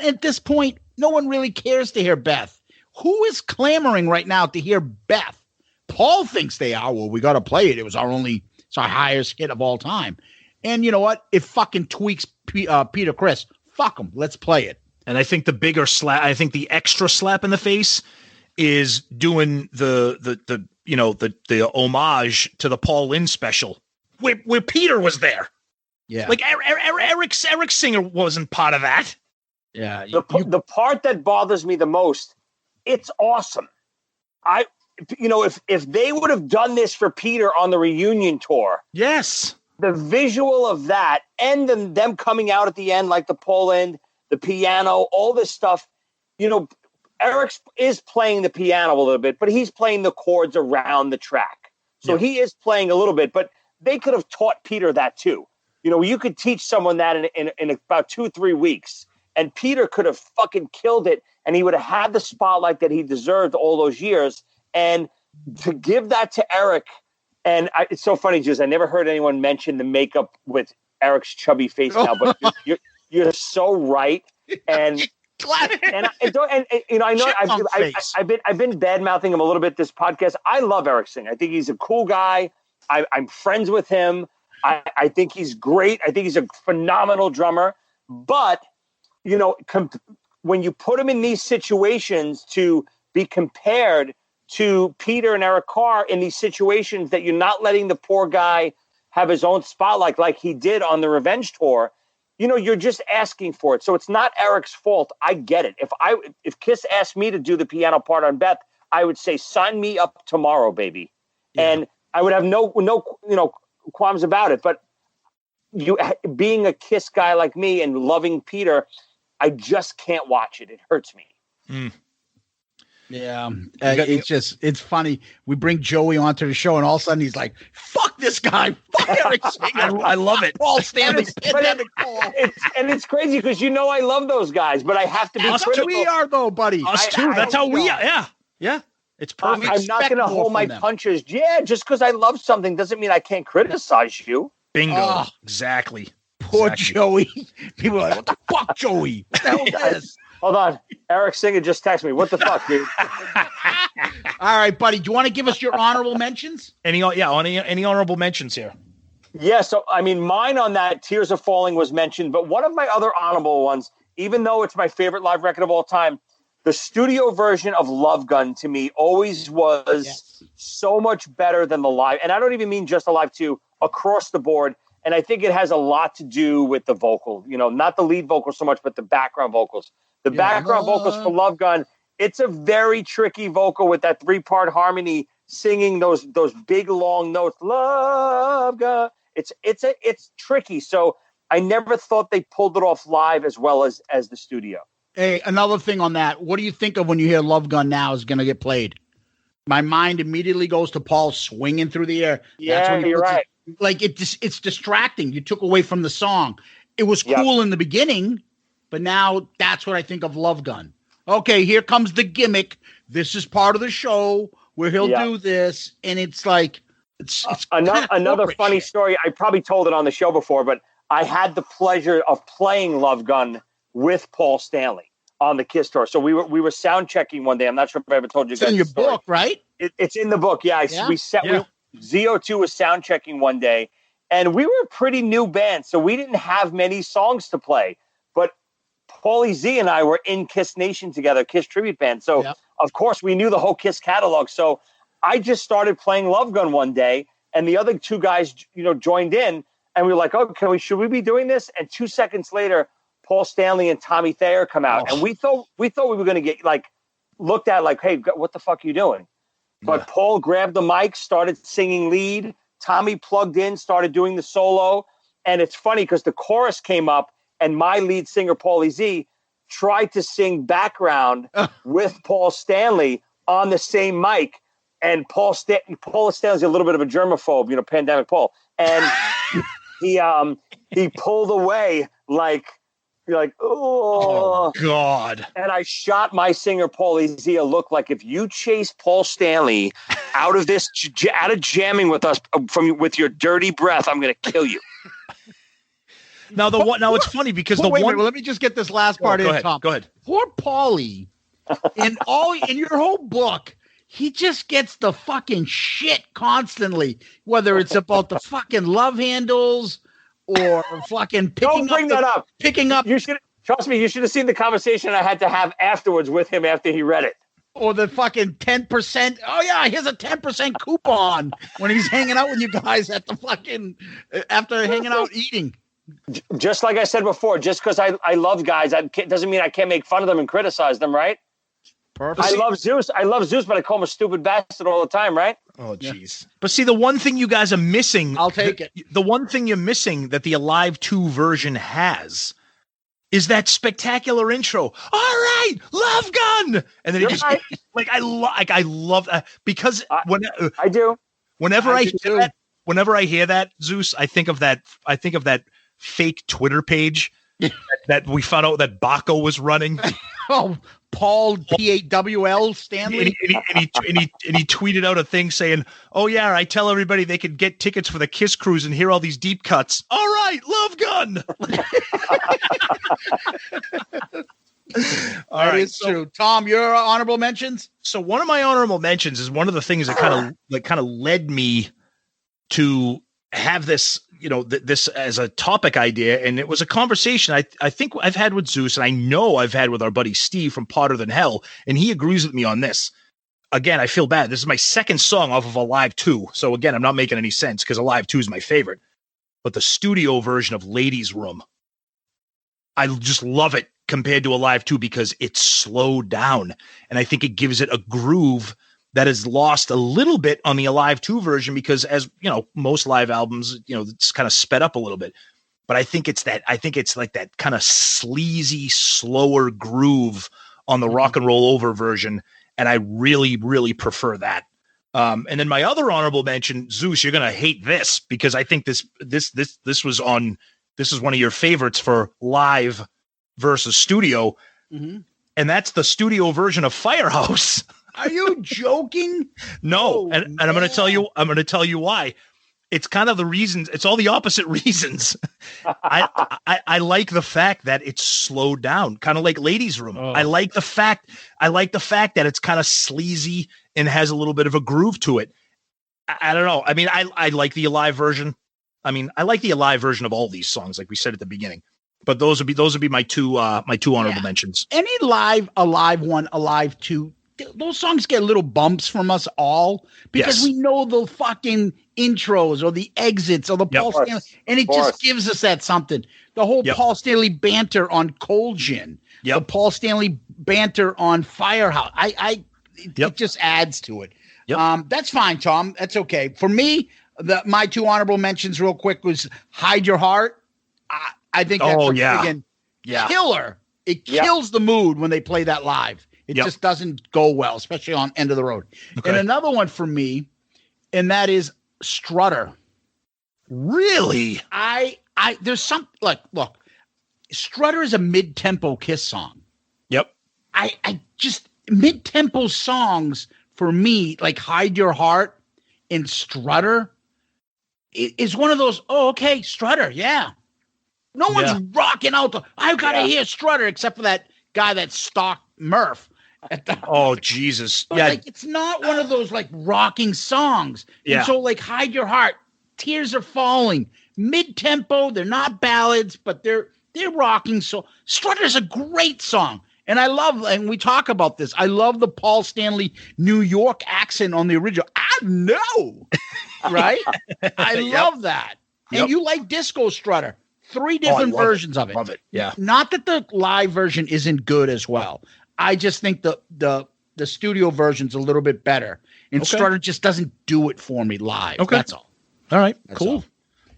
at this point, no one really cares to hear Beth. Who is clamoring right now to hear Beth? Paul thinks they are. Well, we got to play it. It's our highest hit of all time. And you know what? It fucking tweaks Peter Criss. Fuck him. Let's play it. And I think the extra slap in the face is doing the homage to the Paul Lynde special where Peter was there. Yeah. Like Eric Singer wasn't part of that. Yeah. The part that bothers me the most, it's awesome. If they would have done this for Peter on the reunion tour. Yes. The visual of that and them coming out at the end, like the Paul Lynde, the piano, all this stuff, Eric is playing the piano a little bit, but he's playing the chords around the track. So he is playing a little bit, but they could have taught Peter that too. You could teach someone that in about 2-3 weeks, and Peter could have fucking killed it, and he would have had the spotlight that he deserved all those years. And to give that to Eric, and it's so funny, Juice, I never heard anyone mention the makeup with Eric's chubby face now, but you're so right. And I know I've been bad mouthing him a little bit this podcast. I love Eric Singer. I think he's a cool guy. I'm friends with him. I think he's great. I think he's a phenomenal drummer. But when you put him in these situations to be compared to Peter and Eric Carr in these situations that you're not letting the poor guy have his own spotlight like he did on the Revenge Tour, you're just asking for it. So it's not Eric's fault. I get it. If Kiss asked me to do the piano part on Beth, I would say, sign me up tomorrow, baby. Yeah. And I would have no qualms about it. But you being a Kiss guy like me and loving Peter, I just can't watch it. It hurts me. Mm. Yeah, it's funny. We bring Joey onto the show, and all of a sudden he's like, "Fuck this guy, fuck Eric Singer." I love it. Paul Stanley, it's crazy because I love those guys, but I have to be critical. We are though, buddy. Us too. That's how we are. Yeah. It's perfect. I'm not going to hold my punches. Yeah, just because I love something doesn't mean I can't criticize you. Bingo. Oh, exactly. Poor Joey. People are like, "What the fuck, Joey? What the hell is this?" Hold on. Eric Singer just texted me. What the fuck, dude? All right, buddy. Do you want to give us your honorable mentions? Any honorable mentions here? Yeah, so, mine on that, Tears Are Falling, was mentioned. But one of my other honorable ones, even though it's my favorite live record of all time, the studio version of Love Gun, to me, always was so much better than the live. And I don't even mean just the live, too, across the board. And I think it has a lot to do with the vocal. Not the lead vocal so much, but the background vocals. The background vocals for Love Gun, it's a very tricky vocal with that 3-part harmony, singing those big long notes. Love Gun. It's tricky. So I never thought they pulled it off live as well as the studio. Hey, another thing on that. What do you think of when you hear Love Gun now is going to get played? My mind immediately goes to Paul swinging through the air. Yeah, you're right. It's distracting. You took away from the song. It was cool in the beginning, but now that's what I think of Love Gun. Okay, here comes the gimmick. This is part of the show where he'll do this, and it's like it's another funny story. I probably told it on the show before, but I had the pleasure of playing Love Gun with Paul Stanley on the Kiss tour. So we were sound checking one day. I'm not sure if I ever told you. It's in your book, right? It's in the book. Yeah, ZO2 was sound checking one day, and we were a pretty new band, so we didn't have many songs to play. But Paulie Z and I were in Kiss Nation together, Kiss tribute band. So of course we knew the whole Kiss catalog. So I just started playing Love Gun one day, and the other two guys, joined in, and we were like, "Oh, should we be doing this?" And 2 seconds later, Paul Stanley and Tommy Thayer come out, and we thought we were going to get looked at like, "Hey, what the fuck are you doing?" But Paul grabbed the mic, started singing lead. Tommy plugged in, started doing the solo. And it's funny because the chorus came up and my lead singer, Paulie Z, tried to sing background with Paul Stanley on the same mic. And Paul Stanley's a little bit of a germaphobe, pandemic Paul. And he pulled away you're like, oh God. And I shot my singer, Paulie Z, a look like, if you chase Paul Stanley out of this, out of jamming with us with your dirty breath, I'm going to kill you. Now it's funny because wait, let me just get this last part in, Tom. Go ahead. Poor Paulie, in your whole book, he just gets the fucking shit constantly, whether it's about the fucking love handles or fucking picking up. You should trust me. You should have seen the conversation I had to have afterwards with him after he read it. Or the fucking 10%. Oh yeah, here's a 10% coupon when he's hanging out with you guys at the fucking after hanging out eating. Just like I said before, just because I love guys, doesn't mean I can't make fun of them and criticize them, right? Perfect. I love Zeus, but I call him a stupid bastard all the time, right? Oh, jeez. Yeah. But see, the one thing you guys are missing... I'll take it. The one thing you're missing that the Alive 2 version has is that spectacular intro. All right, Love Gun! And then it just... Right. I love that because... I do. Whenever I hear that, Zeus, I think of that fake Twitter page that we found out that Baco was running. Oh, Paul PAWL Stanley. And he tweeted out a thing saying, "Oh yeah, I tell everybody they could get tickets for the Kiss cruise and hear all these deep cuts. All right, Love Gun." All right, true. Tom, your honorable mentions. So one of my honorable mentions is one of the things that kind of led me to have this this as a topic idea, and it was a conversation I think I've had with Zeus, and I know I've had with our buddy Steve from Potter Than Hell, and he agrees with me on this. Again, I feel bad. This is my second song off of Alive 2. So again, I'm not making any sense because Alive 2 is my favorite. But the studio version of Ladies Room, I just love it compared to Alive 2 because it's slowed down. And I think it gives it a groove that is lost a little bit on the Alive 2 version because, as you know, most live albums, it's kind of sped up a little bit. But I think it's like that kind of sleazy, slower groove on the Rock and Roll Over version. And I really, really prefer that. And then my other honorable mention, Zeus, you're going to hate this because I think this is one of your favorites for live versus studio. Mm-hmm. And that's the studio version of Firehouse. Are you joking? No. And I'm going to tell you why. It's kind of the reasons. It's all the opposite reasons. I like the fact that it's slowed down, kind of like Ladies Room. Oh. I like the fact that it's kind of sleazy and has a little bit of a groove to it. I don't know. I mean, I like the Alive version. I mean, I like the Alive version of all these songs, like we said at the beginning. But those would be my two honorable mentions. Any Alive 1, Alive 2. Those songs get little bumps from us all because we know the fucking intros or the exits or the Paul Stanley, and it just gives us that something. The whole Paul Stanley banter on Cold Gin, the Paul Stanley banter on Firehouse. It just adds to it. Yep. That's fine, Tom. That's okay. For me, my two honorable mentions real quick was Hide Your Heart. I think that's friggin' killer. It kills the mood when they play that live. It just doesn't go well, especially on End of the Road. Okay. And another one for me, and that is Strutter. Really? There's some look, Strutter is a mid-tempo Kiss song. Yep. I just mid-tempo songs for me, like Hide Your Heart and Strutter, is one of those. Oh, okay, Strutter, yeah. No one's rocking out. I've got to hear Strutter, except for that guy that stalked Murph. Jesus! But it's not one of those like rocking songs. Yeah. And so Hide Your Heart, Tears Are Falling, mid-tempo. They're not ballads, but they're rocking. So Strutter's a great song, and I love. And we talk about this. I love the Paul Stanley New York accent on the original. I know, right? I love that. And you like Disco Strutter. 3 different versions of it. Love it. Yeah. Not that the live version isn't good as well. I just think the studio version's a little bit better. And Strutter just doesn't do it for me live. Okay. That's all. All right. Cool.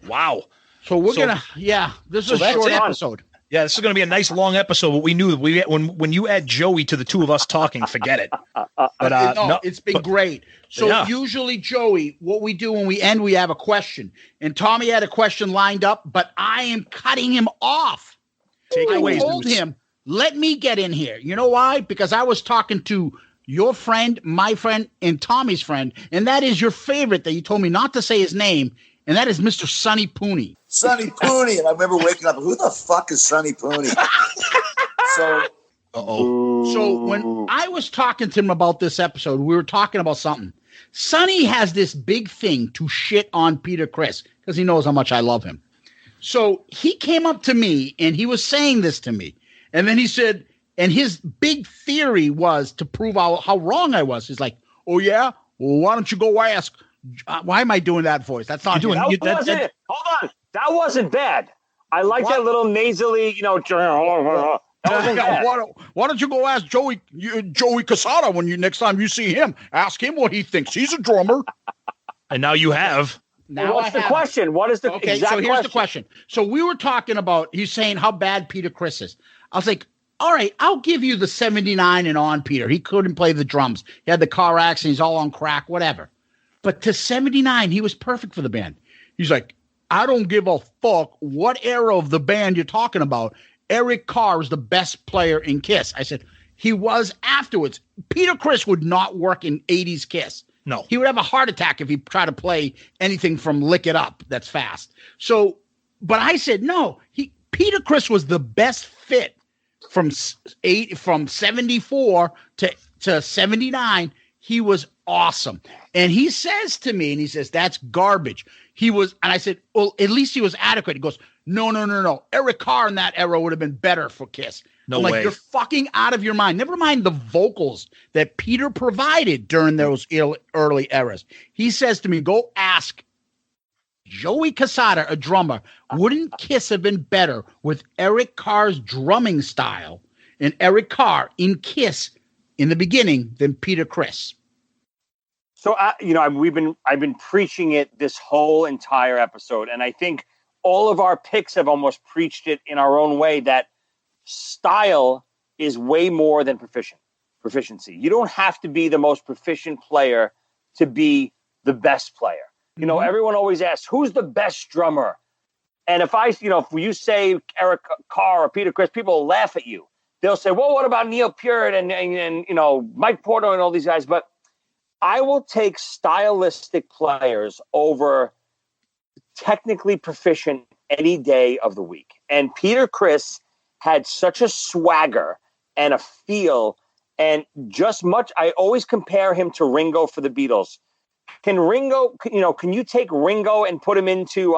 Wow. So this is a short episode. Yeah, this is going to be a nice long episode. But we knew when you add Joey to the two of us talking, forget it. But it's been great. So usually, Joey, what we do when we end, we have a question. And Tommy had a question lined up, but I am cutting him off. Take it away. I told him, let me get in here. You know why? Because I was talking to your friend, my friend, and Tommy's friend, and that is your favorite that you told me not to say his name, and that is Mr. Sonny Pooney. Sonny Pooney. And I remember waking up, who the fuck is Sonny Pooney? So when I was talking to him about this episode, we were talking about something. Sonny has this big thing to shit on Peter Criss because he knows how much I love him. So he came up to me and he was saying this to me. And then he said, and his big theory was to prove how wrong I was. He's like, oh, yeah? Well, why don't you go ask? Why am I doing that voice? That's not doing. Hold on. That wasn't bad. I like that little nasally, That wasn't bad. Why don't you go ask Joey Cassata when next time you see him? Ask him what he thinks. He's a drummer. And now you have. Now what's the question? What is the exact question? So here's the question. So we were talking about, he's saying how bad Peter Criss is. I was like, all right, I'll give you the 79 and on Peter. He couldn't play the drums. He had the car accident. He's all on crack, whatever. But to 79, he was perfect for the band. He's like, I don't give a fuck what era of the band you're talking about. Eric Carr is the best player in Kiss. I said, he was afterwards. Peter Criss would not work in 80s Kiss. No. He would have a heart attack if he tried to play anything from Lick It Up that's fast. So, but I said, no, Peter Criss was the best fit from 74 to 79. He was awesome. And he says to me, and he says, that's garbage. And I said, well, at least he was adequate. He goes, no. Eric Carr in that era would have been better for Kiss. No I'm like, way. you're fucking out of your mind. Never mind the vocals that Peter provided during those early eras. He says to me, go ask Joey Cassata, a drummer, wouldn't Kiss have been better with Eric Carr's drumming style and Eric Carr in Kiss in the beginning than Peter Criss? So, I've been preaching it this whole entire episode, and I think all of our picks have almost preached it in our own way, that style is way more than proficiency. You don't have to be the most proficient player to be the best player. You know, everyone always asks, who's the best drummer? And if you say Eric Carr or Peter Criss, people will laugh at you. They'll say, well, what about Neil Peart and Mike Porter and all these guys? But I will take stylistic players over technically proficient any day of the week. And Peter Criss had such a swagger and a feel, and I always compare him to Ringo for the Beatles. Can you take Ringo and put him into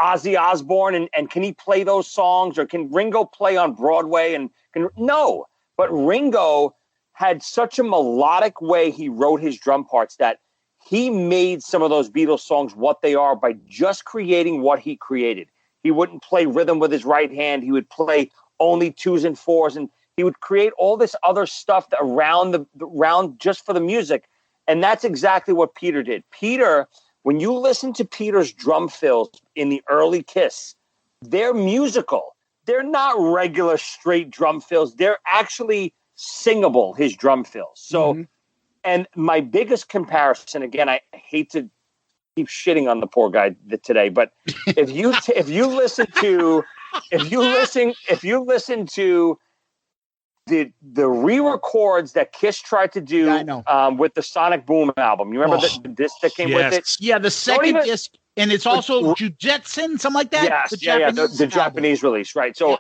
Ozzy Osbourne and can he play those songs, or can Ringo play on Broadway? No, but Ringo had such a melodic way he wrote his drum parts that he made some of those Beatles songs what they are by just creating what he created. He wouldn't play rhythm with his right hand. He would play only 2s and 4s, and he would create all this other stuff around just for the music. And that's exactly what Peter did. Peter, when you listen to Peter's drum fills in the early Kiss, they're musical. They're not regular straight drum fills. They're actually singable, his drum fills. So, and my biggest comparison, again, I hate to keep shitting on the poor guy today, but if you listen to the re-records that Kiss tried to do with the Sonic Boom album. You remember the disc that came with it? Yeah, the second disc, and it's also Jetson, something like that? Yes, the Japanese release, right. So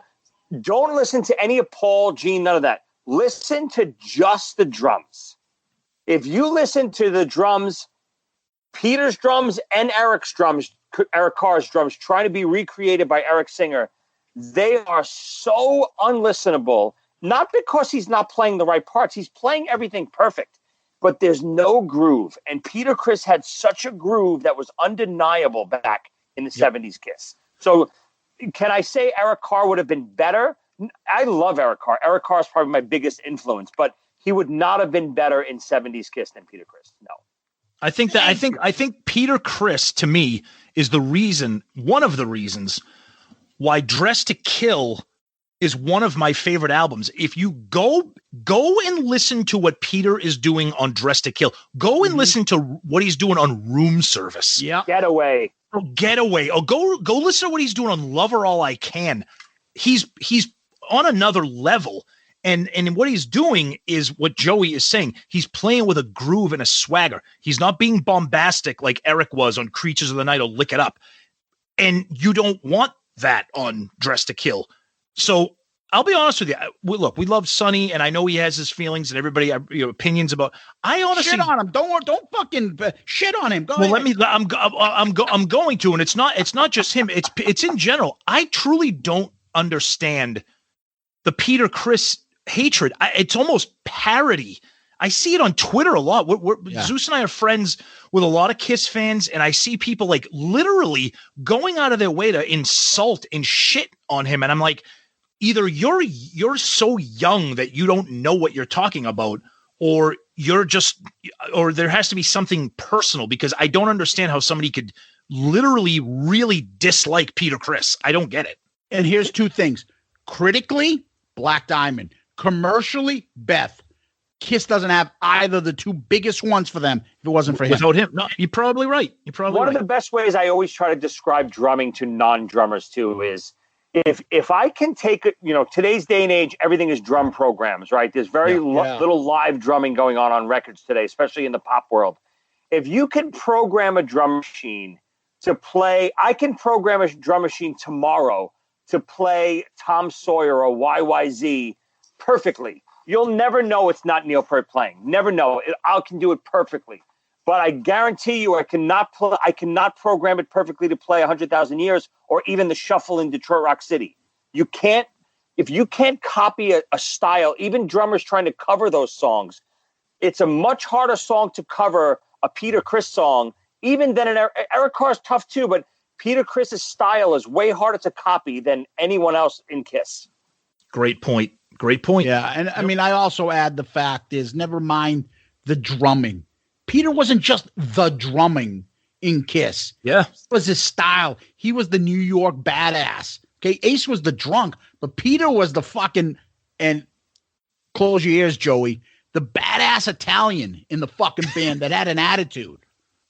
don't listen to any of Paul, Gene, none of that. Listen to just the drums. If you listen to the drums, Peter's drums and Eric Carr's drums, trying to be recreated by Eric Singer, they are so unlistenable. Not because he's not playing the right parts. He's playing everything perfect, but there's no groove. And Peter Criss had such a groove that was undeniable back in the 70s Kiss. So can I say Eric Carr would have been better? I love Eric Carr. Eric Carr is probably my biggest influence, but he would not have been better in 70s Kiss than Peter Criss. No. I think Peter Criss, to me, is one of the reasons why Dress to Kill is one of my favorite albums. If you go and listen to what Peter is doing on Dress to Kill, go and listen to what he's doing on Room Service. Yeah. Getaway. Or go listen to what he's doing on Lover All I Can. He's on another level. And what he's doing is what Joey is saying. He's playing with a groove and a swagger. He's not being bombastic like Eric was on Creatures of the Night or Lick It Up. And you don't want that on Dress to Kill. So I'll be honest with you. Look, we love Sonny, and I know he has his feelings, and everybody opinions about. I honestly shit on him. Don't fucking shit on him. Go ahead. I'm going to, and it's not just him. It's in general. I truly don't understand the Peter Criss hatred. It's almost parody. I see it on Twitter a lot. Zeus and I are friends with a lot of Kiss fans, and I see people like literally going out of their way to insult and shit on him, and I'm like, either you're so young that you don't know what you're talking about, or there has to be something personal, because I don't understand how somebody could literally really dislike Peter Criss. I don't get it. And here's two things. Critically, Black Diamond. Commercially, Beth. Kiss doesn't have either the two biggest ones for them if it wasn't for him. Without him. No, you're probably right. One of the best ways I always try to describe drumming to non-drummers too is if I can take it, today's day and age, everything is drum programs, right? There's very little live drumming going on records today, especially in the pop world. If you can program a drum machine to play, I can program a drum machine tomorrow to play Tom Sawyer or YYZ perfectly. You'll never know it's not Neil Peart playing. Never know. I can do it perfectly. But I guarantee you I cannot program it perfectly to play 100,000 Years or even the shuffle in Detroit Rock City. You can't, if you can't copy a style, even drummers trying to cover those songs, it's a much harder song to cover, a Peter Criss song, even than Eric Carr's tough too, but Peter Criss's style is way harder to copy than anyone else in Kiss. Great point. Great point. Yeah, and I mean, I also add the fact is, never mind the drumming. Peter wasn't just the drumming in Kiss. Yeah. It was his style. He was the New York badass. Okay, Ace was the drunk, but Peter was the fucking, and close your ears, Joey, the badass Italian in the fucking band that had an attitude.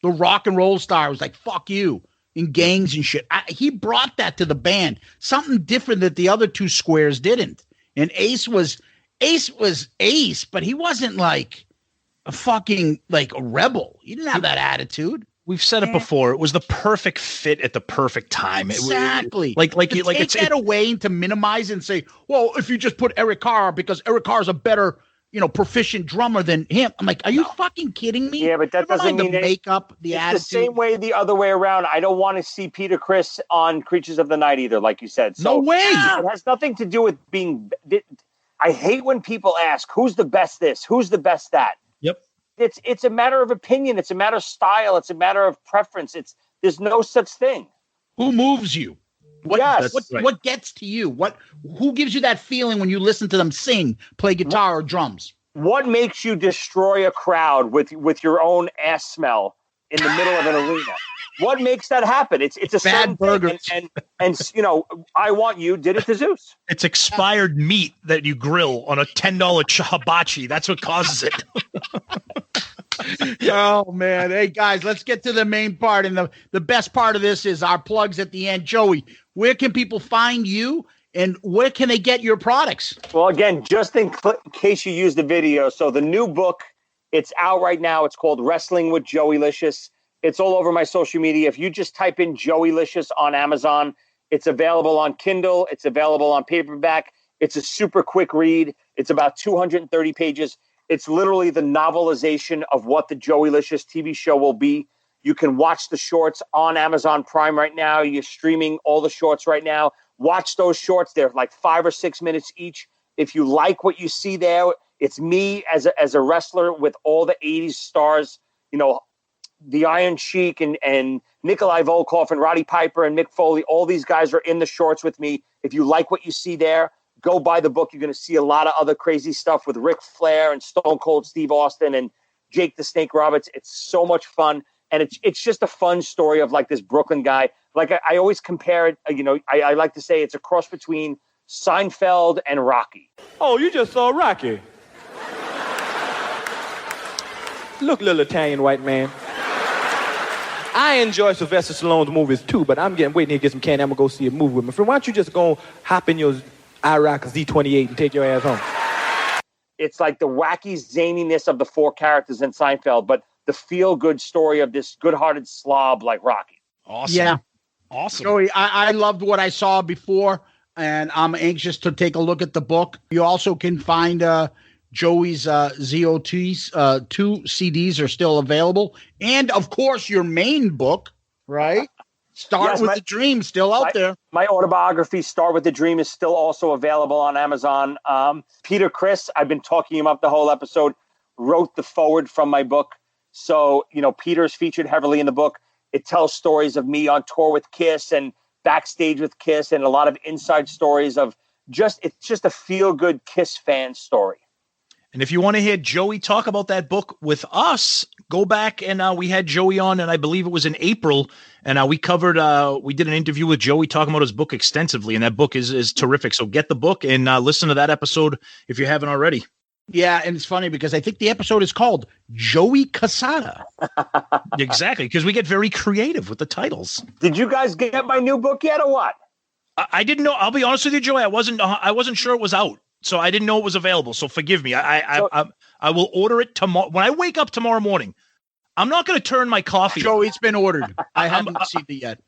The rock and roll star was like, fuck you, in gangs and shit. He brought that to the band. Something different that the other two squares didn't. And Ace was Ace, but he wasn't like a fucking like a rebel. He didn't have that attitude. We've said it before. It was the perfect fit at the perfect time. Exactly. Take that away to minimize and say, well, if you just put Eric Carr because Eric Carr's a better, proficient drummer than him. I'm like, are you fucking kidding me? Yeah, but that doesn't mean the makeup, the attitude. It's the same way the other way around. I don't want to see Peter Criss on Creatures of the Night either, like you said. So, no way. It has nothing to do with being. I hate when people ask, who's the best this? Who's the best that? Yep. It's a matter of opinion. It's a matter of style. It's a matter of preference. There's no such thing. Who moves you? What gets to you? Who gives you that feeling when you listen to them sing, play guitar or drums? What makes you destroy a crowd with your own ass smell in the middle of an arena? What makes that happen? It's a bad burger. And I Want You did it to Zeus. It's expired meat that you grill on a $10 hibachi. That's what causes it. Oh man. Hey guys, let's get to the main part. And the best part of this is our plugs at the end. Joey, where can people find you and where can they get your products? Well, again, just in case you used the video. So the new book, it's out right now. It's called Wrestling with Joeylicious. It's all over my social media. If you just type in Joeylicious on Amazon, it's available on Kindle. It's available on paperback. It's a super quick read. It's about 230 pages. It's literally the novelization of what the Joeylicious TV show will be. You can watch the shorts on Amazon Prime right now. You're streaming all the shorts right now. Watch those shorts. They're like 5 or 6 minutes each. If you like what you see there, it's me as a wrestler with all the 80s stars, the Iron Sheik and Nikolai Volkov and Roddy Piper and Mick Foley. All these guys are in the shorts with me. If you like what you see there, go buy the book. You're going to see a lot of other crazy stuff with Ric Flair and Stone Cold Steve Austin and Jake the Snake Roberts. It's so much fun. And it's just a fun story of like this Brooklyn guy. Like I always compare it, I like to say it's a cross between Seinfeld and Rocky. Oh, you just saw Rocky. Look, little Italian white man. I enjoy Sylvester Stallone's movies too, but I'm waiting here to get some candy. I'm going to go see a movie with my friend. Why don't you just go hop in your IROC Z28 and take your ass home? It's like the wacky zaniness of the four characters in Seinfeld, but the feel-good story of this good-hearted slob like Rocky. Awesome. Yeah. Awesome. Joey, I loved what I saw before, and I'm anxious to take a look at the book. You also can find Joey's ZOT's 2 CDs are still available. And, of course, your main book, right? Start with the Dream, still out there. My autobiography, Start with the Dream, is still also available on Amazon. Peter Criss, I've been talking him up the whole episode, wrote the foreword from my book. So, Peter's featured heavily in the book. It tells stories of me on tour with Kiss and backstage with Kiss and a lot of inside stories of it's just a feel-good Kiss fan story. And if you want to hear Joey talk about that book with us, go back and we had Joey on, and I believe it was in April, and we did an interview with Joey talking about his book extensively, and that book is terrific. So get the book and listen to that episode if you haven't already. Yeah, and it's funny because I think the episode is called Joey Cassata. Exactly, because we get very creative with the titles. Did you guys get my new book yet or what? I didn't know. I'll be honest with you, Joey. I wasn't sure it was out. So I didn't know it was available. So forgive me. I will order it tomorrow. When I wake up tomorrow morning, I'm not going to turn my coffee. Joey, it's been ordered. I haven't received it yet.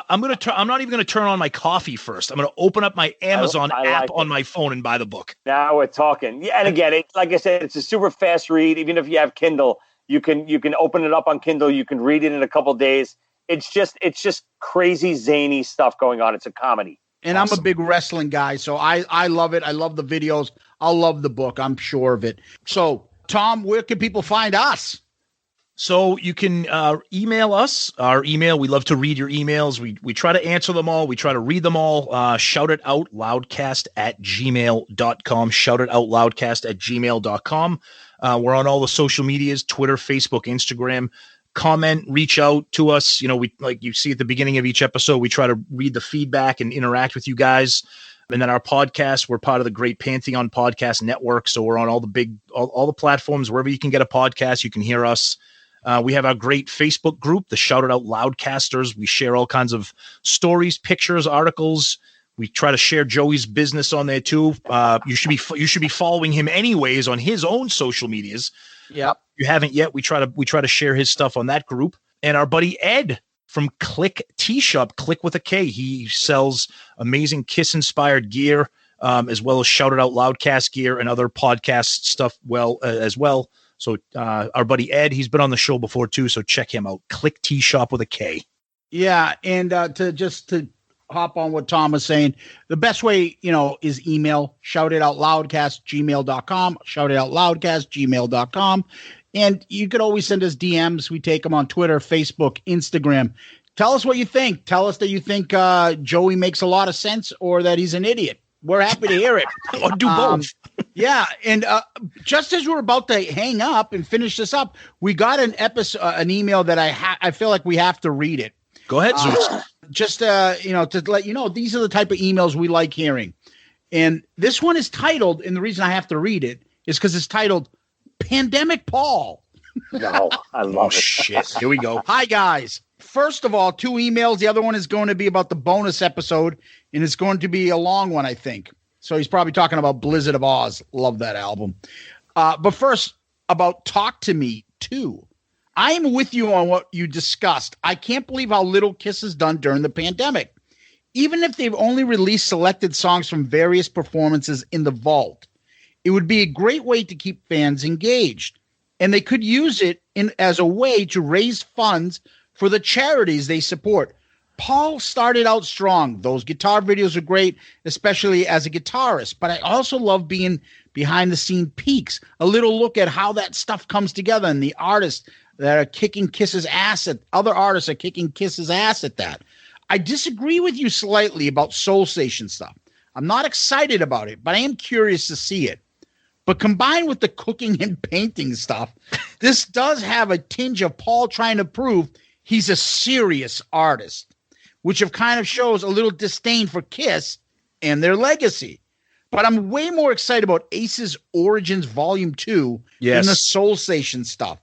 I'm not even gonna turn on my coffee first. I'm gonna open up my Amazon app on my phone and buy the book. Now we're talking. Yeah, and again, like I said, it's a super fast read. Even if you have Kindle, you can open it up on Kindle. You can read it in a couple of days. It's just crazy zany stuff going on. It's a comedy. And awesome. I'm a big wrestling guy, so I love it. I love the videos. I'll love the book. I'm sure of it. So, Tom, where can people find us? So you can email us. Our email, we love to read your emails. We try to answer them all. We try to read them all. Shout it out loudcast@gmail.com. Shout it out loudcast@gmail.com. We're on all the social medias, Twitter, Facebook, Instagram. Comment, reach out to us. You know, we, like you see at the beginning of each episode, we try to read the feedback and interact with you guys. And then our podcast, we're part of the Great Pantheon Podcast Network. So we're on all the platforms. Wherever you can get a podcast, you can hear us. We have our great Facebook group, the Shout It Out Loudcasters. We share all kinds of stories, pictures, articles. We try to share Joey's business on there too. You should be following him anyways on his own social medias. Yeah, you haven't yet. We try to share his stuff on that group. And our buddy Ed from Click Tea Shop, Click with a K. He sells amazing Kiss inspired gear, as well as Shout It Out Loudcast gear and other podcast stuff as well. So our buddy Ed, he's been on the show before too, so check him out. Click Tea Shop with a K. Yeah, and to hop on what Tom was saying, the best way, is email, shoutitoutloudcast@gmail.com, shoutitoutloudcast@gmail.com. And you could always send us DMs. We take them on Twitter, Facebook, Instagram. Tell us what you think. Tell us that you think Joey makes a lot of sense or that he's an idiot. We're happy to hear it. Or do both. Yeah, and just as we're about to hang up and finish this up, we got an email that I feel like we have to read it. Go ahead, Zeus. Just to let you know, these are the type of emails we like hearing. And this one is titled, and the reason I have to read it is because it's titled Pandemic Paul. No, I love it. Shit. Here we go. Hi, guys. First of all, 2 emails. The other one is going to be about the bonus episode, and it's going to be a long one, I think. So he's probably talking about Blizzard of Oz. Love that album. But first, about Talk to Me 2. I am with you on what you discussed. I can't believe how little Kiss has done during the pandemic. Even if they've only released selected songs from various performances in the vault, it would be a great way to keep fans engaged. And they could use it as a way to raise funds for the charities they support. Paul started out strong. Those guitar videos are great, especially as a guitarist. But I also love being behind the scene peeks, a little look at how that stuff comes together and the artists that are kicking Kiss's ass at other artists are kicking Kiss's ass at that. I disagree with you slightly about Soul Station stuff. I'm not excited about it, but I am curious to see it. But combined with the cooking and painting stuff, this does have a tinge of Paul trying to prove he's a serious artist, which kind of shows a little disdain for Kiss and their legacy. But I'm way more excited about Ace's Origins Volume 2 than the Soul Station stuff.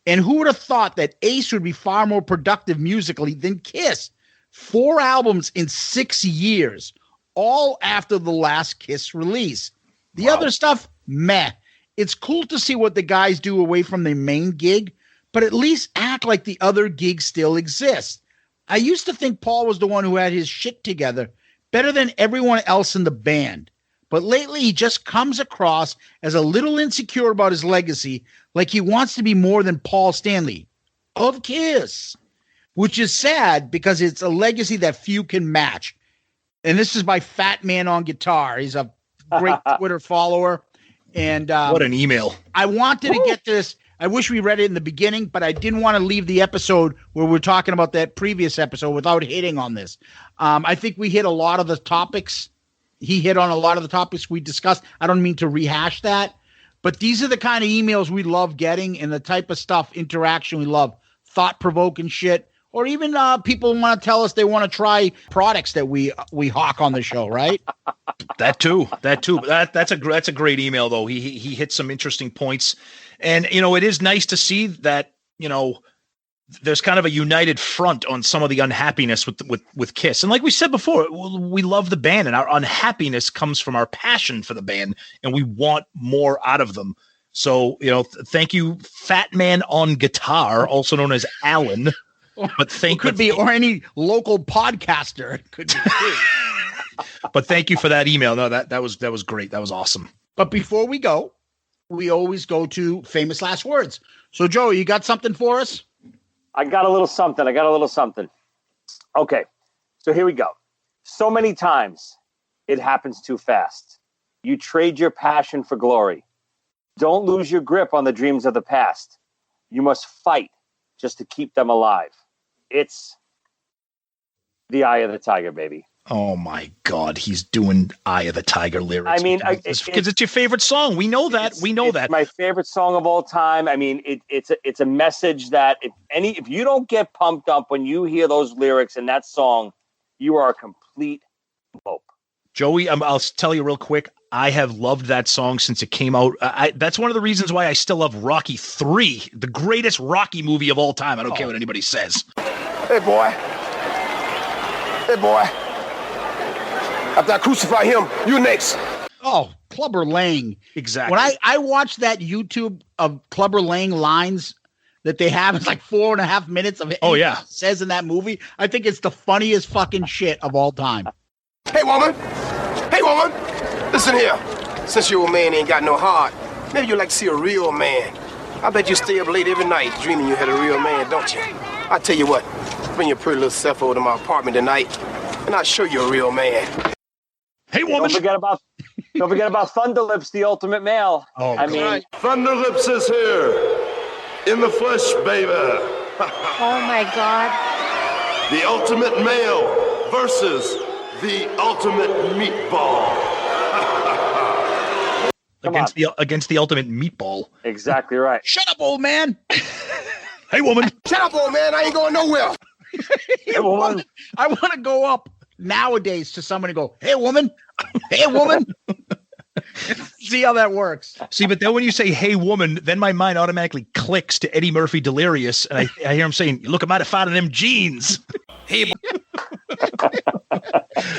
And who would have thought that Ace would be far more productive musically than Kiss? 4 albums in 6 years, all after the last Kiss release. The other stuff, meh. It's cool to see what the guys do away from their main gig, but at least act like the other gigs still exist. I used to think Paul was the one who had his shit together better than everyone else in the band. But lately he just comes across as a little insecure about his legacy, like he wants to be more than Paul Stanley of Kiss, which is sad because it's a legacy that few can match. And this is by Fat Man on Guitar. He's a great Twitter follower. And what an email. I wanted to get this. I wish we read it in the beginning, but I didn't want to leave the episode where we're talking about that previous episode without hitting on this. I think we hit a lot of the topics. He hit on a lot of the topics we discussed. I don't mean to rehash that, but these are the kind of emails we love getting and the type of stuff, interaction we love, thought-provoking shit, or even people want to tell us they want to try products that we hawk on the show, right? That too. That's a great email though. He hit some interesting points, and it is nice to see that there's kind of a united front on some of the unhappiness with Kiss. And like we said before, we love the band, and our unhappiness comes from our passion for the band, and we want more out of them. So, thank you, Fat Man on Guitar, also known as Alan. But or any local podcaster. It could be too. But thank you for that email. No, that was great. That was awesome. But before we go, we always go to famous last words. So, Joe, you got something for us? I got a little something. Okay, so here we go. So many times it happens too fast. You trade your passion for glory. Don't lose your grip on the dreams of the past. You must fight just to keep them alive. It's the Eye of the Tiger, baby. Oh my God, he's doing Eye of the Tiger lyrics. I mean, because it's your favorite song. We know that. It's my favorite song of all time. I mean, it's a message that if you don't get pumped up when you hear those lyrics in that song, you are a complete mope. Joey, I'll tell you real quick. I have loved that song since it came out. That's one of the reasons why I still love Rocky 3, the greatest Rocky movie of all time. I don't care what anybody says. Hey, boy. After I crucify him, you next. Oh, Clubber Lang. Exactly. When I watched that YouTube of Clubber Lang lines that they have, it's like 4.5 minutes of it. Oh, yeah. Says in that movie. I think it's the funniest fucking shit of all time. Hey, woman. Listen here. Since your old man ain't got no heart, maybe you'd like to see a real man. I bet you stay up late every night dreaming you had a real man, don't you? I tell you what, bring your pretty little self over to my apartment tonight, and I'll show you a real man. Hey, woman. Don't forget about Thunder Lips, the ultimate male. Oh, I mean, Thunder Lips is here in the flesh, baby. Oh my God. The ultimate male versus the ultimate meatball. Against the ultimate meatball. Exactly right. Shut up, old man. Hey, woman. Shut up, old man. I ain't going nowhere. Hey, woman. I want to go up nowadays to someone and go, hey, woman. Hey, woman. See how that works. See, but then when you say, hey, woman, then my mind automatically clicks to Eddie Murphy Delirious. And I hear him saying, look, I might have found in them jeans. Hey,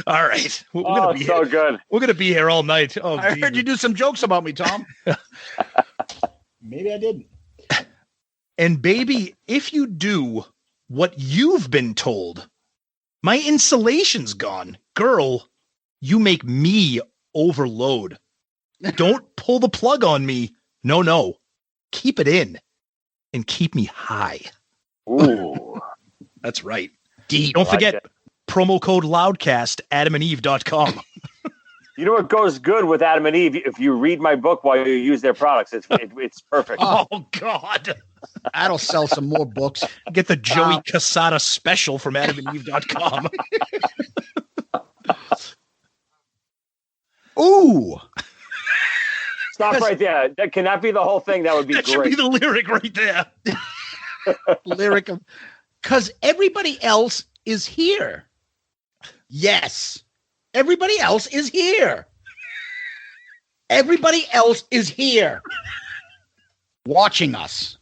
all right. We're gonna be so here. Good. We're going to be here all night. Oh, I heard you do some jokes about me, Tom. Maybe I didn't. And baby, if you do what you've been told, my insulation's gone. Girl, you make me overload. Don't pull the plug on me. No. Keep it in and keep me high. Ooh. That's right. Deep. Don't forget promo code Loudcast, adamandeve.com. You know what goes good with Adam and Eve? If you read my book while you use their products, it's perfect. Oh, God. That'll sell some more books. Get the Joey Cassata special from adamandeve.com. Ooh. Stop right there. Can that be the whole thing? That would be that great. Should be the lyric right there. Lyric of, because everybody else is here. Yes. Everybody else is here. Everybody else is here. Watching us.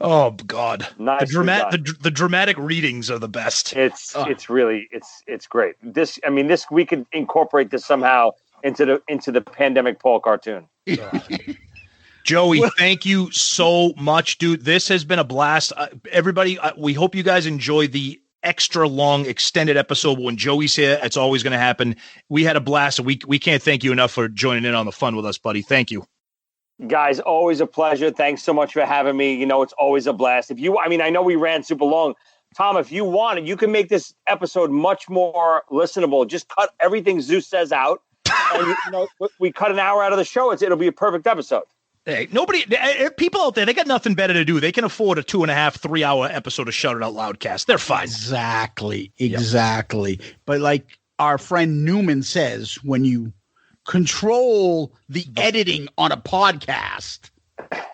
Oh God! Nice. The dramatic readings are the best. It's really great. This we could incorporate this somehow into the pandemic Paul cartoon. Joey, thank you so much, dude. This has been a blast. Everybody, we hope you guys enjoy the extra long extended episode. When Joey's here, it's always going to happen. We had a blast. We can't thank you enough for joining in on the fun with us, buddy. Thank you. Guys, always a pleasure. Thanks so much for having me. You know, it's always a blast. I know we ran super long. Tom, if you want it, you can make this episode much more listenable. Just cut everything Zeus says out. And, we cut an hour out of the show. It'll be a perfect episode. Hey, people out there, they got nothing better to do. They can afford a 2.5, 3 hour episode of Shout It Out Loudcast. They're fine. Exactly. Yep. But like our friend Newman says, when you control the editing on a podcast,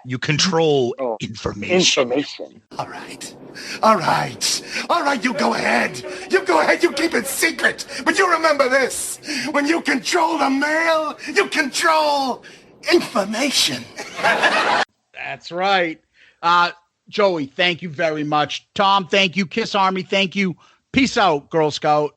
you control information. All right. You go ahead. You keep it secret. But you remember this. When you control the mail, you control information. That's right. Joey, thank you very much. Tom, thank you. Kiss Army, thank you. Peace out, Girl Scout.